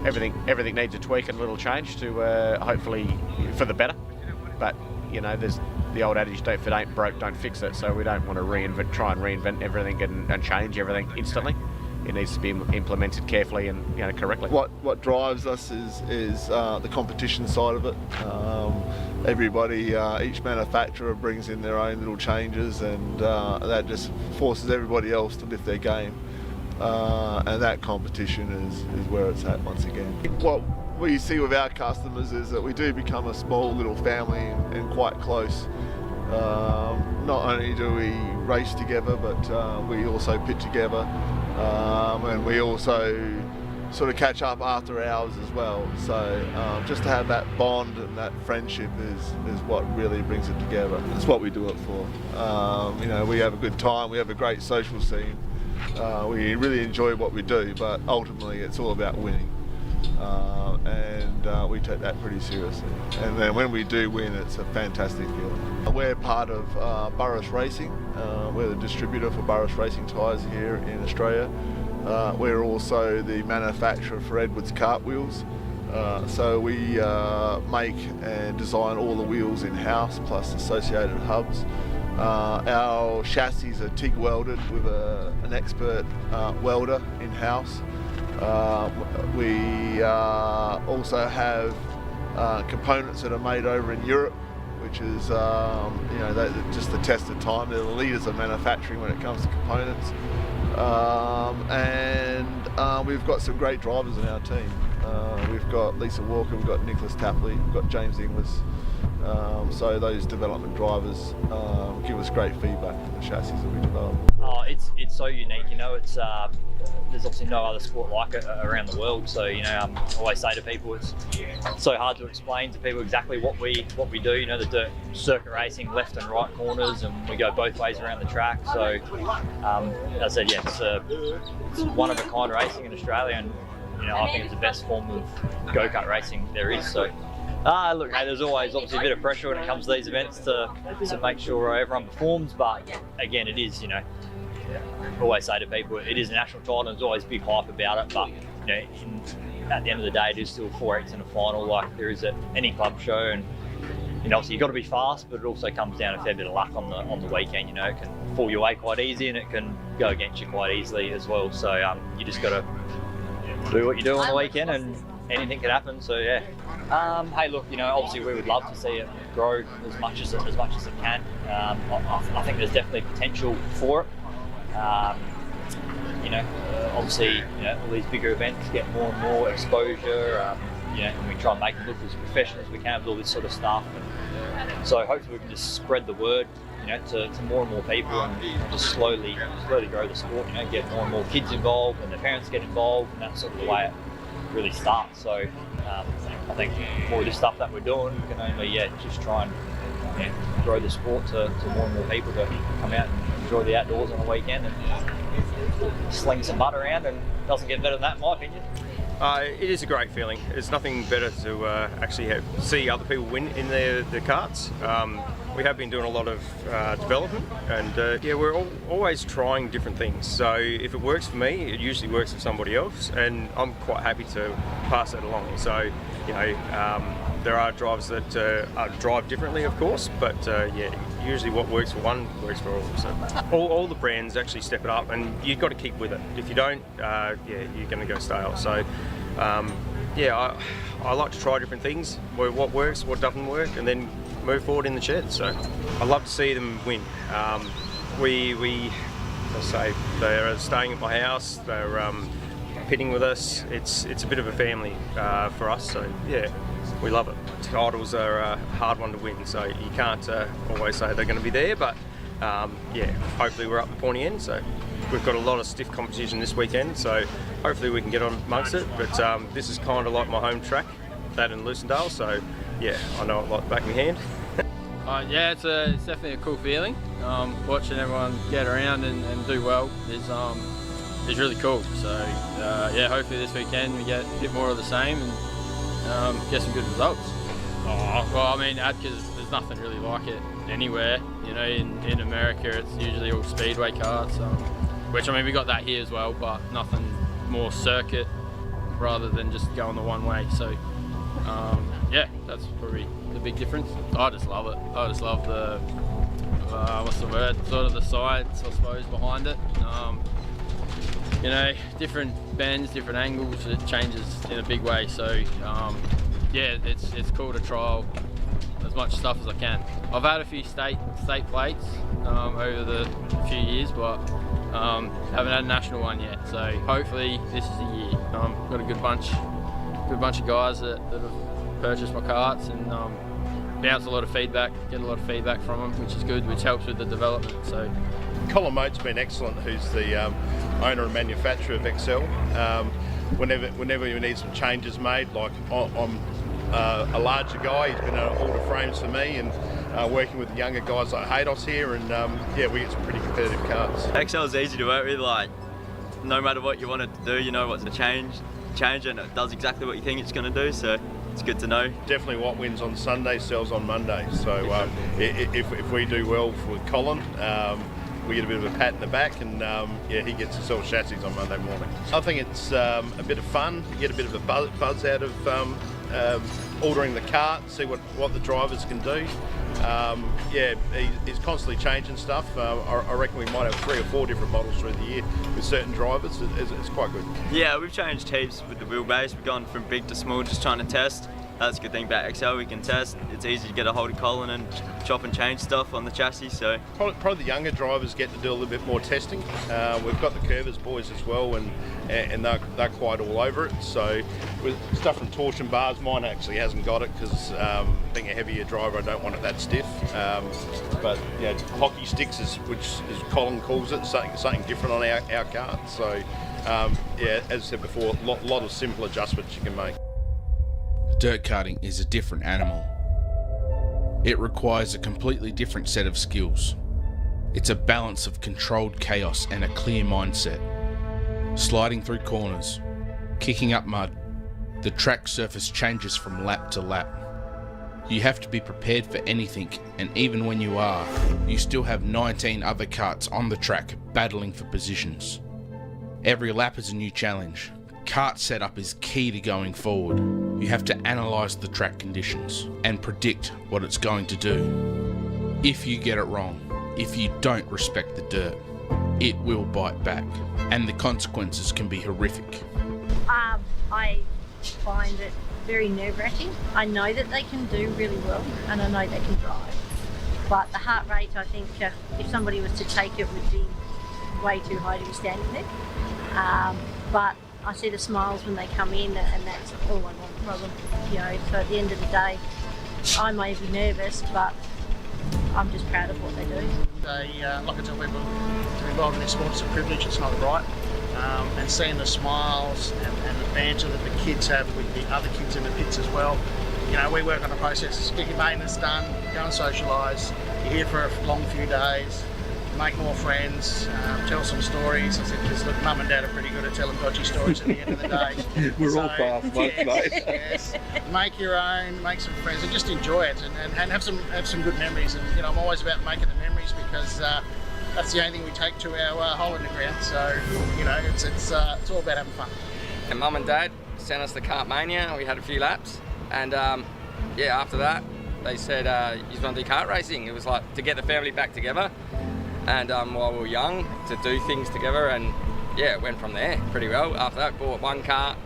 Everything needs a tweak and a little change to hopefully for the better. But there's the old adage, if it ain't broke, don't fix it. So we don't want to try and reinvent everything and change everything instantly. It needs to be implemented carefully and correctly. What drives us is the competition side of it. everybody, each manufacturer brings in their own little changes, and that just forces everybody else to lift their game. And that competition is where it's at once again. What we see with our customers is that we do become a small little family and quite close. Not only do we race together, but we also pit together, and we also sort of catch up after hours as well. So just to have that bond and that friendship is what really brings it together. That's what we do it for. You know, we have a good time, we have a great social scene. We really enjoy what we do, but ultimately it's all about winning. And we take that pretty seriously. And then when we do win, it's a fantastic feeling. We're part of Burris Racing. We're the distributor for Burris Racing tyres here in Australia. We're also the manufacturer for Edwards cartwheels. So we make and design all the wheels in-house, plus associated hubs. Our chassis are TIG welded with an expert welder in-house. We also have components that are made over in Europe, which is you know, just the test of time. They're the leaders of manufacturing when it comes to components. And we've got some great drivers in our team. We've got Lisa Walker, we've got Nicholas Tapley, we've got James Inglis. So those development drivers give us great feedback on the chassis that we develop. Oh, it's so unique, you know. It's there's obviously no other sport like it around the world. So you know, I always say to people, it's so hard to explain to people exactly what we do. You know, the dirt circuit racing, left and right corners, and we go both ways around the track. So as I said, yeah, it's one of a kind racing in Australia, and you know, I think it's the best form of go-kart racing there is. So. Look, hey, there's always obviously a bit of pressure when it comes to these events to make sure everyone performs, but again, it is, you know, I always say to people, it is a national title and there's always big hype about it, but you know, at the end of the day, it is still 4 heats in a final like there is at any club show, and you know, obviously you've got to be fast, but it also comes down to a fair bit of luck on the weekend. You know, it can fall your way quite easy and it can go against you quite easily as well, so you just got to do what you do on the weekend, and anything can happen. So yeah. Hey, look, you know, obviously we would love to see it grow as much as it can. I think there's definitely potential for it. You know, obviously, you know, all these bigger events get more and more exposure. You know, and we try and make them look as professional as we can with all this sort of stuff. And so hopefully we can just spread the word, you know, to more and more people, and just slowly grow the sport. You know, get more and more kids involved, and their parents get involved, and that's sort of the way it really starts. So I think more of the stuff that we're doing, we can only just try and grow the sport to more and more people to come out and enjoy the outdoors on the weekend and sling some mud around, and it doesn't get better than that in my opinion. It is a great feeling. There's nothing better to actually see other people win in the karts. We have been doing a lot of development, and we're always trying different things. So if it works for me, it usually works for somebody else, and I'm quite happy to pass that along. So you know, there are drivers that drive differently, of course, but usually what works for one works for all. So all the brands actually step it up, and you've got to keep with it. If you don't, you're going to go stale. So I like to try different things, what works, what doesn't work, and then move forward in the shed. So I love to see them win. Let's say they're staying at my house, they're pitting with us. It's a bit of a family for us, so yeah, we love it. Titles are a hard one to win, so you can't always say they're going to be there, but hopefully we're up the pointy end. So we've got a lot of stiff competition this weekend, so hopefully we can get on amongst it. But this is kind of like my home track, that in Lucendale, so yeah, I know it like the back of my hand. It's definitely a cool feeling. Watching everyone get around and do well is really cool. So hopefully this weekend we get a bit more of the same and get some good results. Well, I mean, Adka's, there's nothing really like it anywhere. You know, in America it's usually all speedway karts, which I mean we got that here as well, but nothing more circuit rather than just going the one way. So that's probably the big difference. I just love it. I just love the sort of the science, I suppose, behind it. You know, different bends, different angles, it changes in a big way. So it's cool to trial as as much stuff as I can. I've had a few state plates over the few years, but haven't had a national one yet. So hopefully this is the year. Got a good bunch of guys that have purchased my karts and bounce a lot of feedback, get a lot of feedback from them, which is good, which helps with the development. So Colin Moat's been excellent, who's the owner and manufacturer of Excel. Whenever you need some changes made, like I'm a larger guy, he's been able to order frames for me, and working with the younger guys like Haydos here, and yeah, we get some pretty competitive karts. Excel is easy to work with, like no matter what you want it to do, you know what's going to change, and it does exactly what you think it's going to do, so it's good to know. Definitely what wins on Sunday sells on Monday, so if we do well with Colin, we get a bit of a pat in the back, and yeah, he gets to sell chassis on Monday morning. I think it's a bit of fun. You get a bit of a buzz out of ordering the kart, see what the drivers can do. Yeah, he's constantly changing stuff. I reckon we might have 3 or 4 different models through the year with certain drivers. It's quite good. Yeah, we've changed heaps with the wheelbase. We've gone from big to small, just trying to test. That's a good thing about XL, we can test. It's easy to get a hold of Colin and chop and change stuff on the chassis. So probably the younger drivers get to do a little bit more testing. We've got the Karters boys as well, and they're quite all over it. So with stuff from torsion bars, mine actually hasn't got it because being a heavier driver, I don't want it that stiff. But yeah, hockey sticks which as Colin calls it, something different on our kart. So yeah, as I said before, a lot of simple adjustments you can make. Dirt karting is a different animal. It requires a completely different set of skills. It's a balance of controlled chaos and a clear mindset. Sliding through corners, kicking up mud, the track surface changes from lap to lap. You have to be prepared for anything, and even when you are, you still have 19 other karts on the track battling for positions. Every lap is a new challenge. Kart setup is key to going forward. You have to analyse the track conditions and predict what it's going to do. If you get it wrong, if you don't respect the dirt, it will bite back, and the consequences can be horrific. I find it very nerve-wracking. I know that they can do really well, and I know they can drive, but the heart rate, I think, if somebody was to take it, would be way too high to be standing there. But I see the smiles when they come in, and that's all I want from them. You know, so at the end of the day, I may be nervous, but I'm just proud of what they do. Like I tell people, to be involved in this sport is a privilege, it's not a right. And seeing the smiles and the banter that the kids have with the other kids in the pits as well. You know, we work on a process, get your maintenance done, go and socialise, you're here for a long few days, make more friends, tell some stories. I said, because look, Mum and Dad are pretty good at telling dodgy stories at the end of the day. We're all fast ones, mate. Yes, make your own, make some friends, and just enjoy it, and have some good memories. And you know, I'm always about making the memories because that's the only thing we take to our hole in the ground. So you know, it's all about having fun. And Mum and Dad sent us the Kart Mania. We had a few laps, and yeah, after that they said, "You want to do kart racing?" It was like to get the family back together. And while we were young, to do things together, and yeah, it went from there pretty well. After that, bought one car,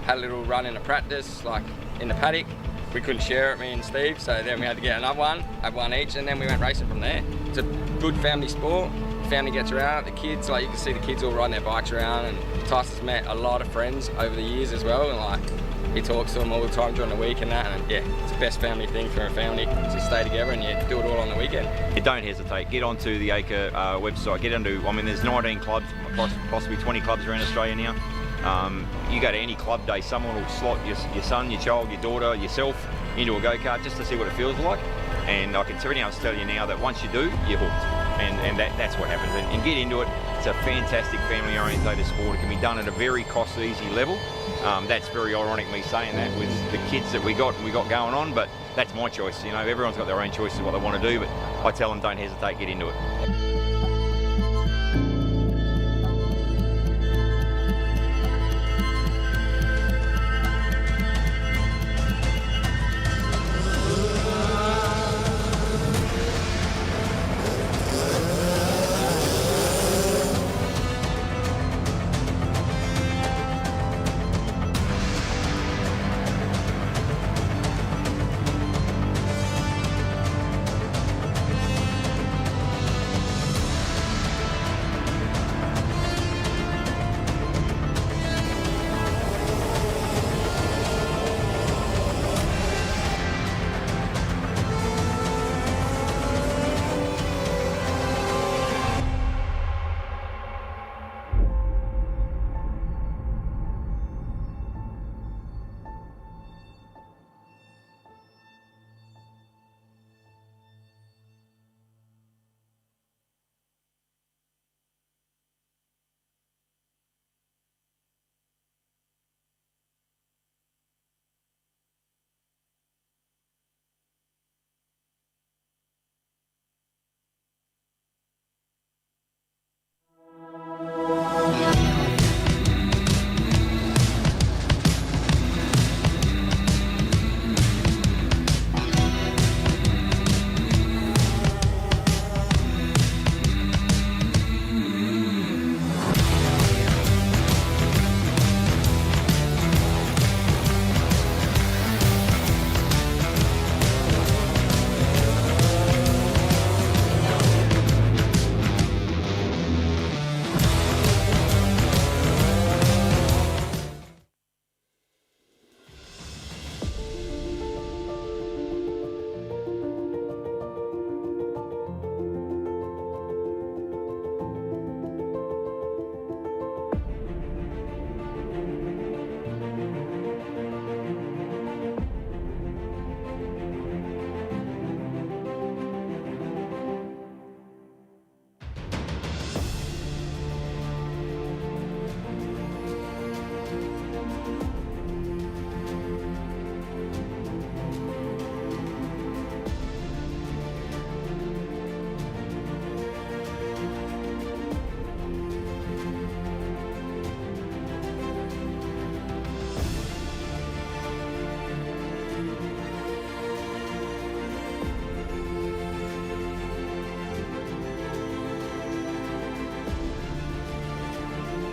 had a little run in a practice, like in the paddock. We couldn't share it, me and Steve, so then we had to get another one, have one each, and then we went racing from there. It's a good family sport. The family gets around, the kids, like you can see the kids all riding their bikes around, and Tyson's met a lot of friends over the years as well, and like he talks to them all the time during the week and that, and yeah, it's the best family thing for a family to stay together and you do it all on the weekend. Yeah, don't hesitate, get onto the ACRE website, get into, I mean there's 19 clubs, possibly 20 clubs around Australia now. You go to any club day, someone will slot your son, your child, your daughter, yourself into a go-kart just to see what it feels like. And I can pretty much tell you now that once you do, you're hooked. And that's what happens. And get into it. It's a fantastic family-orientated sport. It can be done at a very cost-easy level. That's very ironic me saying that with the kids that we got going on, but that's my choice. You know, everyone's got their own choices of what they want to do, but I tell them don't hesitate, get into it.